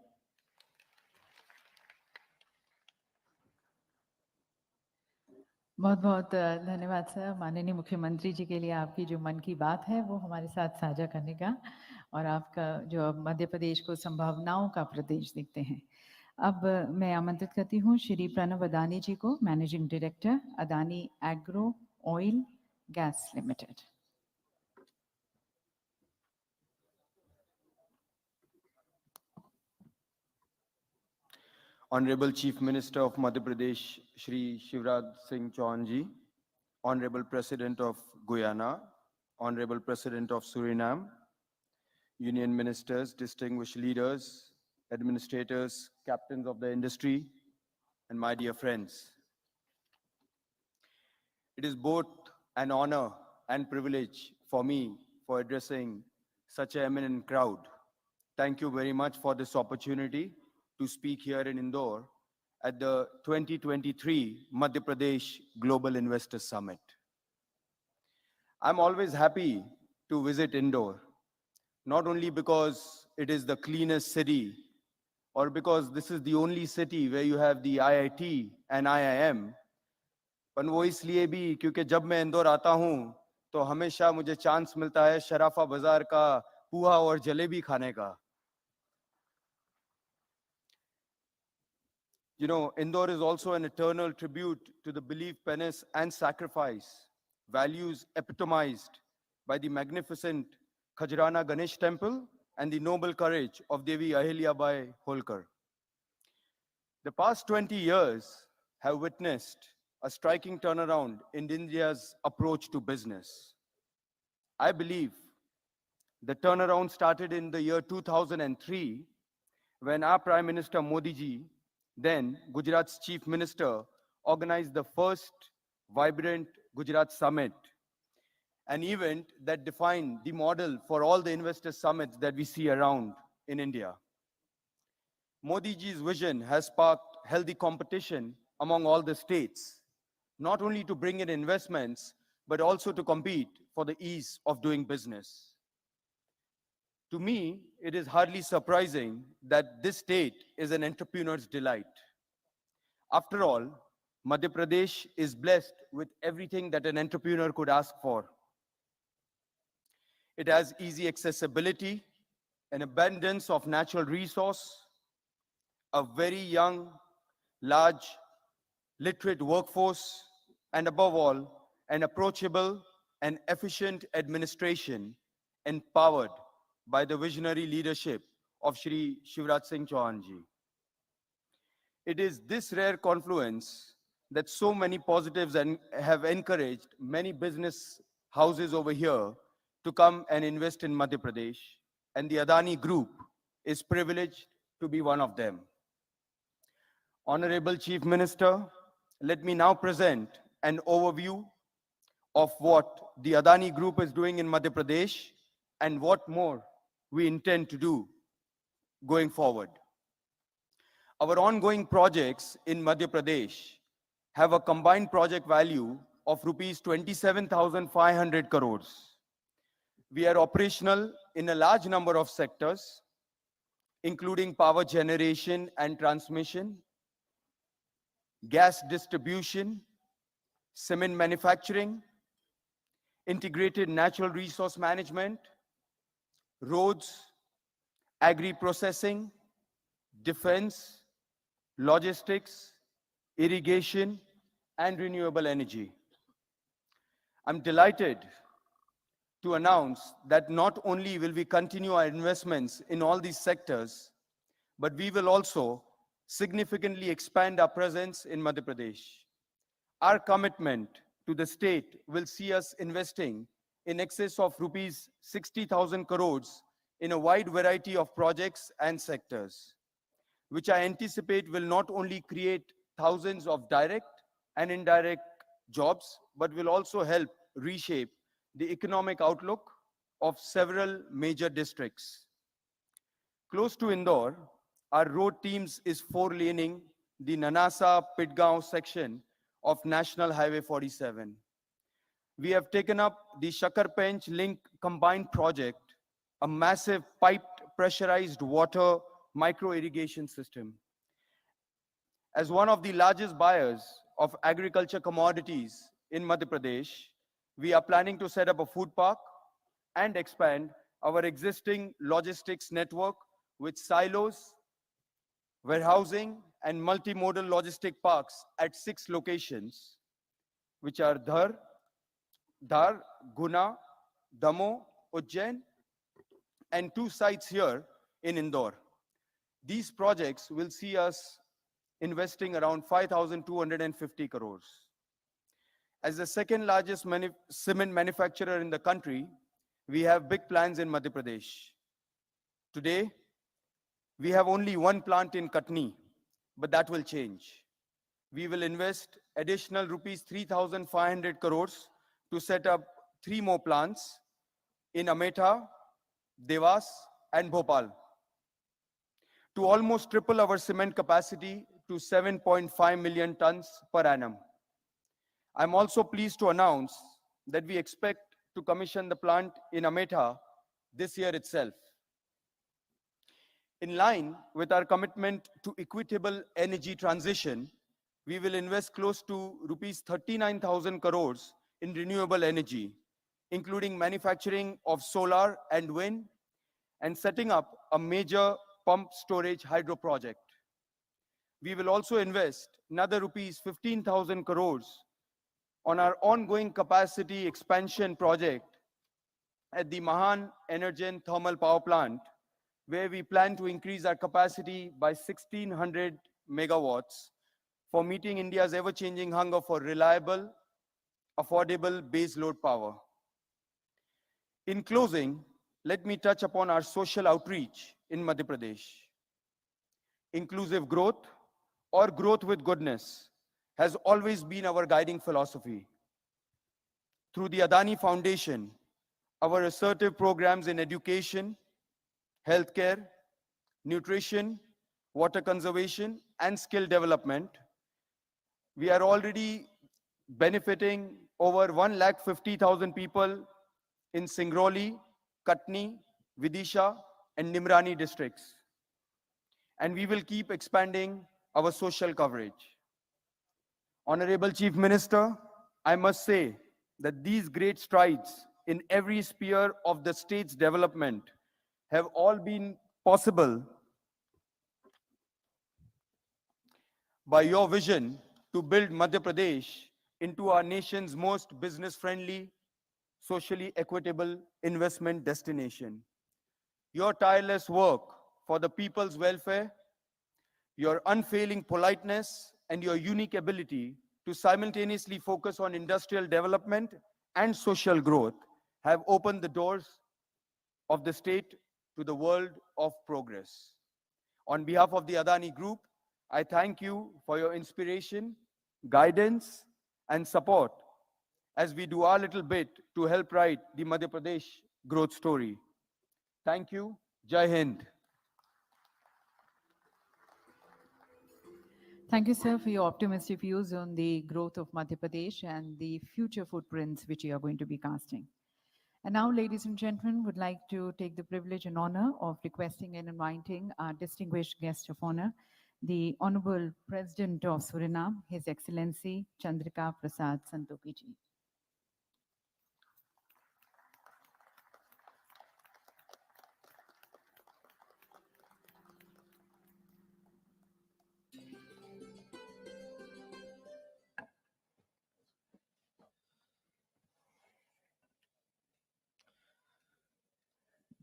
बहुत बहुत धन्यवाद सर, माननीय मुख्यमंत्री जी के लिए आपकी जो मन की बात है वो हमारे साथ साझा करने का, और आपका जो अब मध्य प्रदेश को संभावनाओं का प्रदेश देखते हैं। अब मैं आमंत्रित करती हूँ श्री प्रणव अदानी जी को, managing director Adani agro oil gas limited. Honorable Chief Minister of Madhya Pradesh, Shri Shivraj Singh Chauhan ji, Honorable President of Guyana, Honorable President of Suriname, Union Ministers, distinguished leaders, administrators, captains of the industry, and my dear friends. It is both an honor and privilege for me for addressing such an eminent crowd. Thank you very much for this opportunity to speak here in Indore at the 2023 Madhya Pradesh Global Investor Summit. I'm always happy to visit Indore, not only because it is the cleanest city or because this is the only city where you have the IIT and IIM, पर वो इसलिए भी क्योंकि जब मैं इंदौर आता हूँ तो हमेशा मुझे चांस मिलता है शराफा बाजार का पुआ और जलेबी खाने का। You know, Indore is also an eternal tribute to the belief, penance, and sacrifice, values epitomized by the magnificent Khajrana Ganesh Temple and the noble courage of Devi Ahilyabai Holkar. The past 20 years have witnessed a striking turnaround in India's approach to business. I believe the turnaround started in the year 2003 when our Prime Minister Modi ji, then Gujarat's Chief Minister, organized the first vibrant Gujarat Summit, an event that defined the model for all the investor summits that we see around in India. Modi ji's vision has sparked healthy competition among all the states, not only to bring in investments, but also to compete for the ease of doing business. To me, it is hardly surprising that this state is an entrepreneur's delight. After all, Madhya Pradesh is blessed with everything that an entrepreneur could ask for. It has easy accessibility, an abundance of natural resource, a very young, large, literate workforce, and above all, an approachable and efficient administration empowered by the visionary leadership of Shri Shivraj Singh Chauhan ji. It is this rare confluence that so many positives have encouraged many business houses over here to come and invest in Madhya Pradesh, and the Adani Group is privileged to be one of them. Honorable Chief Minister, let me now present an overview of what the Adani Group is doing in Madhya Pradesh and what more we intend to do going forward. Our ongoing projects in Madhya Pradesh have a combined project value of rupees 27,500 crores. We are operational in a large number of sectors, including power generation and transmission, gas distribution, cement manufacturing, integrated natural resource management, roads, agri-processing, defense, logistics, irrigation, and renewable energy. I'm delighted to announce that not only will we continue our investments in all these sectors, but we will also significantly expand our presence in Madhya Pradesh. Our commitment to the state will see us investing in excess of rupees 60,000 crores in a wide variety of projects and sectors, which I anticipate will not only create thousands of direct and indirect jobs, but will also help reshape the economic outlook of several major districts. Close to Indore, our road teams is four-laning the Nanasa-Pitgaon section of National Highway 47. We have taken up the Shakarpench Link Combined Project, a massive piped pressurized water micro-irrigation system. As one of the largest buyers of agriculture commodities in Madhya Pradesh, we are planning to set up a food park and expand our existing logistics network with silos, warehousing, and multimodal logistic parks at 6 locations, which are Dhar, Guna, Damo, Ujjain, and 2 sites here in Indore. These projects will see us investing around 5,250 crores. As the second largest cement manufacturer in the country, we have big plans in Madhya Pradesh. Today, we have only one plant in Katni, but that will change. We will invest additional rupees 3,500 crores to set up 3 more plants in Ametha, Devas, and Bhopal, to almost triple our cement capacity to 7.5 million tons per annum. I'm also pleased to announce that we expect to commission the plant in Ametha this year itself. In line with our commitment to equitable energy transition, we will invest close to rupees 39,000 crores in renewable energy, including manufacturing of solar and wind, and setting up a major pump storage hydro project. We will also invest another rupees 15,000 crores on our ongoing capacity expansion project at the Mahan Energen thermal power plant, where we plan to increase our capacity by 1,600 megawatts for meeting India's ever-changing hunger for reliable, affordable baseload power. In closing, let me touch upon our social outreach in Madhya Pradesh. Inclusive growth, or growth with goodness, has always been our guiding philosophy. Through the Adani Foundation, our assertive programs in education, healthcare, nutrition, water conservation, and skill development, we are already benefiting over 150,000 people in Singrauli, Katni, Vidisha, and Nimrani districts. And we will keep expanding our social coverage. Honorable Chief Minister, I must say that these great strides in every sphere of the state's development have all been possible by your vision to build Madhya Pradesh into our nation's most business-friendly, socially equitable investment destination. Your tireless work for the people's welfare, your unfailing politeness, and your unique ability to simultaneously focus on industrial development and social growth have opened the doors of the state to the world of progress. On behalf of the Adani Group, I thank you for your inspiration, guidance, and support as we do our little bit to help write the Madhya Pradesh growth story. Thank you. Jai Hind. Thank you, sir, for your optimistic views on the growth of Madhya Pradesh and the future footprints which you are going to be casting. And now, ladies and gentlemen, would like to take the privilege and honor of requesting and inviting our distinguished guest of honor, the Honorable President of Suriname, His Excellency Chandrika Prasad Santokhi ji.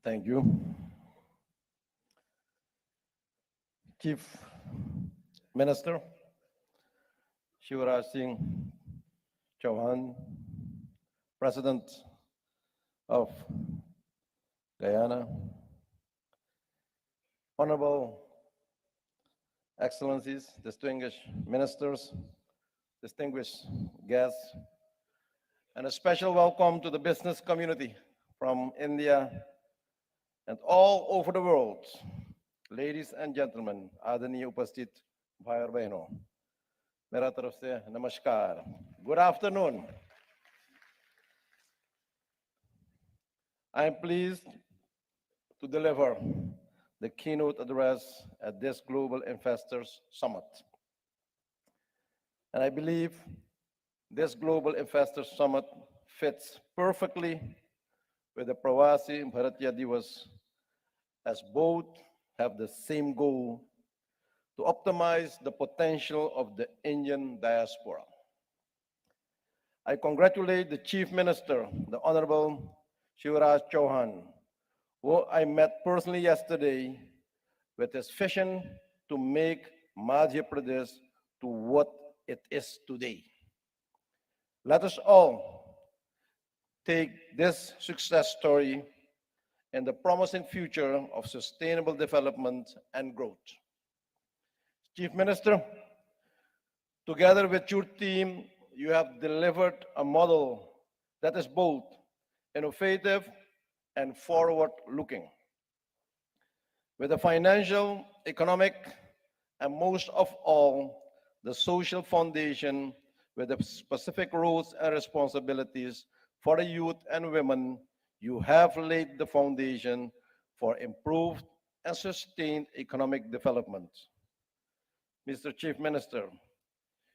Thank you. Chief Minister Shivraj Singh Chauhan, President of Guyana, Honorable Excellencies, distinguished ministers, distinguished guests, and a special welcome to the business community from India and all over the world. Ladies and gentlemen, आदरणीय उपस्थित भाई और बहनों, मेरा तरफ से नमस्कार. Good afternoon. I am pleased to deliver the keynote address at this Global Investors Summit. And I believe this Global Investors Summit fits perfectly with the Pravasi Bharatiya Divas, as both have the same goal to optimize the potential of the Indian diaspora. I congratulate the Chief Minister, the Honorable Shivraj Chauhan, who I met personally yesterday, with his vision to make Madhya Pradesh to what it is today. Let us all take this success story and the promising future of sustainable development and growth. Chief Minister, together with your team, you have delivered a model that is both innovative and forward-looking. With the financial, economic, and most of all, the social foundation with the specific roles and responsibilities for the youth and women, you have laid the foundation for improved and sustained economic development. Mr. Chief Minister,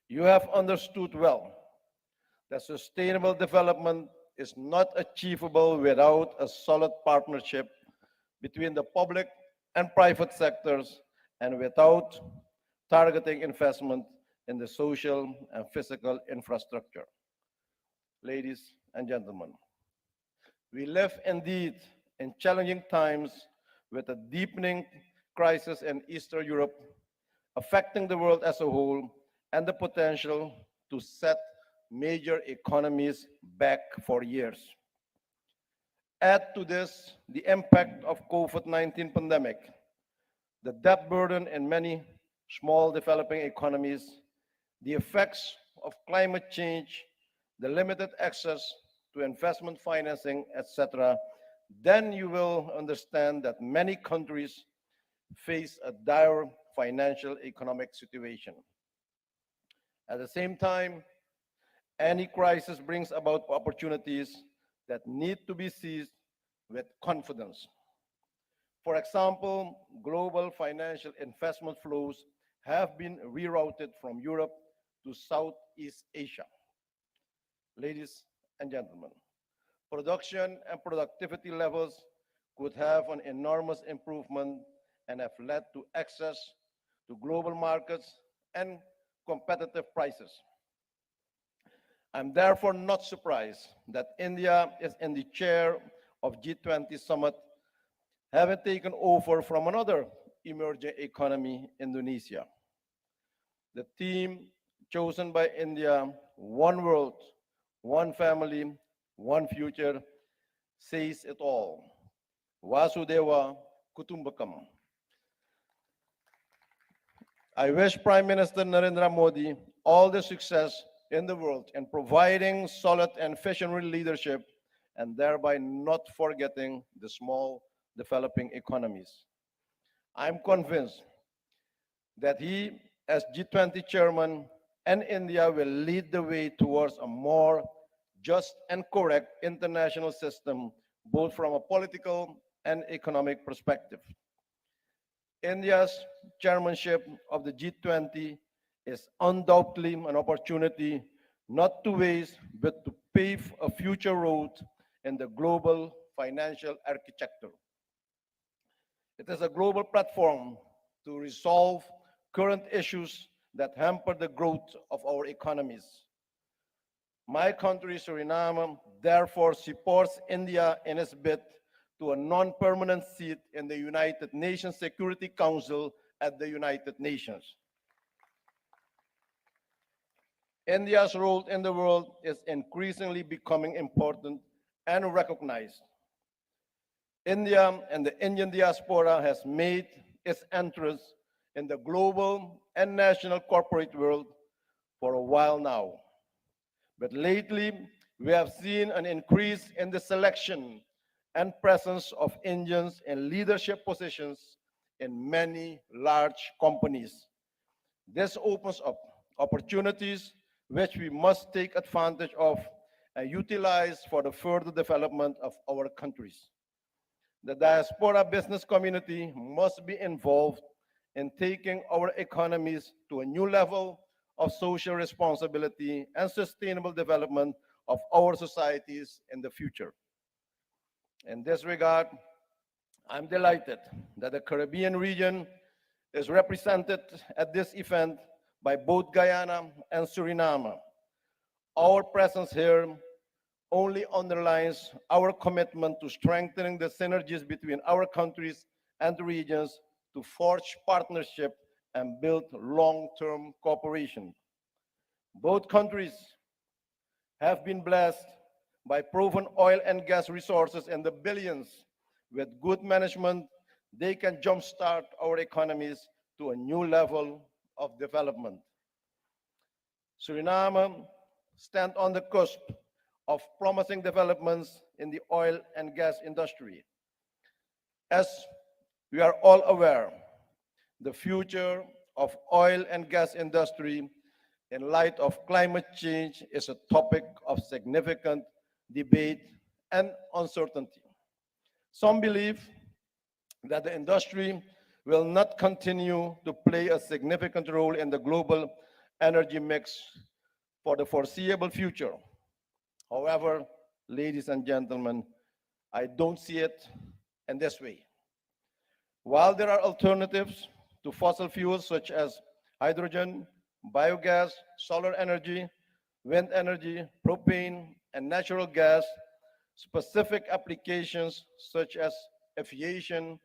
you have understood well that sustainable development is not achievable without a solid partnership between the public and private sectors and without targeting investment in the social and physical infrastructure. Ladies and gentlemen, we live indeed in challenging times with a deepening crisis in Eastern Europe affecting the world as a whole and the potential to set major economies back for years. Add to this the impact of COVID-19 pandemic, the debt burden in many small developing economies, the effects of climate change, the limited access to investment financing, etc., then you will understand that many countries face a dire financial economic situation. At the same time, any crisis brings about opportunities that need to be seized with confidence. For example, global financial investment flows have been rerouted from Europe to Southeast Asia. Ladies and gentlemen, production and productivity levels could have an enormous improvement and have led to access to global markets and competitive prices. I'm therefore not surprised that India is in the chair of G20 summit, having taken over from another emerging economy, Indonesia. The theme chosen by India, one world, one family, one future, says it all. Vasudeva Kutumbakam. I wish Prime Minister Narendra Modi all the success in the world in providing solid and visionary leadership and thereby not forgetting the small developing economies. I'm convinced that he, as G20 chairman, and India will lead the way towards a more just and correct international system, both from a political and economic perspective. India's chairmanship of the G20 is undoubtedly an opportunity not to waste, but to pave a future road in the global financial architecture. It is a global platform to resolve current issues that hamper the growth of our economies. My country, Suriname, therefore supports India in its bid to a non-permanent seat in the United Nations Security Council at the United Nations. India's role in the world is increasingly becoming important and recognized. India and the Indian diaspora has made its entrance in the global and national corporate world for a while now. But lately, we have seen an increase in the selection and presence of Indians in leadership positions in many large companies. This opens up opportunities which we must take advantage of and utilize for the further development of our countries. The diaspora business community must be involved in taking our economies to a new level of social responsibility and sustainable development of our societies in the future. In this regard, I'm delighted that the Caribbean region is represented at this event by both Guyana and Suriname. Our presence here only underlines our commitment to strengthening the synergies between our countries and the regions to forge partnership and build long-term cooperation. Both countries have been blessed by proven oil and gas resources in the billions. With good management, they can jumpstart our economies to a new level of development. Suriname stands on the cusp of promising developments in the oil and gas industry. As we are all aware, the future of oil and gas industry in light of climate change is a topic of significant debate and uncertainty. Some believe that the industry will not continue to play a significant role in the global energy mix for the foreseeable future. However, ladies and gentlemen, I don't see it in this way. While there are alternatives to fossil fuels such as hydrogen, biogas, solar energy, wind energy, propane, and natural gas, specific applications such as aviation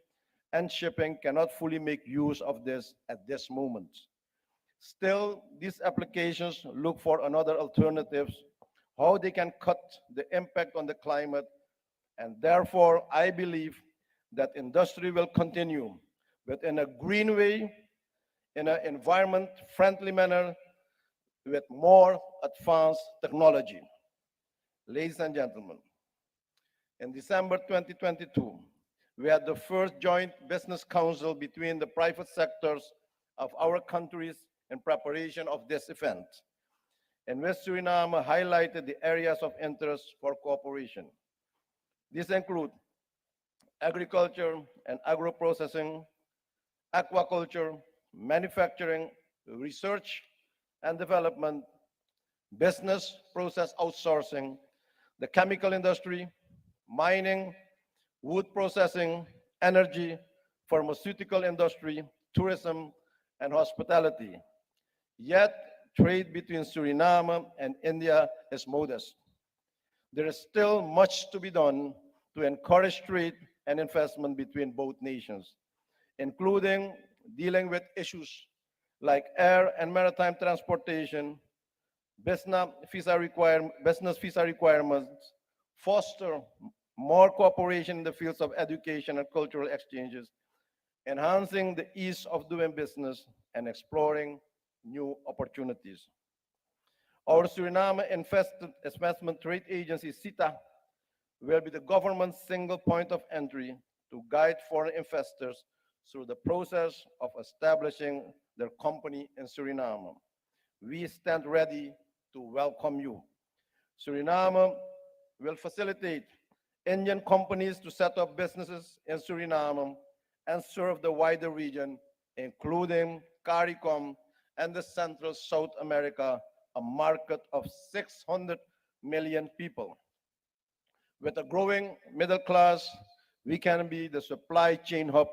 and shipping cannot fully make use of this at this moment. Still, these applications look for another alternatives, how they can cut the impact on the climate, and therefore I believe that industry will continue, but in a green way, in an environment-friendly manner, with more advanced technology. Ladies and gentlemen, in December 2022, we had the first joint business council between the private sectors of our countries in preparation of this event, in which Suriname highlighted the areas of interest for cooperation. These include agriculture and agro-processing, aquaculture, manufacturing, research and development, business process outsourcing, the chemical industry, mining, wood processing, energy, pharmaceutical industry, tourism, and hospitality. Yet, trade between Suriname and India is modest. There is still much to be done to encourage trade and investment between both nations, including dealing with issues like air and maritime transportation, business visa requirements, foster more cooperation in the fields of education and cultural exchanges, enhancing the ease of doing business, and exploring new opportunities. Our Suriname Investment Trade Agency, SITA, will be the government's single point of entry to guide foreign investors through the process of establishing their company in Suriname. We stand ready to welcome you. Suriname will facilitate Indian companies to set up businesses in Suriname and serve the wider region, including CARICOM and the Central South America, a market of 600 million people. With a growing middle class, we can be the supply chain hub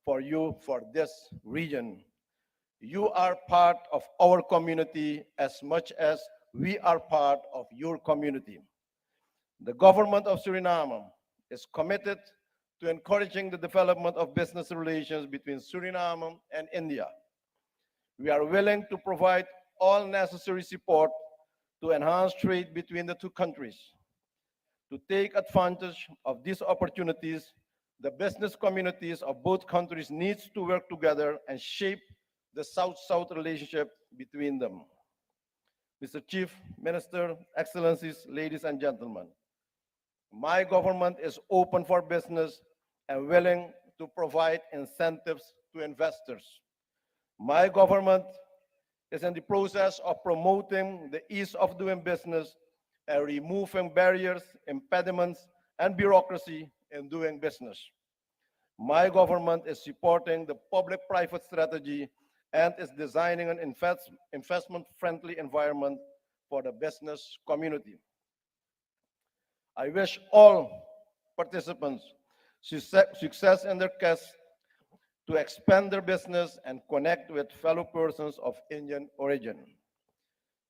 for you for this region. You are part of our community as much as we are part of your community. The government of Suriname is committed to encouraging the development of business relations between Suriname and India. We are willing to provide all necessary support to enhance trade between the two countries. To take advantage of these opportunities, the business communities of both countries needs to work together and shape the South-South relationship between them. Mr. Chief Minister, Excellencies, ladies and gentlemen, my government is open for business and willing to provide incentives to investors. My government is in the process of promoting the ease of doing business and removing barriers, impediments, and bureaucracy in doing business. My government is supporting the public-private strategy and is designing an investment-friendly environment for the business community. I wish all participants success in their quest to expand their business and connect with fellow persons of Indian origin.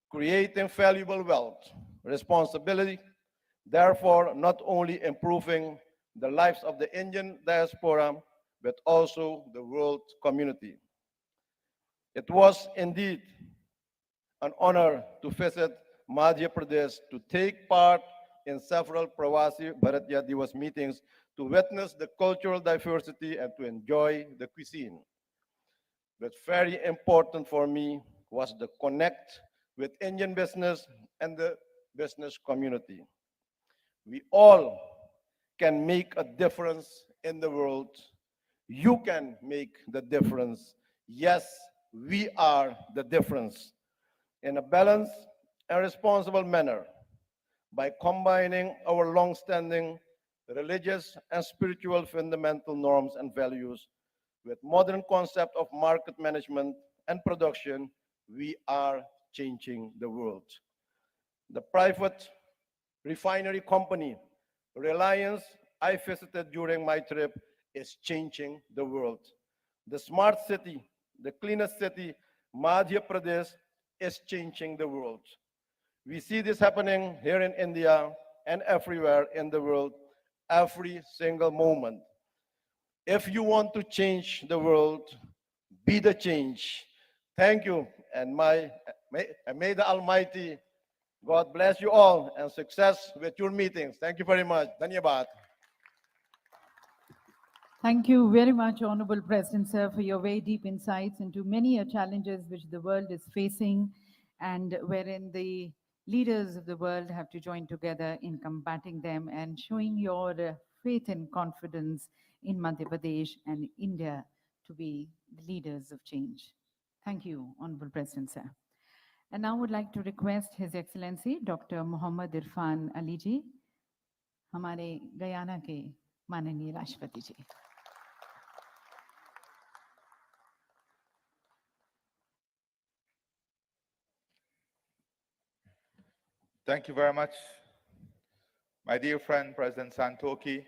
Creating valuable wealth, responsibility, therefore not only improving the lives of the Indian diaspora, but also the world community. It was indeed an honor to visit Madhya Pradesh, to take part in several Pravasi Bharatiya Divas meetings, to witness the cultural diversity and to enjoy the cuisine. But very important for me was the connect with Indian business and the business community. We all can make a difference in the world. You can make the difference. Yes, we are the difference. In a balanced and responsible manner, by combining our long-standing religious and spiritual fundamental norms and values with modern concept of market management and production, we are changing the world. The private refinery company, Reliance, I visited during my trip, is changing the world. The smart city, the cleanest city, Madhya Pradesh, is changing the world. We see this happening here in India and everywhere in the world, every single moment. If you want to change the world, be the change. Thank you, and may the Almighty God bless you all and success with your meetings. Thank you very much. Dhanyabad. Thank you very much, Honorable President, sir, for your very deep insights into many challenges which the world is facing and wherein the leaders of the world have to join together in combating them and showing your faith and confidence in Madhya Pradesh and India to be the leaders of change. Thank you, Honorable President, sir. And now I would like to request His Excellency Dr. Mohammad Irfan Ali ji, हमारे Guyana के माननीय राष्ट्रपति जी. Thank you very much, my dear friend, President Santokhi,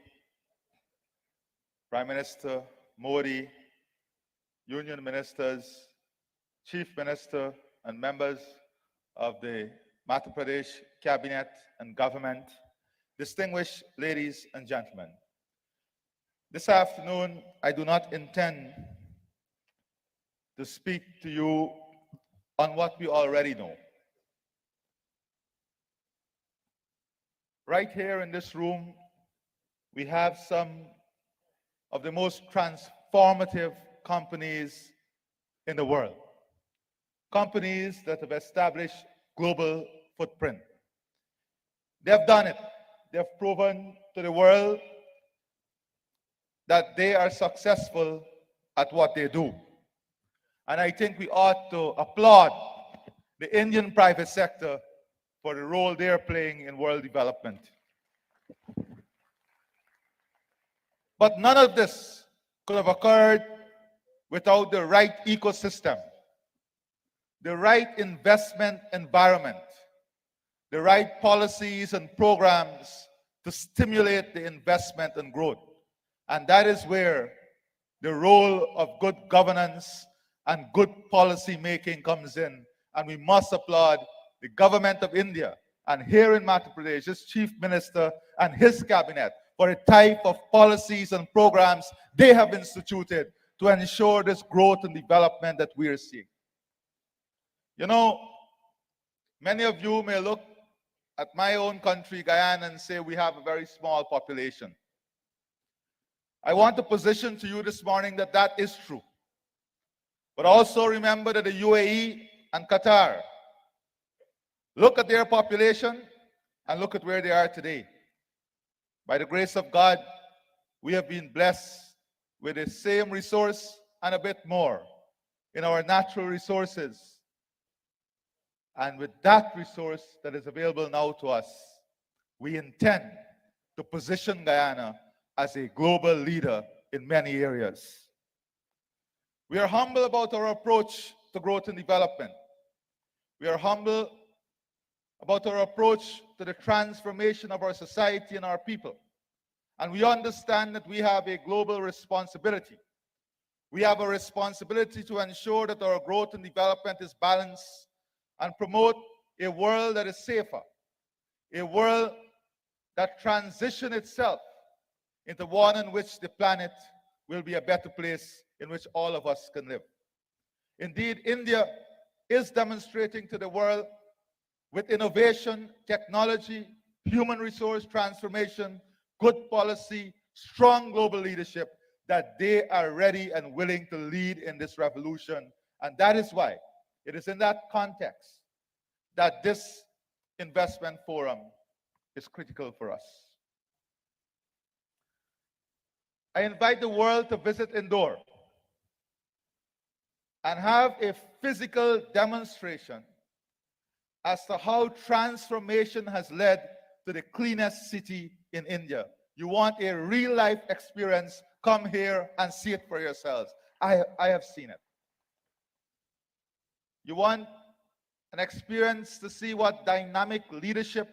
Prime Minister Modi, Union Ministers, Chief Minister, and members of the Madhya Pradesh Cabinet and Government, distinguished ladies and gentlemen. This afternoon, I do not intend to speak to you on what we already know. Right here in this room, we have some of the most transformative companies in the world. Companies that have established global footprint. They have done it. They have proven to the world that they are successful at what they do. And I think we ought to applaud the Indian private sector for the role they are playing in world development. But none of this could have occurred without the right ecosystem, the right investment environment, the right policies and programs to stimulate the investment and growth. And that is where the role of good governance and good policy making comes in. And we must applaud the government of India and here in Madhya Pradesh, his chief minister and his cabinet for the type of policies and programs they have instituted to ensure this growth and development that we are seeing. You know, many of you may look at my own country, Guyana, and say we have a very small population. I want to position to you this morning that that is true. But also remember that the UAE and Qatar, look at their population and look at where they are today. By the grace of God, we have been blessed with the same resource and a bit more in our natural resources. And with that resource that is available now to us, we intend to position Guyana as a global leader in many areas. We are humble about our approach to growth and development. We are humble about our approach to the transformation of our society and our people. And we understand that we have a global responsibility. We have a responsibility to ensure that our growth and development is balanced and promote a world that is safer, a world that transitions itself into one in which the planet will be a better place in which all of us can live. Indeed, India is demonstrating to the world with innovation, technology, human resource transformation, good policy, strong global leadership, that they are ready and willing to lead in this revolution. And that is why it is in that context that this investment forum is critical for us. I invite the world to visit Indore and have a physical demonstration as to how transformation has led to the cleanest city in India. You want a real-life experience, come here and see it for yourselves. I have seen it. You want an experience to see what dynamic leadership,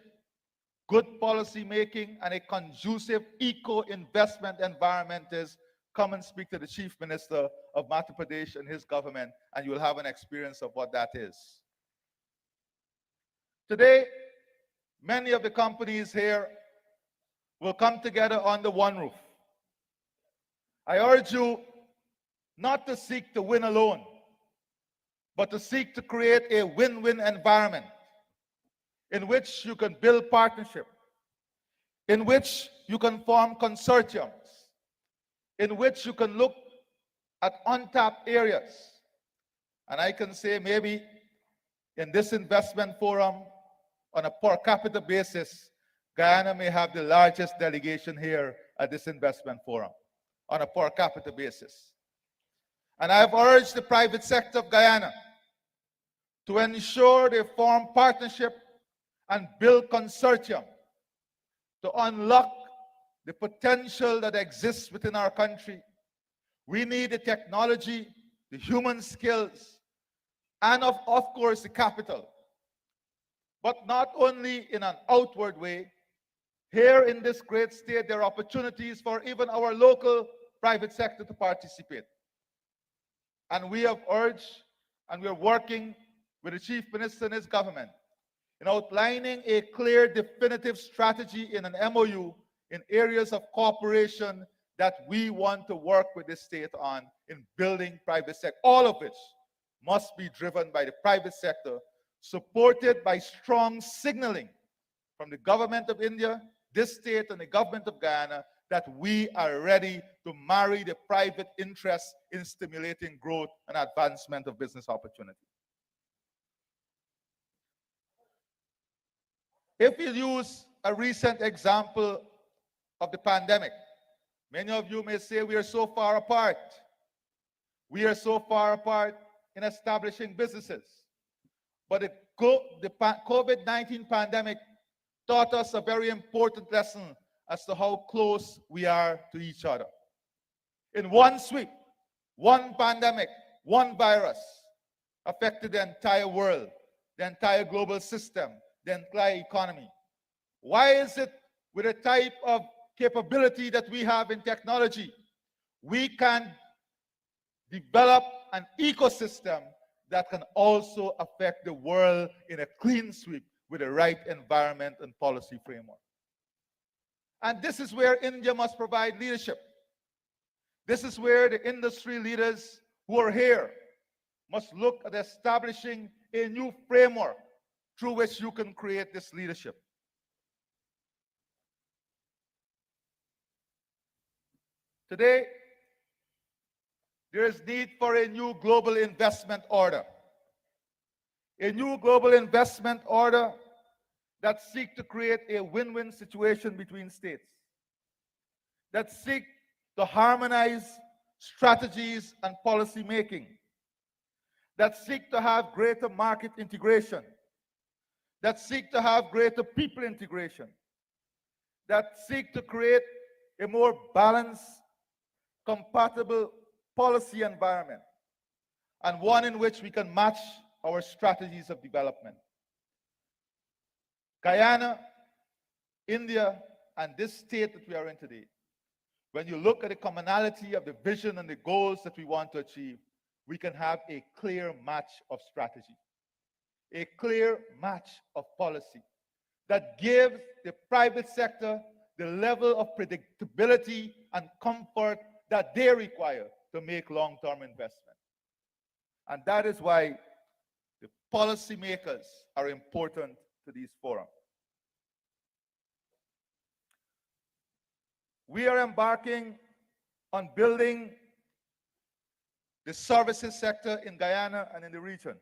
good policy making, and a conducive eco-investment environment is, come and speak to the Chief Minister of Madhya Pradesh and his government, and you will have an experience of what that is. Today, many of the companies here will come together under one roof. I urge you not to seek to win alone, but to seek to create a win-win environment in which you can build partnership, in which you can form consortiums, in which you can look at untapped areas. And I can say maybe in this investment forum, on a per capita basis, Guyana may have the largest delegation here at this investment forum, on a per capita basis. And I've urged the private sector of Guyana to ensure they form partnership and build consortium to unlock the potential that exists within our country. We need the technology, the human skills, and of course the capital. But not only in an outward way. Here in this great state, there are opportunities for even our local private sector to participate. And we have urged, and we're working with the Chief Minister and his government in outlining a clear, definitive strategy in an MOU in areas of cooperation that we want to work with the state on in building private sector, all of which must be driven by the private sector, supported by strong signaling from the government of India, this state, and the government of Guyana that we are ready to marry the private interest in stimulating growth and advancement of business opportunity. If you use a recent example of the pandemic, many of you may say we are so far apart. We are so far apart in establishing businesses. But the COVID-19 pandemic taught us a very important lesson as to how close we are to each other. In one sweep, one pandemic, one virus affected the entire world, the entire global system, the entire economy. Why is it with the type of capability that we have in technology, we can develop an ecosystem that can also affect the world in a clean sweep with the right environment and policy framework? And this is where India must provide leadership. This is where the industry leaders who are here must look at establishing a new framework through which you can create this leadership. Today, there is need for a new global investment order. A new global investment order that seeks to create a win-win situation between states, that seek to harmonize strategies and policy making, that seek to have greater market integration, that seek to have greater people integration, that seek to create a more balanced, compatible policy environment, and one in which we can match our strategies of development. Guyana, India, and this state that we are in today, when you look at the commonality of the vision and the goals that we want to achieve, we can have a clear match of strategy, a clear match of policy that gives the private sector the level of predictability and comfort that they require to make long-term investment. And that is why the policymakers are important to these forums. We are embarking on building the services sector in Guyana and in the region.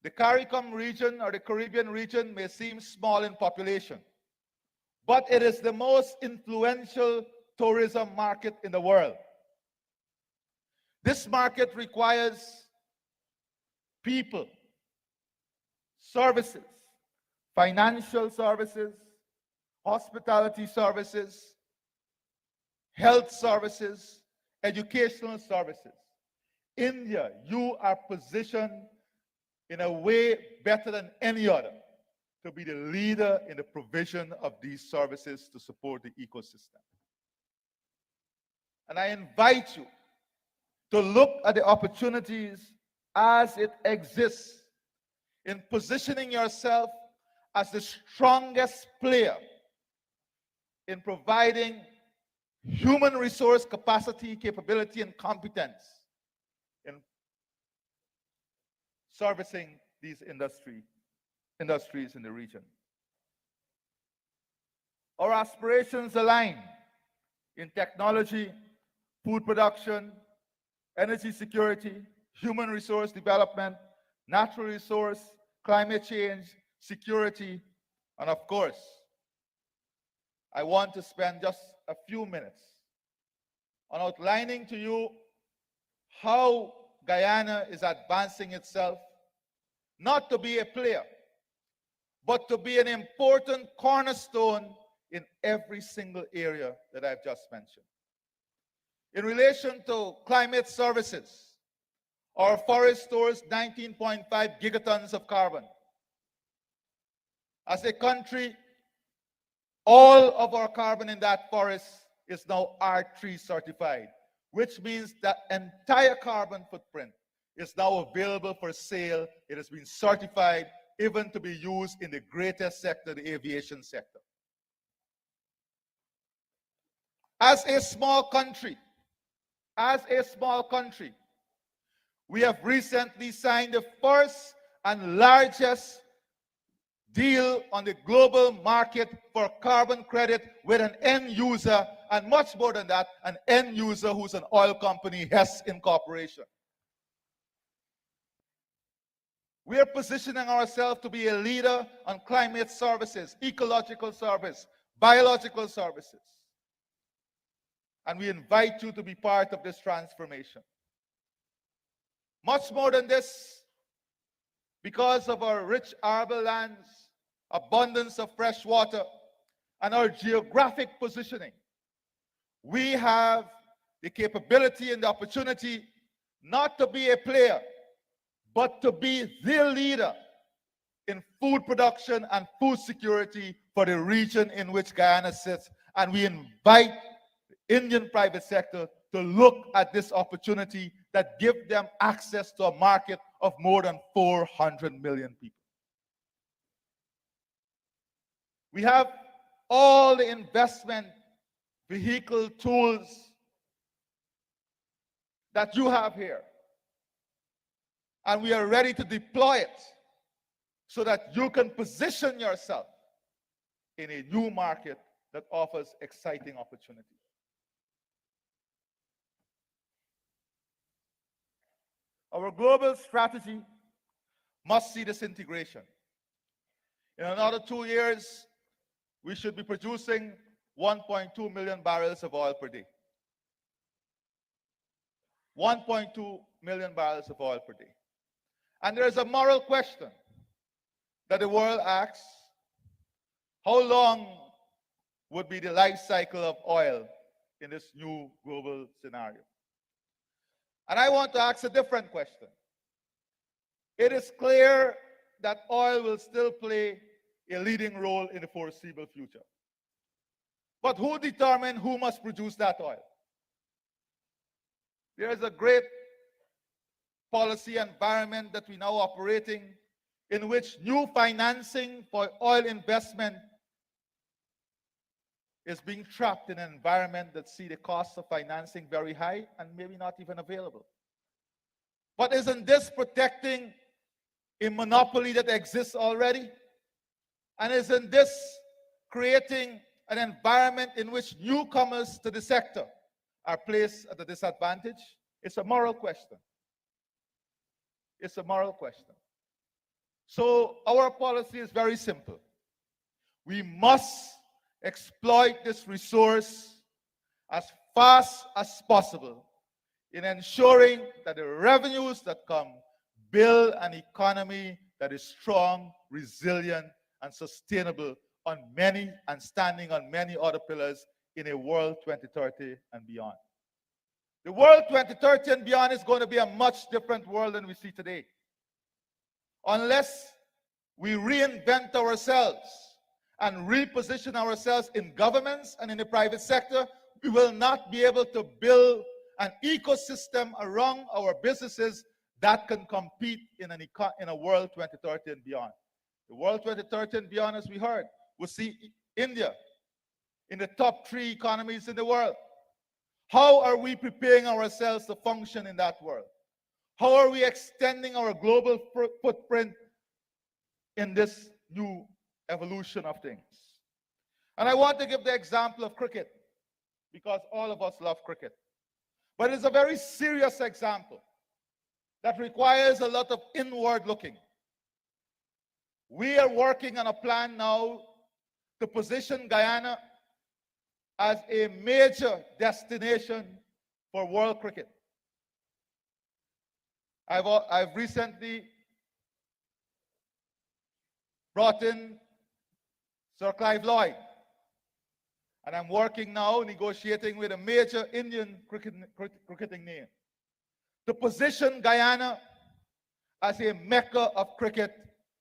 The CARICOM region or the Caribbean region may seem small in population, but it is the most influential tourism market in the world. This market requires people, services, financial services, hospitality services, health services, educational services. India, you are positioned in a way better than any other to be the leader in the provision of these services to support the ecosystem. And I invite you to look at the opportunities as it exists in positioning yourself as the strongest player in providing human resource capacity, capability, and competence in servicing these industries in the region. Our aspirations align in technology, food production, energy security, human resource development, natural resource, climate change, security, and of course, I want to spend just a few minutes on outlining to you how Guyana is advancing itself, not to be a player, but to be an important cornerstone in every single area that I've just mentioned. In relation to climate services, our forest stores 19.5 gigatons of carbon. As a country, all of our carbon in that forest is now R3 certified, which means that entire carbon footprint is now available for sale. It has been certified even to be used in the greatest sector, the aviation sector. As a small country, we have recently signed the first and largest deal on the global market for carbon credit with an end user, and much more than that, an end user who's an oil company, Hess Incorporation. We are positioning ourselves to be a leader on climate services, ecological service, biological services. And we invite you to be part of this transformation. Much more than this, because of our rich arable lands, abundance of fresh water, and our geographic positioning, we have the capability and the opportunity not to be a player, but to be the leader in food production and food security for the region in which Guyana sits. And we invite the Indian private sector to look at this opportunity that give them access to a market of more than 400 million people. We have all the investment vehicle tools that you have here. And we are ready to deploy it so that you can position yourself in a new market that offers exciting opportunities. Our global strategy must see this integration. In another 2 years, we should be producing 1.2 million barrels of oil per day. 1.2 million barrels of oil per day. And there is a moral question that the world asks: how long would be the life cycle of oil in this new global scenario? And I want to ask a different question. It is clear that oil will still play a leading role in the foreseeable future. But who determines who must produce that oil? There is a great policy environment that we now operating in which new financing for oil investment is being trapped in an environment that see the cost of financing very high and maybe not even available. But isn't this protecting a monopoly that exists already? And isn't this creating an environment in which newcomers to the sector are placed at a disadvantage? It's a moral question. It's a moral question. So our policy is very simple. We must exploit this resource as fast as possible in ensuring that the revenues that come build an economy that is strong, resilient, and sustainable on many and standing on many other pillars in a world 2030 and beyond. The world 2030 and beyond is going to be a much different world than we see today. Unless we reinvent ourselves and reposition ourselves in governments and in the private sector, we will not be able to build an ecosystem around our businesses that can compete in a world 2030 and beyond. The world 2030 and beyond, as we heard, will see India in the top 3 economies in the world. How are we preparing ourselves to function in that world? How are we extending our global footprint in this new evolution of things? And I want to give the example of cricket, because all of us love cricket. But it's a very serious example that requires a lot of inward looking. We are working on a plan now to position Guyana as a major destination for world cricket. I've recently brought in Sir Clive Lloyd, and I'm working now, negotiating with a major Indian cricketing name to position Guyana as a mecca of cricket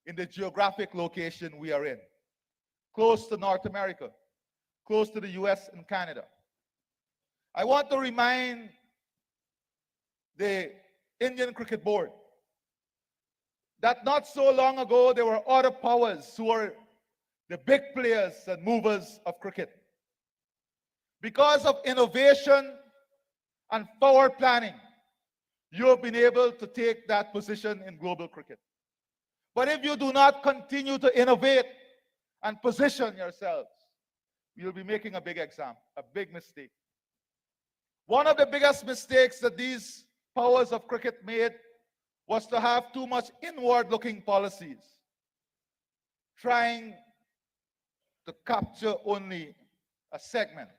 in the geographic location we are in, close to North America, close to the US and Canada. I want to remind the Indian Cricket Board that not so long ago there were other powers who were the big players and movers of cricket. Because of innovation and forward planning, you have been able to take that position in global cricket. But if you do not continue to innovate and position yourselves, you'll be making a big mistake. One of the biggest mistakes that these powers of cricket made was to have too much inward-looking policies, trying to capture only a segment.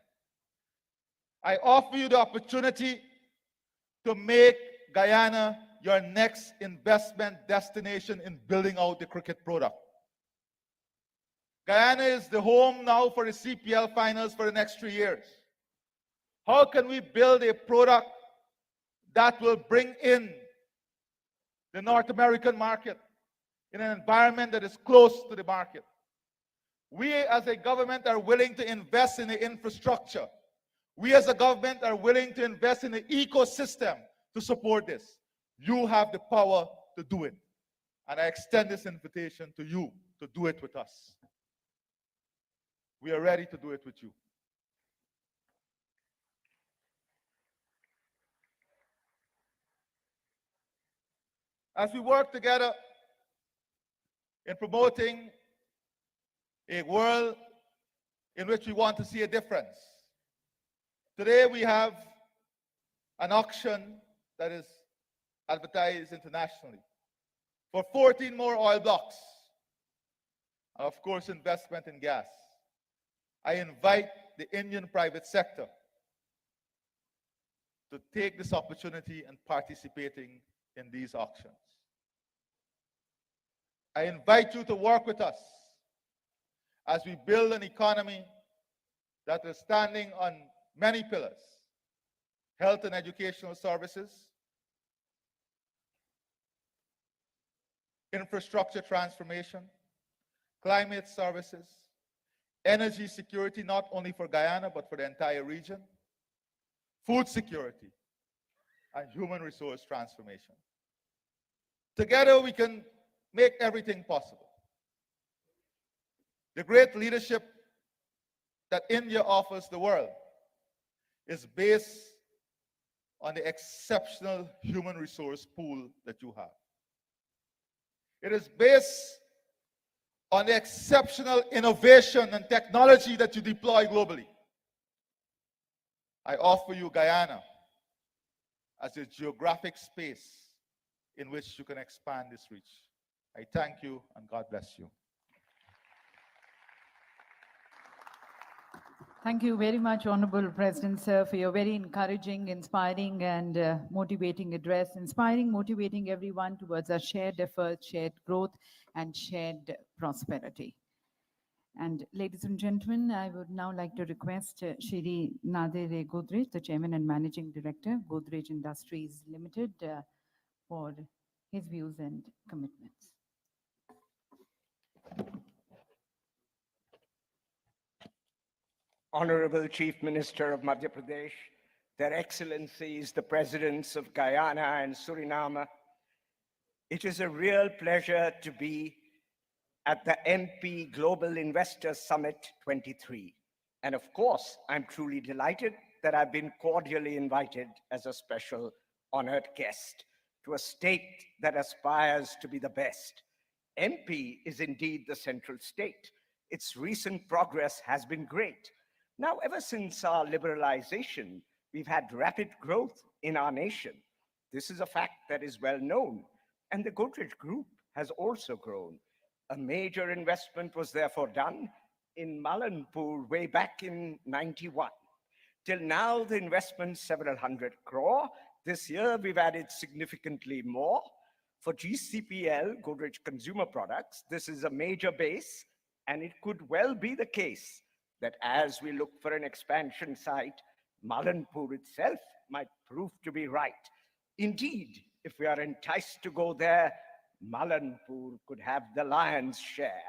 I offer you the opportunity to make Guyana your next investment destination in building out the cricket product. Guyana is the home now for the CPL finals for the next 3 years. How can we build a product that will bring in the North American market in an environment that is close to the market? We as a government are willing to invest in the infrastructure. We as a government are willing to invest in the ecosystem to support this. You have the power to do it. And I extend this invitation to you to do it with us. we are ready to do it with you. As we work together in promoting a world in which we want to see a difference, today we have an auction that is advertised internationally for 14 more oil blocks, and of course investment in gas. I invite the Indian private sector to take this opportunity and participating in these auctions. I invite you to work with us as we build an economy that is standing on many pillars: health and educational services, infrastructure transformation, climate services, energy security, not only for Guyana, but for the entire region, food security, and human resource transformation. Together, we can make everything possible. The great leadership that India offers the world is based on the exceptional human resource pool that you have. It is based on the exceptional innovation and technology that you deploy globally. I offer you Guyana as a geographic space in which you can expand this reach. I thank you and God bless you. Thank you very much, Honorable President, sir, for your very encouraging, inspiring, and motivating address, inspiring, motivating everyone towards a shared effort, shared growth, and shared prosperity. And ladies and gentlemen, I would now like to request Shri Nadir Godrej, the Chairman and Managing Director, Godrej Industries Limited, for his views and commitments. Honorable Chief Minister of Madhya Pradesh, Their Excellencies, the Presidents of Guyana and Suriname, it is a real pleasure to be at the MP Global Investor Summit 23. And of course, I'm truly delighted that I've been cordially invited as a special honored guest to a state that aspires to be the best. MP is indeed the central state. Its recent progress has been great. Now, ever since our liberalization, we've had rapid growth in our nation. This is a fact that is well known, and the Godrej Group has also grown. A major investment was therefore done in Malanpur way back in '91. Till now, the investment several hundred crore. This year, we've added significantly more. For GCPL, Godrej Consumer Products, this is a major base, and it could well be the case that as we look for an expansion site, Malanpur itself might prove to be right. Indeed, if we are enticed to go there, Malanpur could have the lion's share.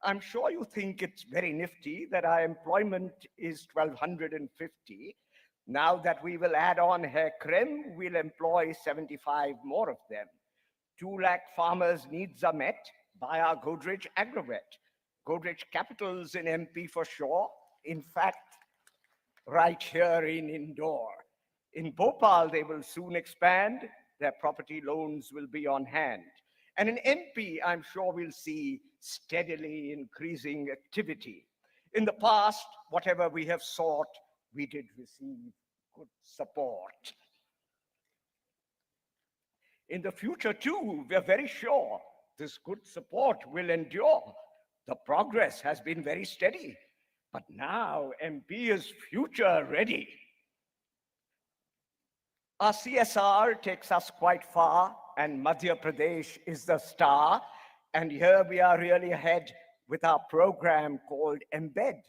I'm sure you think it's very nifty that our employment is 1,250. Now that we will add on hair creme, we'll employ 75 more of them. 2 lakh farmers' needs are met by our Godrej Agrovet. Godrej Capitals in MP for sure. In fact, right here in Indore. In Bhopal, they will soon expand. Their property loans will be on hand. And in MP, I'm sure we'll see steadily increasing activity. In the past, whatever we have sought, we did receive good support. In the future, too, we're very sure this good support will endure. The progress has been very steady, but now MP is future ready. Our CSR takes us quite far, and Madhya Pradesh is the star. And here we are really ahead with our program called Embed,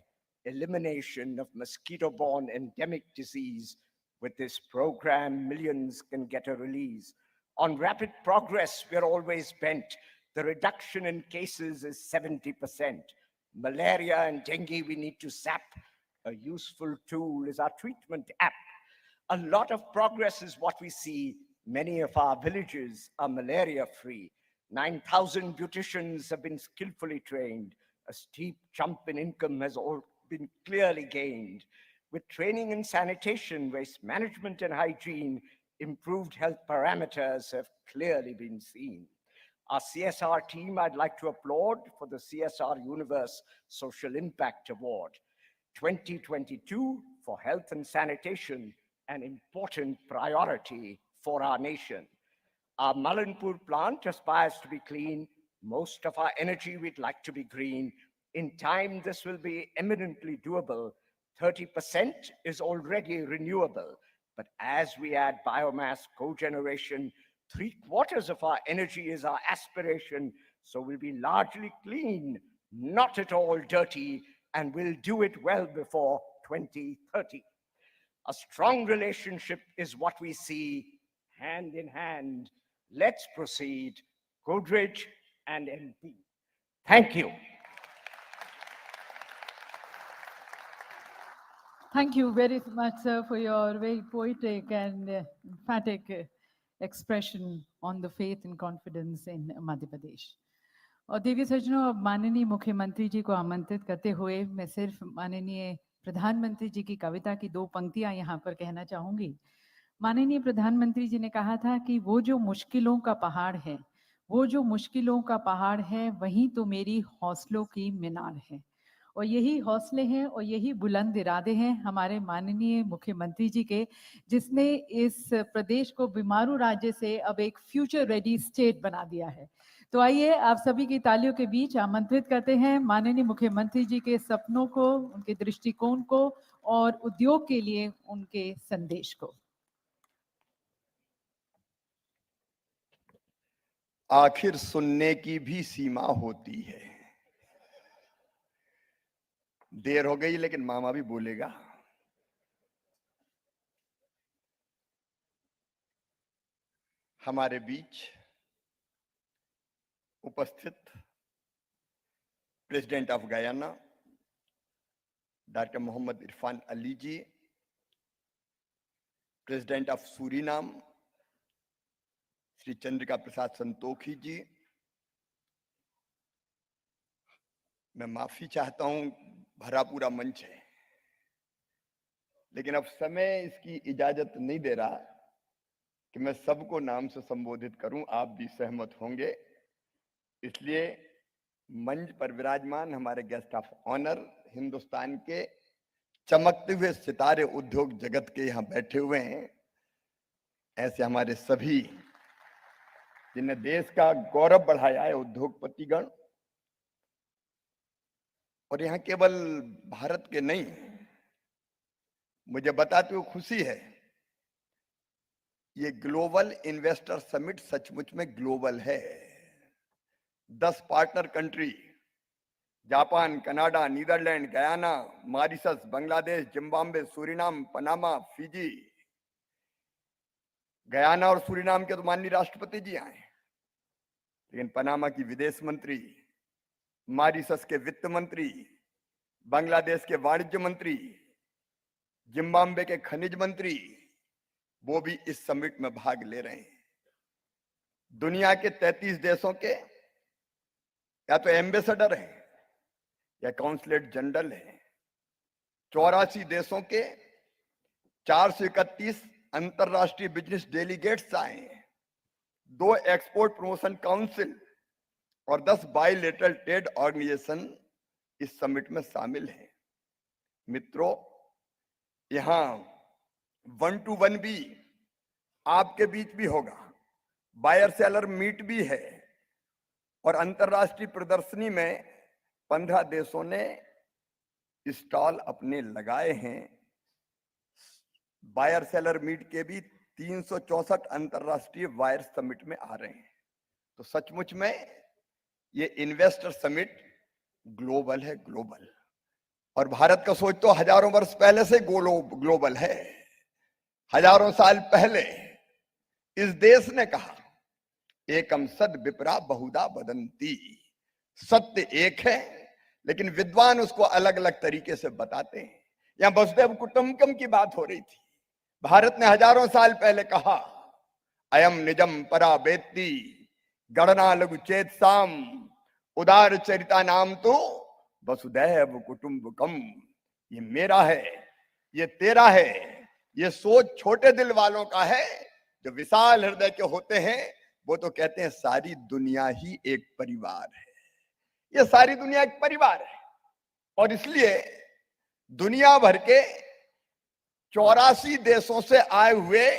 Elimination of Mosquito-Borne Endemic Disease. With this program, millions can get a release. On rapid progress, we're always bent. The reduction in cases is 70%. Malaria and dengue we need to sap. A useful tool is our treatment app. A lot of progress is what we see. Many of our villages are malaria-free. 9,000 beauticians have been skillfully trained. A steep jump in income has been clearly gained. With training in sanitation, waste management and hygiene, improved health parameters have clearly been seen. Our CSR team, I'd like to applaud for the CSR Universe Social Impact Award. 2022 for health and sanitation, an important priority for our nation. Our Malanpur plant aspires to be clean. Most of our energy we'd like to be green. In time, this will be eminently doable. 30% is already renewable. But as we add biomass cogeneration, 3/4 of our energy is our aspiration. So we'll be largely clean, not at all dirty, and we'll do it well before 2030. A strong relationship is what we see hand in hand. Let's proceed. Godrej and MP. Thank you. Thank you very much, sir, for your very poetic and emphatic expression on the faith and confidence in Madhya Pradesh. और देवी सज्जनों, अब माननीय मुख्यमंत्री जी को आमंत्रित करते हुए मैं सिर्फ माननीय प्रधानमंत्री जी की कविता की 2 पंक्तियां यहाँ पर कहना चाहूंगी। माननीय प्रधानमंत्री जी ने कहा था कि वो जो मुश्किलों का पहाड़ है, वो जो मुश्किलों का पहाड़ है, वहीं तो मेरी हौसलों की मीनार है। और यही हौसले हैं और यही बुलंद इरादे हैं हमारे माननीय मुख्यमंत्री जी के, जिसने इस प्रदेश को बीमारू राज्य से अब एक फ्यूचर रेडी स्टेट बना दिया है। तो आइए आप सभी की तालियों के बीच आमंत्रित करते हैं माननीय मुख्यमंत्री जी के सपनों को, उनके दृष्टिकोण को और उद्योग के लिए उनके संदेश को। आखिर सुनने की भी सीमा होती है। देर हो गई लेकिन मामा भी बोलेगा। हमारे बीच उपस्थित president of Guyana doctor Mohamed Irfaan Ali ji, president of Suriname Shri Chandrika Prasad Santokhi ji, मैं माफी चाहता हूं, भरा पूरा मंच है, लेकिन अब समय इसकी इजाजत नहीं दे रहा कि मैं सबको नाम से संबोधित करूं। आप भी सहमत होंगे, इसलिए मंच पर विराजमान हमारे गेस्ट ऑफ ऑनर, हिंदुस्तान के चमकते हुए सितारे उद्योग जगत के यहां बैठे हुए हैं, ऐसे हमारे सभी जिन्हें देश का गौरव बढ़ाया है उद्योगपतिगण। और यहां केवल भारत के नहीं, मुझे बताते हुए खुशी है, ये ग्लोबल इन्वेस्टर समिट सचमुच में ग्लोबल है। 10 partner country, Japan, Canada, Netherland, Guyana, Mauritius, Bangladesh, Zimbabwe, Suriname, Panama, Fiji. Guyana और सूरीनाम के तो माननीय राष्ट्रपति जी आए, लेकिन पनामा की विदेश मंत्री, मॉरिशस के वित्त मंत्री, बांग्लादेश के वाणिज्य मंत्री, जिम्बाब्वे के खनिज मंत्री, वो भी इस समिट में भाग ले रहे हैं। दुनिया के 33 देशों के या तो एम्बेसडर हैं या काउंसलेट जनरल हैं। 84 देशों के 431 अंतरराष्ट्रीय बिजनेस डेलीगेट्स आए हैं। 2 एक्सपोर्ट प्रमोशन काउंसिल और 10 बायलैटरल ट्रेड ऑर्गेनाइजेशन इस समिट में शामिल हैं। मित्रों, यहां 1-to-1 भी आपके बीच भी होगा, बायर सेलर मीट भी है, और अंतरराष्ट्रीय प्रदर्शनी में 15 देशों ने स्टॉल अपने लगाए हैं। बायर सेलर मीट के भी 364 अंतरराष्ट्रीय वायर समिट में आ रहे हैं। तो सचमुच में ये इन्वेस्टर समिट ग्लोबल है, ग्लोबल। और भारत का सोच तो हजारों वर्ष पहले से ग्लोबल है। हजारों साल पहले इस देश ने कहा, एकम सद विप्रा बहुधा वदंती। सत्य एक है, लेकिन विद्वान उसको अलग अलग तरीके से बताते हैं। यहां वसुधैव कुटुंबकम की बात हो रही थी। भारत ने हजारों साल पहले कहा, अयम निजम परा वेत्ति गणना लघु चेत साम उदार चरिता नाम तो वसुधैव कुटुंबकम। ये मेरा है, ये तेरा है, ये सोच छोटे दिल वालों का है। जो विशाल हृदय के होते हैं वो तो कहते हैं सारी दुनिया ही एक परिवार है। ये सारी दुनिया एक परिवार है और इसलिए दुनिया भर के 84 देशों से आए हुए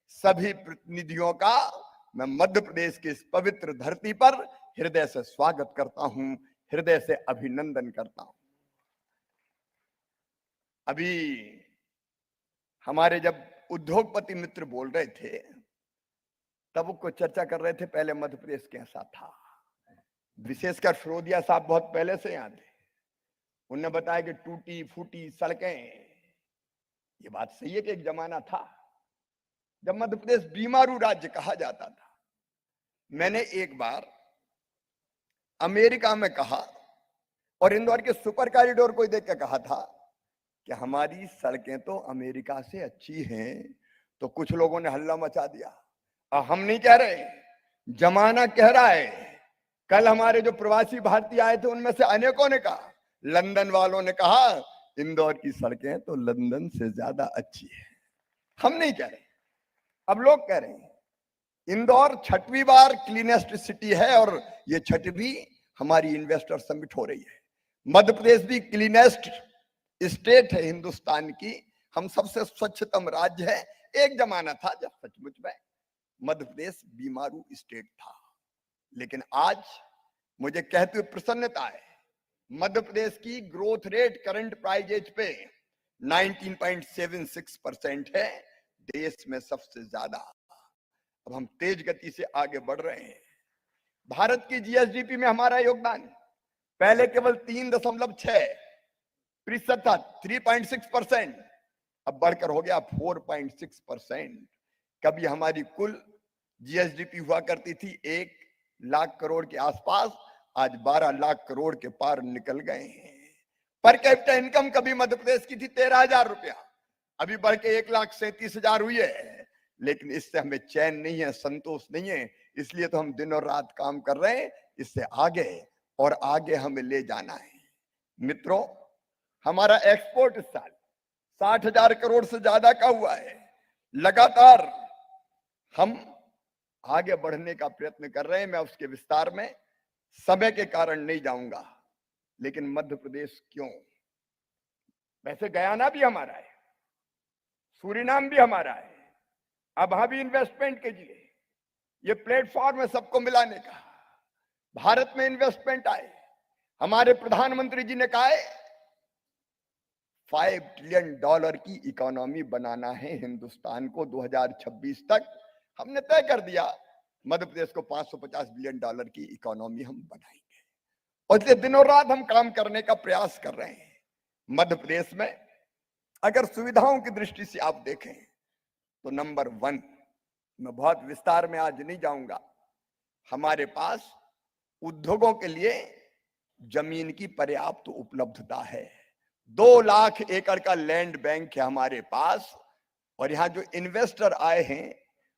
सभी प्रतिनिधियों का मैं मध्य प्रदेश की इस पवित्र धरती पर हृदय से स्वागत करता हूं, हृदय से अभिनंदन करता हूं। अभी हमारे जब उद्योगपति मित्र बोल रहे थे तब वो चर्चा कर रहे थे पहले मध्य प्रदेश कैसा था, विशेषकर फिरोदिया साहब बहुत पहले से यहाँ थे। उन्होंने बताया कि टूटी फूटी सड़कें, ये बात सही है कि एक जमाना था जब मध्य प्रदेश बीमारू राज्य कहा जाता था। मैंने एक बार अमेरिका में कहा और इंदौर के सुपर कॉरिडोर को देख के कहा था कि हमारी सड़कें तो अमेरिका से अच्छी हैं, तो कुछ लोगों ने हल्ला मचा दिया। और हम नहीं कह रहे, जमाना कह रहा है। कल हमारे जो प्रवासी भारतीय आए थे उनमें से अनेकों ने कहा, लंदन वालों ने कहा इंदौर की सड़कें तो लंदन से ज्यादा अच्छी है। हम नहीं कह रहे, अब लोग कह रहे हैं। इंदौर 6वीं बार क्लीनेस्ट सिटी है और ये 6वीं हमारी इन्वेस्टर समिट हो रही है। मध्य प्रदेश भी क्लीनेस्ट स्टेट है हिंदुस्तान की, हम सबसे स्वच्छतम राज्य है। एक जमाना था जब सचमुच में मध्य प्रदेश बीमारू स्टेट था, लेकिन आज मुझे कहते हुए प्रसन्नता है, मध्य प्रदेश की ग्रोथ रेट करंट प्राइजेज पे 19.76% है, देश में सबसे ज्यादा। अब हम तेज गति से आगे बढ़ रहे हैं। भारत की जीएसडीपी में हमारा योगदान पहले केवल 3.6% था, 3.6%, अब बढ़कर हो गया 4.6%। कभी हमारी कुल जीएसडीपी हुआ करती थी 1 लाख करोड़ के आसपास, आज 12 लाख करोड़ के पार निकल गए हैं। पर कैपिटा इनकम कभी मध्य प्रदेश की थी 13,000 रुपया, अभी बढ़ के 1,37,000 हुई है। लेकिन इससे हमें चैन नहीं है, संतोष नहीं है, इसलिए तो हम दिन और रात काम कर रहे हैं। इससे आगे और आगे हमें ले जाना है। मित्रों, हमारा एक्सपोर्ट इस साल 60,000 करोड़ से ज्यादा का हुआ है। लगातार हम आगे बढ़ने का प्रयत्न कर रहे हैं। मैं उसके विस्तार में समय के कारण नहीं जाऊंगा, लेकिन मध्य प्रदेश क्यों, वैसे गयाना भी हमारा है, सूरीनाम भी हमारा है। अब वहां भी इन्वेस्टमेंट कीजिए, ये प्लेटफॉर्म है सबको मिलाने का। भारत में इन्वेस्टमेंट आए, हमारे प्रधानमंत्री जी ने कहा है $5 ट्रिलियन की इकोनॉमी बनाना है हिंदुस्तान को 2026 तक। हमने तय कर दिया मध्य प्रदेश को $550 बिलियन की इकोनॉमी हम बनाएंगे और इसलिए दिनों रात हम काम करने का प्रयास कर रहे हैं। मध्य प्रदेश में अगर सुविधाओं की दृष्टि से आप देखें तो नंबर 1, मैं बहुत विस्तार में आज नहीं जाऊंगा, हमारे पास उद्योगों के लिए जमीन की पर्याप्त उपलब्धता है। 2 लाख एकड़ का लैंड बैंक है हमारे पास और यहाँ जो इन्वेस्टर आए हैं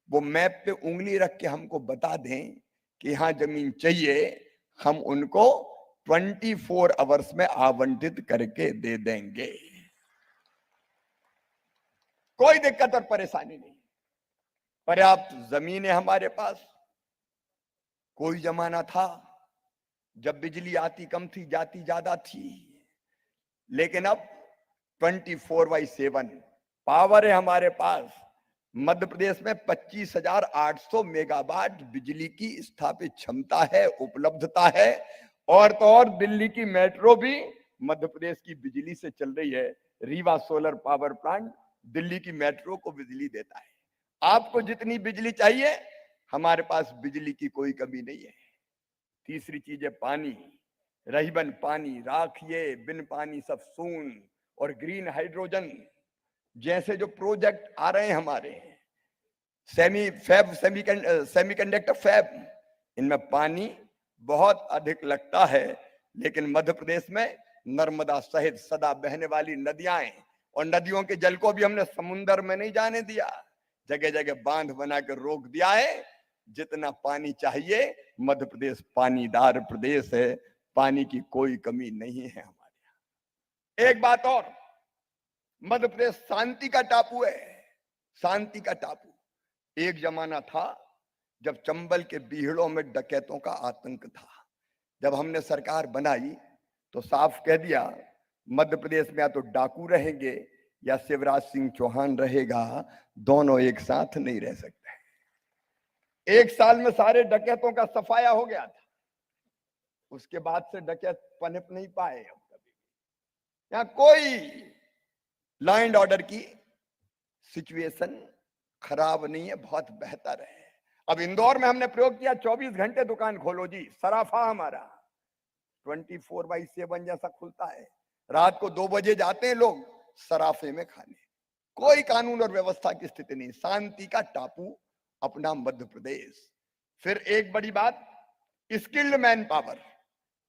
वो मैप पे उंगली रख के हमको बता दें कि यहाँ जमीन चाहिए, हम उनको 24 आवर्स में आवंटित करके दे देंगे। कोई दिक्कत और परेशानी नहीं, पर्याप्त जमीन है हमारे पास। कोई जमाना था जब बिजली आती कम थी, जाती ज्यादा थी, लेकिन अब 24/7 पावर है हमारे पास। मध्य प्रदेश में 25,800 मेगावाट बिजली की स्थापित क्षमता है, उपलब्धता है। और तो और दिल्ली की मेट्रो भी मध्य प्रदेश की बिजली से चल रही है। Rewa solar power plant Delhi की मेट्रो को बिजली देता है। आपको जितनी बिजली चाहिए हमारे पास बिजली की कोई कमी नहीं है। तीसरी चीज है पानी, रहीबन पानी, राखिए बिन पानी सब सून, और ग्रीन हाइड्रोजन जैसे जो प्रोजेक्ट आ रहे हैं हमारे, सेमीकंडक्टर फैब, इनमें पानी बहुत अधिक लगता है। लेकिन मध्य प्रदेश में नर्मदा सहित सदा बहने वाली नदियां हैं और नदियों के जल को भी हमने समुद्र में नहीं जाने दिया, जगह जगह बांध बना कर रोक दिया है। जितना पानी चाहिए, मध्य प्रदेश पानीदार प्रदेश है, पानी की कोई कमी नहीं है हमारे यहाँ। एक बात और, मध्य प्रदेश शांति का टापू है, शांति का टापू। एक जमाना था जब चंबल के बीहड़ों में डकैतों का आतंक था। जब हमने सरकार बनाई तो साफ कह दिया मध्य प्रदेश में या तो डाकू रहेंगे या शिवराज सिंह चौहान रहेगा, दोनों एक साथ नहीं रह सकते। एक साल में सारे डकैतों का सफाया हो गया था। उसके बाद से डकैत पनप नहीं पाए। अब कभी यहाँ कोई लॉ एंड ऑर्डर की सिचुएशन खराब नहीं है, बहुत बेहतर है। अब इंदौर में हमने प्रयोग किया 24 घंटे दुकान खोलो जी, सराफा हमारा 24/7 जैसा खुलता है। रात को 2 बजे जाते हैं लोग सराफे में खाने। कोई कानून और व्यवस्था की स्थिति नहीं, शांति का टापू अपना मध्य प्रदेश। फिर एक बड़ी बात, skilled man power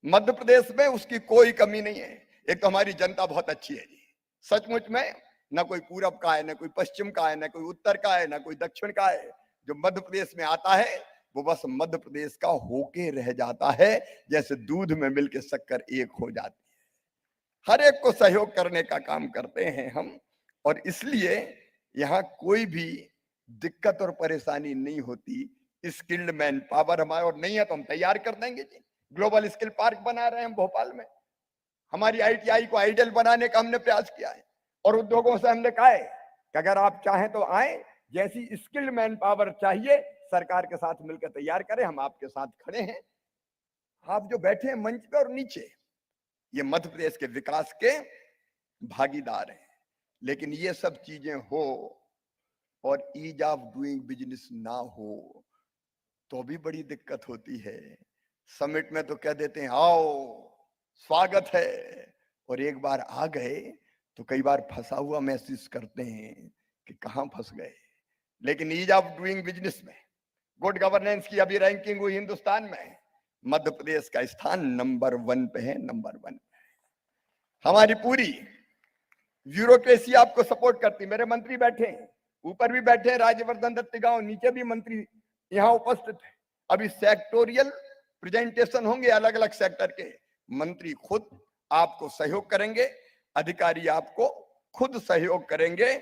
Madhya Pradesh में उसकी कोई कमी नहीं है। एक तो हमारी जनता बहुत अच्छी है जी, सचमुच में ना कोई पूरब का है, ना कोई पश्चिम का है, ना कोई उत्तर का है, ना कोई दक्षिण का है। जो मध्य प्रदेश में आता है वो बस मध्य प्रदेश का होके रह जाता है, जैसे दूध में मिलके शक्कर एक हो जाती है। हर एक को सहयोग करने का काम करते हैं हम, और इसलिए यहाँ कोई भी दिक्कत और परेशानी नहीं होती। स्किल्ड मैन पावर हमारे और नहीं है तो हम तैयार कर देंगे जी। ग्लोबल स्किल पार्क बना रहे हैं हम भोपाल में। हमारी ITI को आइडियल बनाने का हमने प्रयास किया है, और उद्योगों से हमने कहा है कि अगर आप चाहें तो आए, जैसी स्किल्ड मैन पावर चाहिए सरकार के साथ मिलकर तैयार करें, हम आपके साथ खड़े हैं। आप जो बैठे हैं मंच पे और नीचे, ये मध्य प्रदेश के विकास के भागीदार हैं। लेकिन ये सब चीजें हो और ईज ऑफ डूइंग बिजनेस ना हो तो भी बड़ी दिक्कत होती है। समिट में तो कह देते हैं आओ स्वागत है, और एक बार आ गए तो कई बार फंसा हुआ महसूस करते हैं कि कहां फंस गए। लेकिन ईज ऑफ डूइंग बिजनेस में, गुड गवर्नेंस की अभी रैंकिंग हुई हिंदुस्तान में, मध्य प्रदेश का स्थान नंबर 1 पे है, नंबर 1 पे। हमारी पूरी ब्यूरोक्रेसी आपको सपोर्ट करती। मेरे मंत्री बैठे हैं, ऊपर भी बैठे हैं राज्यवर्धन दत्तिगांव, नीचे भी मंत्री यहाँ उपस्थित है। अभी सेक्टोरियल प्रेजेंटेशन होंगे अलग अलग सेक्टर के। मंत्री खुद आपको सहयोग करेंगे, अधिकारी आपको खुद सहयोग करेंगे।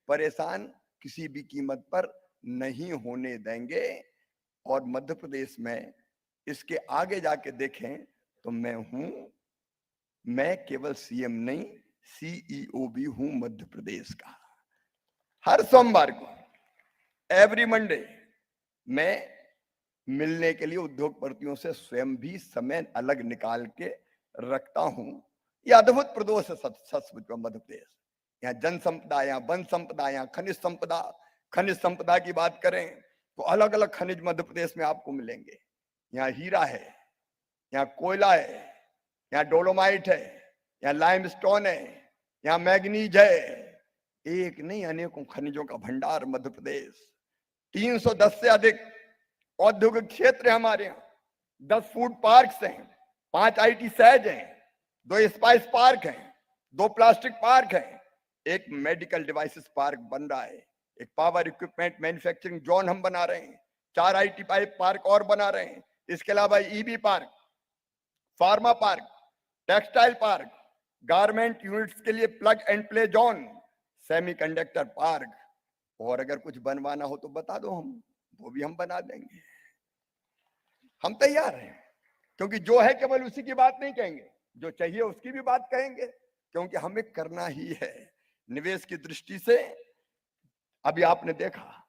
परेशान किसी भी कीमत पर नहीं होने देंगे। और मध्य प्रदेश में इसके आगे जाके देखें तो मैं केवल CM नहीं, CEO भी हूं मध्य प्रदेश का। हर सोमवार को एवरी मंडे मैं मिलने के लिए उद्योगपतियों से स्वयं भी समय अलग निकाल के रखता हूं। यह अद्भुत प्रदेश है सचमुच में मध्य प्रदेश। यहाँ जन संपदा, यहाँ वन संपदा, यहाँ खनिज संपदा। खनिज संपदा की बात करें तो अलग अलग खनिज मध्य प्रदेश में आपको मिलेंगे। यहाँ हीरा है, यहाँ कोयला है, यहाँ डोलोमाइट है, यहाँ लाइमस्टोन है, यहाँ मैग्नीज है। एक नहीं अनेकों खनिजों का भंडार मध्य प्रदेश। 310 से अधिक औद्योगिक क्षेत्र है हमारे यहाँ। 10 फूड पार्क्स हैं, 5 IT सैज हैं, 2 स्पाइस पार्क हैं, 2 प्लास्टिक पार्क हैं, एक मेडिकल डिवाइसेस पार्क बन रहा है, एक पावर इक्विपमेंट मैन्युफैक्चरिंग जोन हम बना रहे हैं, 4 IT पाइप पार्क और बना रहे हैं। इसके अलावा EV park, pharma park, textile park, garment units के लिए plug and play zone, semiconductor park. और अगर कुछ बनवाना हो तो बता दो, हम वो भी हम बना देंगे। हम तैयार हैं, क्योंकि जो है केवल उसी की बात नहीं कहेंगे, जो चाहिए उसकी भी बात कहेंगे, क्योंकि हमें करना ही है। निवेश की दृष्टि से अभी आपने देखा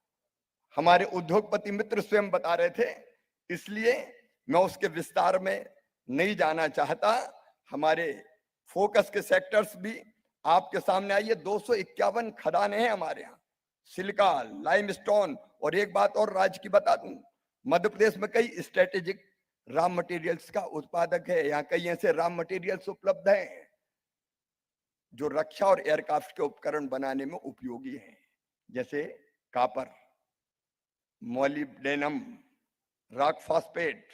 हमारे उद्योगपति मित्र स्वयं बता रहे थे, इसलिए मैं उसके विस्तार में नहीं जाना चाहता। हमारे फोकस के सेक्टर्स भी आपके सामने आइए। 251 खदानें हैं हमारे यहाँ, सिलिका, लाइमस्टोन। और एक बात और राज्य की बता दूं, मध्य प्रदेश में कई स्ट्रेटेजिक रॉ मटेरियल्स का उत्पादक है। यहाँ कई ऐसे रॉ मटेरियल्स उपलब्ध हैं जो रक्षा और एयरक्राफ्ट के उपकरण बनाने में उपयोगी हैं, जैसे copper, molybdenum, rock phosphate,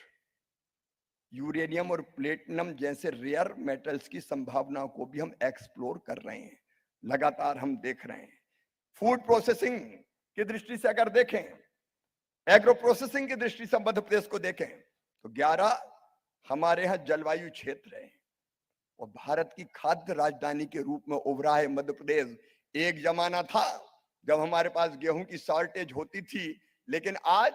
uranium और प्लेटिनम जैसे रेयर मेटल्स की संभावनाओं को भी हम एक्सप्लोर कर रहे हैं, लगातार हम देख रहे हैं। फूड प्रोसेसिंग की दृष्टि से अगर देखें, एग्रो प्रोसेसिंग की दृष्टि से मध्य प्रदेश को देखें तो 11 हमारे यहाँ जलवायु क्षेत्र है और भारत की खाद्य राजधानी के रूप में उभरा है मध्य प्रदेश। एक जमाना था जब हमारे पास गेहूं की शॉर्टेज होती थी, लेकिन आज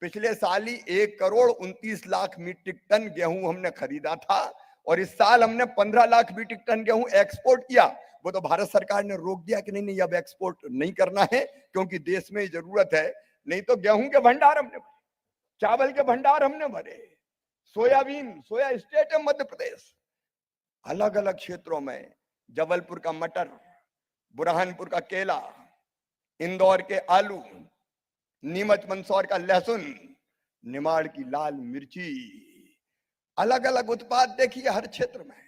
पिछले साल ही 1,29,00,000 मीट्रिक टन गेहूं हमने खरीदा था और इस साल हमने 15 लाख मीट्रिक टन गेहूं एक्सपोर्ट किया। वो तो भारत सरकार ने रोक दिया कि नहीं अब एक्सपोर्ट नहीं करना है क्योंकि देश में जरूरत है। नहीं तो गेहूं के भंडार हमने भरे, चावल के भंडार हमने भरे, सोयाबीन, सोया स्टेट है मध्य प्रदेश। अलग अलग क्षेत्रों में जबलपुर का मटर, बुरहानपुर का केला, इंदौर के आलू, नीमच मंदसौर का लहसुन, निमाड़ की लाल मिर्ची, अलग अलग उत्पाद देखिए हर क्षेत्र में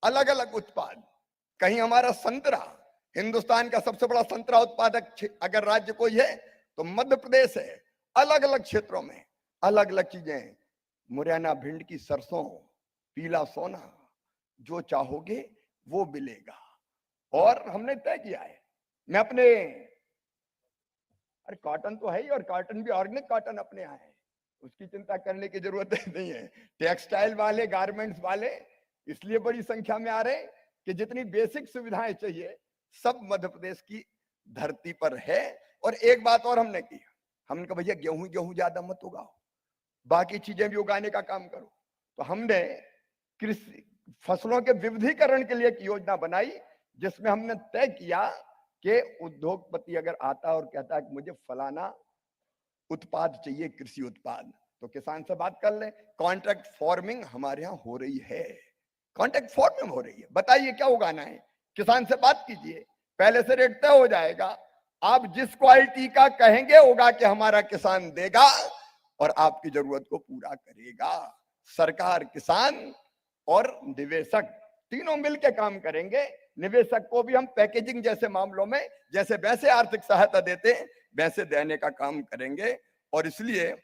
अलग अलग उत्पाद। कहीं हमारा संतरा, हिंदुस्तान का सबसे बड़ा संतरा उत्पादक अगर राज्य कोई है तो मध्य प्रदेश है। अलग अलग क्षेत्रों में अलग अलग चीजें, मुरैना भिंड की सरसों, पीला सोना, जो चाहोगे वो मिलेगा। और हमने तय किया है, मैं अपने, अरे कॉटन तो है ही और कॉटन भी ऑर्गेनिक कॉटन अपने यहाँ है, उसकी चिंता करने की जरूरत नहीं है। टेक्सटाइल वाले, गारमेंट्स वाले इसलिए बड़ी संख्या में आ रहे हैं कि जितनी बेसिक सुविधाएं चाहिए सब मध्य प्रदेश की धरती पर है। और एक बात और हमने की, हमने कहा भैया गेहूं ज्यादा मत उगाओ, बाकी चीजें भी उगाने का काम करो। तो हमने कृषि फसलों के विविधीकरण के लिए एक योजना बनाई जिसमें हमने तय किया कि उद्योगपति अगर आता और कहता है कि मुझे फलाना उत्पाद चाहिए, कृषि उत्पाद, तो किसान से बात कर ले। कॉन्ट्रैक्ट फार्मिंग हमारे यहाँ हो रही है, कॉन्ट्रैक्ट फार्मिंग हो रही है। बताइए क्या उगाना है, किसान से बात कीजिए, पहले से रेट तय हो जाएगा। आप जिस क्वालिटी का कहेंगे उगा के हमारा किसान देगा और आपकी जरूरत को पूरा करेगा। सरकार, किसान और निवेशक तीनों मिलकर काम करेंगे। निवेशक को भी हम पैकेजिंग जैसे मामलों में जैसे वैसे आर्थिक सहायता देते हैं वैसे देने का काम करेंगे। और इसलिए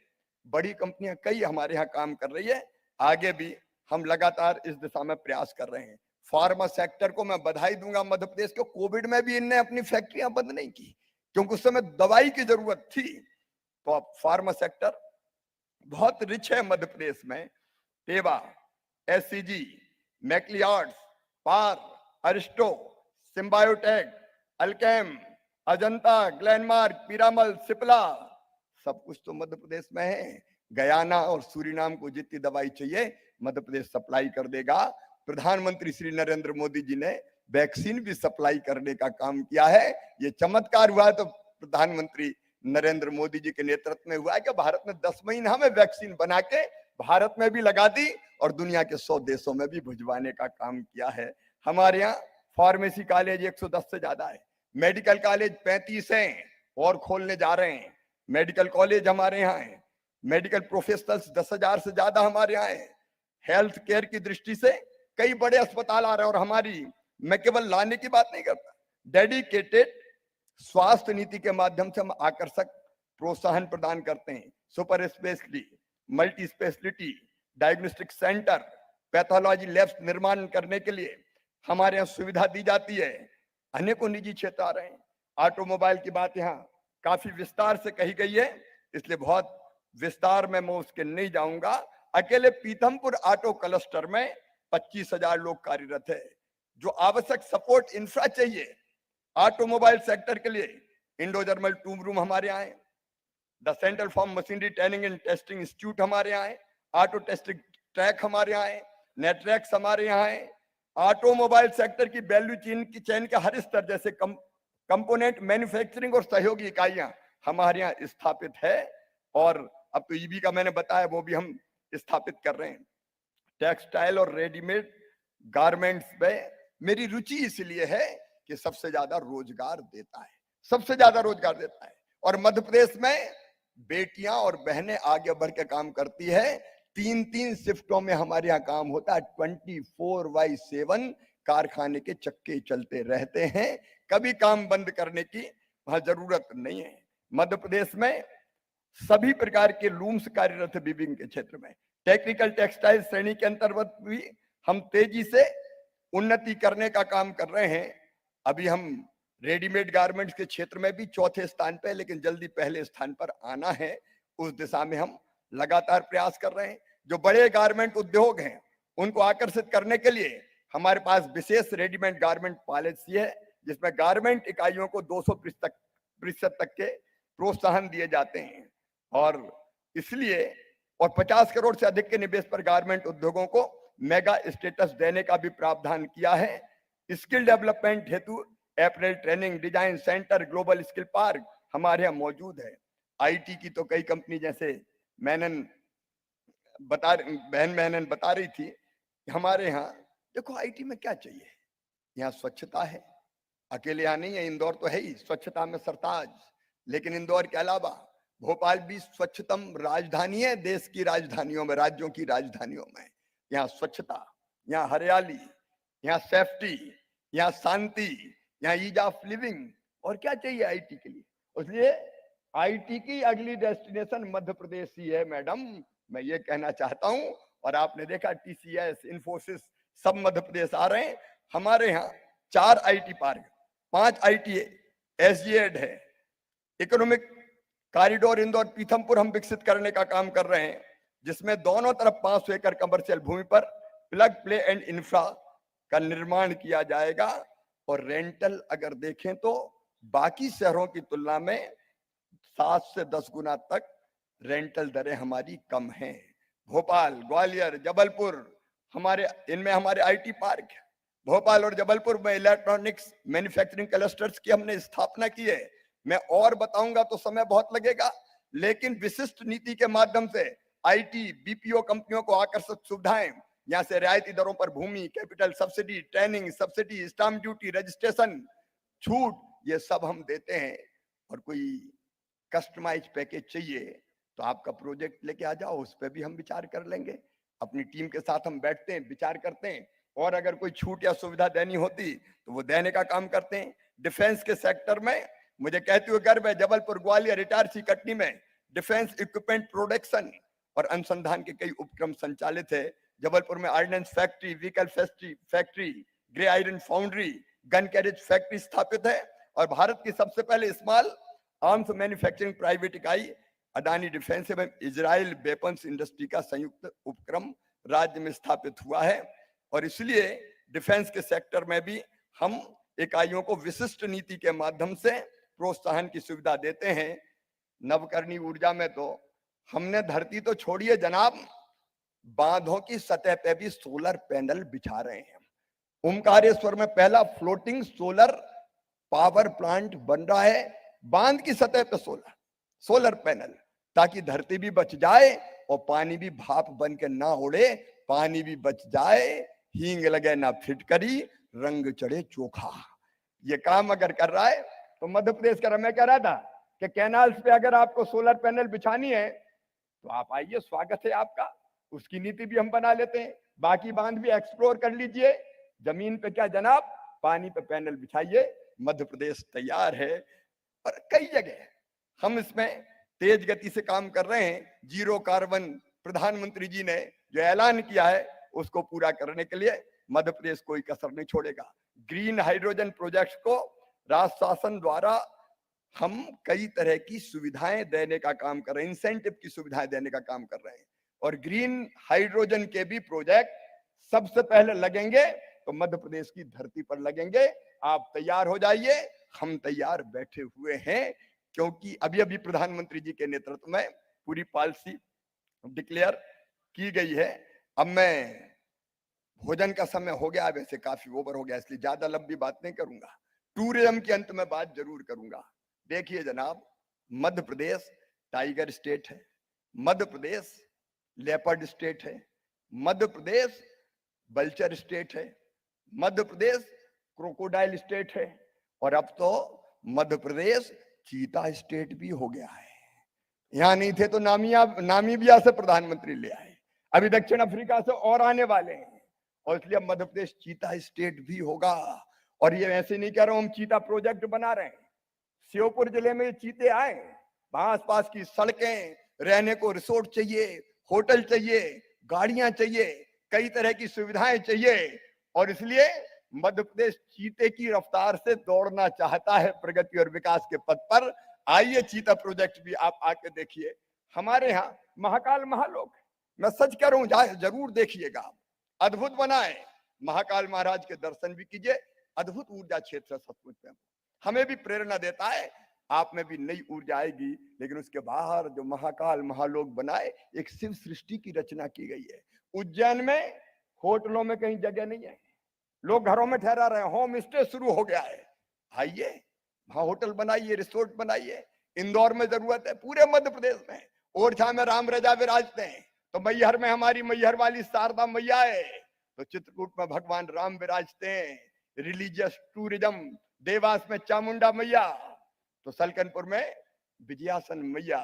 बड़ी कंपनियां कई हमारे यहाँ काम कर रही है, आगे भी हम लगातार इस दिशा में प्रयास कर रहे हैं। फार्मा सेक्टर को मैं बधाई दूंगा मध्य प्रदेश को, कोविड में भी इनने अपनी फैक्ट्रियां बंद नहीं की क्योंकि उस समय दवाई की जरूरत थी। तो अब फार्मा सेक्टर बहुत रिच है मध्य प्रदेश में। टेवा, एससीजी, मैक्लियार्ड्स, पार, अरिस्टो, सिम्बायोटेक, अल्केम, अजंता, ग्लेनमार्क, पीरामल, सिप्ला, सब कुछ तो मध्य प्रदेश में है। गयाना और सूरीनाम को जितनी दवाई चाहिए मध्य प्रदेश सप्लाई कर देगा। प्रधानमंत्री श्री नरेंद्र मोदी जी ने वैक्सीन भी सप्लाई करने का काम किया है। ये चमत्कार हुआ है तो प्रधानमंत्री नरेंद्र मोदी जी के नेतृत्व में हुआ है कि भारत ने 10 महीना में वैक्सीन बना के भारत में भी लगा दी और दुनिया के 100 देशों में भी भिजवाने का काम किया है। हमारे यहाँ फार्मेसी कॉलेज 110 से ज्यादा है, मेडिकल कॉलेज 35 हैं और खोलने जा रहे हैं। मेडिकल कॉलेज हमारे यहाँ है, मेडिकल प्रोफेशनल्स 10,000 से ज्यादा हमारे यहाँ है। हेल्थ केयर की दृष्टि से कई बड़े अस्पताल आ रहे हैं और हमारी, मैं केवल लाने की बात नहीं करता, डेडिकेटेड स्वास्थ्य नीति के माध्यम से हम आकर्षक प्रोत्साहन प्रदान करते हैं। Super speciality, multi speciality, diagnostic centre, pathology labs निर्माण करने के लिए हमारे यहाँ सुविधा दी जाती है। अनेकों निजी क्षेत्र आ रहे हैं। ऑटोमोबाइल की बात यहाँ काफी विस्तार से कही गई है, इसलिए बहुत विस्तार में मैं उसके नहीं जाऊंगा। अकेले पीथमपुर ऑटो क्लस्टर में 25,000 लोग कार्यरत है। जो आवश्यक सपोर्ट इंफ्रा चाहिए ऑटोमोबाइल सेक्टर के लिए, इंडो जर्मन टूम रूम हमारे यहाँ है, the central farm machinery training and testing institute हमारे यहाँ है, ऑटो टेस्टिंग ट्रैक हमारे यहाँ है, नेटवर्क्स हमारे यहाँ है। ऑटोमोबाइल सेक्टर की वैल्यू चेन के हर स्तर जैसे कंपोनेंट मैन्युफैक्चरिंग और सहयोगी इकाइयां हमारे यहाँ स्थापित है। और अब तो ईबी का मैंने बताया वो भी हम स्थापित कर रहे हैं। टेक्सटाइल और रेडीमेड गारमेंट्स में मेरी रुचि इसलिए है कि सबसे ज्यादा रोजगार देता है, सबसे ज्यादा रोजगार देता है। और मध्य प्रदेश में बेटियां और बहनें आगे बढ़ के काम करती है। 3-3 शिफ्टों में हमारे यहाँ काम होता है। 24/7 कारखाने के चक्के चलते रहते हैं, कभी काम बंद करने की वहां जरूरत नहीं है। मध्य प्रदेश में सभी प्रकार के लूम्स कार्यरत है। वीविंग के क्षेत्र में टेक्निकल टेक्सटाइल श्रेणी के अंतर्गत भी हम तेजी से उन्नति करने का काम कर रहे हैं। अभी हम रेडीमेड गारमेंट्स के क्षेत्र में भी चौथे स्थान पे, लेकिन जल्दी पहले स्थान पर आना है, उस दिशा में हम लगातार प्रयास कर रहे हैं। जो बड़े गारमेंट उद्योग हैं उनको आकर्षित करने के लिए हमारे पास विशेष रेडीमेड गारमेंट पॉलिसी है, जिसमें गारमेंट इकाइयों को 200% तक के प्रोत्साहन दिए जाते हैं। और इसलिए 50 करोड़ से अधिक के निवेश पर गारमेंट उद्योगों को मेगा स्टेटस देने का भी प्रावधान किया है। स्किल डेवलपमेंट हेतु apparel training design centre global skill park हमारे यहाँ मौजूद है। आईटी की तो कई कंपनी जैसे बहन मैनन बता रही थी, हमारे यहाँ देखो आईटी में क्या चाहिए, यहाँ स्वच्छता है, अकेले यहाँ नहीं है, इंदौर तो है ही स्वच्छता में सरताज, लेकिन इंदौर के अलावा भोपाल भी स्वच्छतम राजधानी है देश की राजधानियों में, राज्यों की राजधानियों में। यहाँ स्वच्छता, यहाँ हरियाली, यहाँ सेफ्टी, यहाँ शांति, यहाँ ईज ऑफ लिविंग, और क्या चाहिए आईटी के लिए। इसलिए आईटी की अगली डेस्टिनेशन मध्य प्रदेश ही है मैडम, मैं ये कहना चाहता हूं। और आपने देखा टीसीएस, इन्फोसिस सब मध्य प्रदेश आ रहे हैं। हमारे यहाँ 4 आईटी पार्क, 5 आईटी एसजीएड है। इकोनॉमिक कॉरिडोर इंदौर पीथमपुर हम विकसित करने का काम कर रहे हैं, जिसमें दोनों तरफ 500 एकड़ कमर्शियल भूमि पर प्लग प्ले एंड इंफ्रा का निर्माण किया जाएगा। और रेंटल अगर देखें तो बाकी शहरों की तुलना में 7 से 10 गुना तक रेंटल दरें हमारी कम हैं। भोपाल, ग्वालियर, जबलपुर इनमें हमारे आईटी पार्क है। भोपाल और जबलपुर में इलेक्ट्रॉनिक्स मैन्युफैक्चरिंग क्लस्टर्स की हमने स्थापना की है। मैं और बताऊंगा तो समय बहुत लगेगा, लेकिन विशिष्ट नीति के माध्यम से आईटी बीपीओ कंपनियों को आकर्षक सुविधाएं, यहाँ से रियायती दरों पर भूमि, capital subsidy, training subsidy, stamp duty, registration छूट, ये सब हम देते हैं। और कोई कस्टमाइज पैकेज चाहिए तो आपका प्रोजेक्ट लेके आ जाओ, उस पर भी हम विचार कर लेंगे। अपनी टीम के साथ हम बैठते हैं, विचार करते हैं, और अगर कोई छूट या सुविधा देनी होती तो वो देने का काम करते हैं। डिफेंस के सेक्टर में मुझे कहते हुए गर्व है, जबलपुर, ग्वालियर, इटारसी, कटनी में डिफेंस इक्विपमेंट प्रोडक्शन और अनुसंधान के कई उपक्रम संचालित है। जबलपुर में ordnance factory, vehicle factory, grey iron foundry, gun carriage factory स्थापित है। और भारत की सबसे पहले स्मॉल आर्म्स मैन्युफैक्चरिंग प्राइवेट इकाई अडानी डिफेंस एवं इजराइल वेपन्स इंडस्ट्री का संयुक्त उपक्रम राज्य में स्थापित हुआ है। और इसलिए डिफेंस के सेक्टर में भी हम इकाइयों को विशिष्ट नीति के माध्यम से प्रोत्साहन की सुविधा देते हैं। नवकरणीय ऊर्जा में तो हमने धरती तो छोड़िए जनाब, बांधों की सतह पे भी सोलर पैनल बिछा रहे हैं। ओमकारेश्वर में पहला फ्लोटिंग सोलर पावर प्लांट बन रहा है, बांध की सतह पे सोलर पैनल, ताकि धरती भी बच जाए और पानी भी भाप बन के ना उड़े, पानी भी बच जाए, हींग लगे ना फिटकरी, रंग चढ़े चोखा। ये काम अगर कर रहा है तो मध्य प्रदेश का, मैं कह रहा था कि कैनाल्स पे अगर आपको सोलर पैनल बिछानी है तो आप आइए, स्वागत है आपका। उसकी नीति भी हम बना लेते हैं। बाकी बांध भी एक्सप्लोर कर लीजिए। जमीन पे क्या जनाब, पानी पे पैनल बिछाइए, मध्य प्रदेश तैयार है। और कई जगह हम इसमें तेज गति से काम कर रहे हैं। जीरो कार्बन प्रधानमंत्री जी ने जो ऐलान किया है उसको पूरा करने के लिए मध्य प्रदेश कोई कसर नहीं छोड़ेगा। ग्रीन हाइड्रोजन प्रोजेक्ट को राज्य शासन द्वारा हम कई तरह की सुविधाएं देने का काम कर रहे हैं, इंसेंटिव की सुविधाएं देने का काम कर रहे हैं। और ग्रीन हाइड्रोजन के भी प्रोजेक्ट सबसे पहले लगेंगे तो मध्य प्रदेश की धरती पर लगेंगे। आप तैयार हो जाइए, हम तैयार बैठे हुए हैं, क्योंकि अभी अभी प्रधानमंत्री जी के नेतृत्व में पूरी पॉलिसी डिक्लेयर की गई है। अब मैं, भोजन का समय हो गया, वैसे काफी ओवर हो गया, इसलिए ज्यादा लंबी बात नहीं करूंगा। टूरिज्म के अंत में बात जरूर करूंगा। देखिए जनाब, मध्य प्रदेश टाइगर स्टेट है, मध्य प्रदेश लेपर्ड स्टेट है, मध्य प्रदेश बल्चर स्टेट है, मध्य प्रदेश क्रोकोडाइल स्टेट है, और अब तो मध्य प्रदेश चीता स्टेट भी हो गया है। यहां नहीं थे तो नामीबिया से प्रधानमंत्री ले आए, अभी दक्षिण अफ्रीका से और आने वाले हैं, और इसलिए मध्य प्रदेश चीता स्टेट भी होगा। और ये ऐसे नहीं कह रहा हूं, हम चीता प्रोजेक्ट बना रहे हैं। श्योपुर जिले में चीते आए, वहां आसपास की सड़कें, रहने को रिसोर्ट चाहिए, होटल चाहिए, गाड़ियां चाहिए, कई तरह की सुविधाएं चाहिए। और इसलिए मध्य प्रदेश चीते की रफ्तार से दौड़ना चाहता है प्रगति और विकास के पथ पर। आइए, चीता प्रोजेक्ट भी आप आके देखिए। हमारे यहाँ महाकाल महालोक, मैं सच कह रहा हूं, जरूर देखिएगा, अद्भुत बना है। महाकाल महाराज के दर्शन भी कीजिए, अद्भुत ऊर्जा क्षेत्र है सचमुच में, हमें भी प्रेरणा देता है। आप में भी नई ऊर्जा आएगी, लेकिन उसके बाहर जो महाकाल महालोक बनाए, एक शिव सृष्टि की रचना की गई है। उज्जैन में होटलों में कहीं जगह नहीं है, लोग घरों में ठहरा रहे हैं, होम स्टे शुरू हो गया है। आइए वहां होटल बनाइए, रिसोर्ट बनाइए। इंदौर में जरूरत है, पूरे मध्य प्रदेश में। ओरछा में राम रजा विराजते हैं, तो मैहर में हमारी मैहर वाली शारदा मैया है, तो चित्रकूट में भगवान राम विराजते हैं। रिलीजियस टूरिज्म, देवास में चामुंडा मैया, तो सलकनपुर में विजयासन मैया।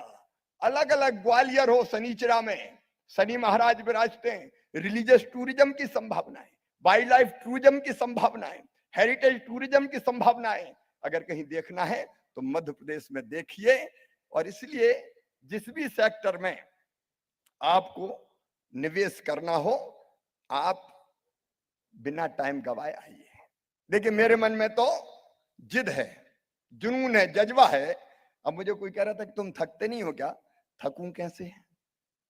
अलग अलग ग्वालियर हो, शनिचरा में शनि महाराज विराजते हैं। रिलीजियस टूरिज्म की संभावनाएं, वाइल्ड लाइफ टूरिज्म की संभावनाएं, हेरिटेज टूरिज्म की संभावनाएं अगर कहीं देखना है तो मध्य प्रदेश में देखिए। और इसलिए जिस भी सेक्टर में आपको निवेश करना हो, आप बिना टाइम गवाए आइए। देखिए मेरे मन में तो जिद है, जुनून है, जज्बा है। अब मुझे कोई कह रहा था कि तुम थकते नहीं हो क्या? थकूं कैसे?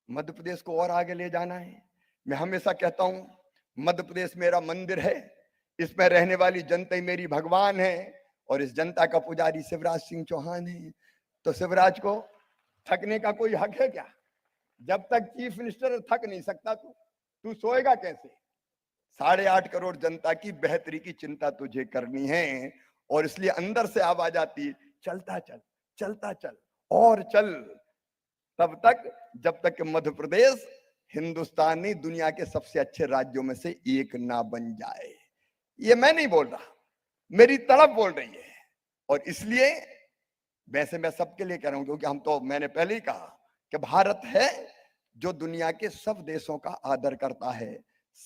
मध्य प्रदेश को और आगे ले जाना है। मैं हमेशा कहता हूं मध्य प्रदेश मेरा मंदिर है, इसमें रहने वाली जनता ही मेरी भगवान है, और इस जनता का पुजारी शिवराज सिंह चौहान है। तो शिवराज को थकने का कोई हक है क्या? जब तक चीफ मिनिस्टर थक नहीं सकता तू सोएगा कैसे? 8.5 करोड़ जनता की बेहतरी की चिंता तुझे करनी है, और इसलिए अंदर से आवाज आती, चलता चल, चलता चल और चल, तब तक जब तक कि मध्य प्रदेश हिंदुस्तान नहीं दुनिया के सबसे अच्छे राज्यों में से एक ना बन जाए। ये मैं नहीं बोल रहा, मेरी तड़प बोल रही है। और इसलिए वैसे मैं सबके लिए कह रहा हूं, क्योंकि हम तो, मैंने पहले ही कहा कि भारत है जो दुनिया के सब देशों का आदर करता है,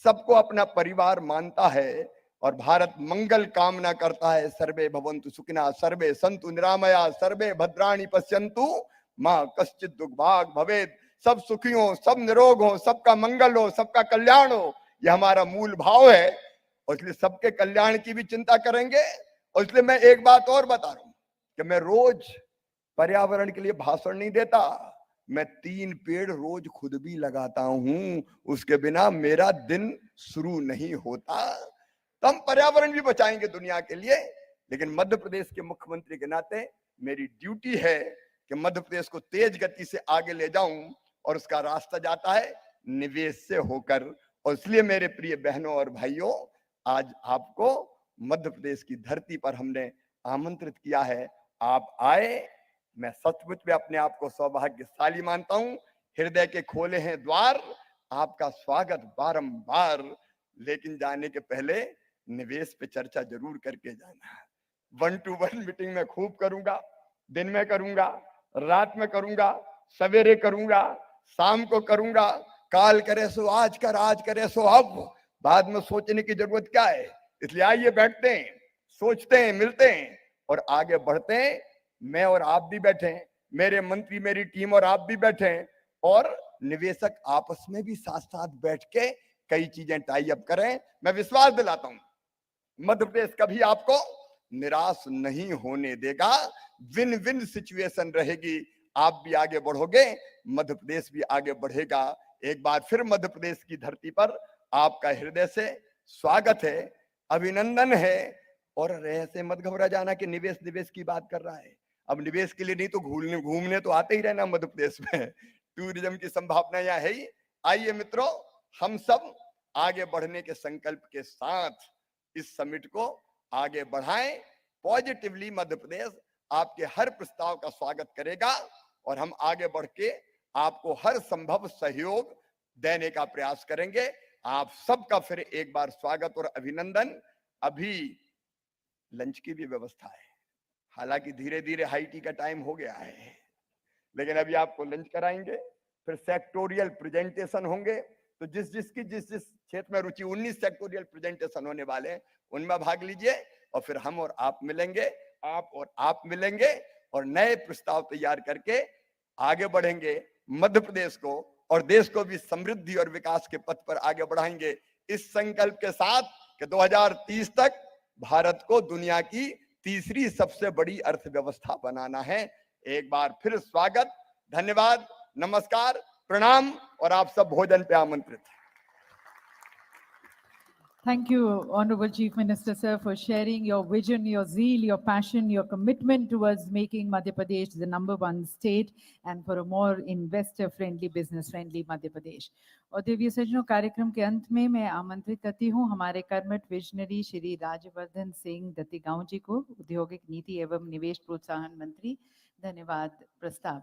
सबको अपना परिवार मानता है, और भारत मंगल कामना करता है। सर्वे भवन्तु सुखिनः, सर्वे सन्तु निरामया, सर्वे भद्राणि पश्यन्तु मां कश्चित् दुर्भाग् भवेत्। सब सुखी हो, सब निरोग हो, सबका मंगल हो, सबका कल्याण हो, यह हमारा मूल भाव है। और इसलिए सबके कल्याण की भी चिंता करेंगे। और इसलिए मैं एक बात और बता रहा हूं कि मैं रोज पर्यावरण के लिए भाषण नहीं देता, मैं 3 पेड़ रोज खुद भी लगाता हूं, उसके बिना मेरा दिन शुरू नहीं होता। तो हम पर्यावरण भी बचाएंगे दुनिया के लिए। लेकिन मध्य प्रदेश के मुख्यमंत्री के नाते मेरी ड्यूटी है कि मध्य प्रदेश को तेज गति से आगे ले जाऊं, और उसका रास्ता जाता है निवेश से होकर। और इसलिए मेरे प्रिय बहनों और भाइयों, आज आपको मध्य प्रदेश की धरती पर हमने आमंत्रित किया है, आप आए। मैं सचमुच में अपने आप को सौभाग्यशाली मानता हूं। हृदय के खोले हैं द्वार, आपका स्वागत बारंबार। लेकिन जाने के पहले निवेश पे चर्चा जरूर करके जाना। 1-to-1 मीटिंग में खूब करूंगा, दिन में करूंगा, रात में करूंगा, सवेरे करूंगा, शाम को करूंगा। काल करे सो आज कर, आज करे सो अब, बाद में सोचने की जरूरत क्या है? इसलिए आइए बैठते हैं, सोचते हैं, मिलते हैं और आगे बढ़ते हैं। मैं और आप भी बैठे हैं, मेरे मंत्री, मेरी टीम और आप भी बैठे हैं, और निवेशक आपस में भी साथ साथ बैठ के कई चीजें टाई अप करें। मैं विश्वास दिलाता हूं मध्य प्रदेश कभी आपको निराश नहीं होने देगा। विन विन सिचुएशन रहेगी। आप भी आगे बढ़ोगे, मध्य प्रदेश भी आगे बढ़ेगा। एक बार फिर मध्य प्रदेश की धरती पर आपका हृदय से स्वागत है, अभिनंदन है। और ऐसे मत घबरा जाना कि निवेश निवेश की बात कर रहा है। अब निवेश के लिए नहीं तो घूमने तो आते ही रहना मध्य प्रदेश में। टूरिज्म की संभावना यहाँ है ही। आइए मित्रों, हम सब आगे बढ़ने के संकल्प के साथ इस समिट को आगे बढ़ाएं। पॉजिटिवली मध्य प्रदेश आपके हर प्रस्ताव का स्वागत करेगा, और हम आगे बढ़ के आपको हर संभव सहयोग देने का प्रयास करेंगे। आप सबका फिर एक बार स्वागत और अभिनंदन। अभी लंच की भी व्यवस्था है, हालांकि धीरे धीरे हाई टी का टाइम हो गया है, लेकिन अभी आपको लंच कराएंगे। फिर सेक्टोरियल प्रेजेंटेशन होंगे, तो जिस क्षेत्र में रुचि, 19 सेक्टोरियल प्रेजेंटेशन होने वाले हैं, उनमें भाग लीजिए। और फिर हम और आप मिलेंगे, आप और आप मिलेंगे, और नए प्रस्ताव तैयार करके आगे बढ़ेंगे। मध्य प्रदेश को और देश को भी समृद्धि और विकास के पथ पर आगे बढ़ाएंगे, इस संकल्प के साथ कि 2030 तक भारत को दुनिया की तीसरी सबसे बड़ी अर्थव्यवस्था बनाना है। एक बार फिर स्वागत, धन्यवाद, नमस्कार, प्रणाम, और आप सब भोजन पे आमंत्रित हैं। Thank you, Honorable Chief Minister, sir, for sharing your vision, your zeal, your passion, your commitment towards making Madhya Pradesh the #1 state and for a more investor-friendly, business-friendly Madhya Pradesh. और देवीय सज्जनों, कार्यक्रम के अंत में मैं आमंत्रित करती हूँ हमारे कर्मठ विजनरी श्री राजवर्धन सिंह दत्तीगांव जी को, औद्योगिक नीति एवं निवेश प्रोत्साहन मंत्री। धन्यवाद। प्रस्ताव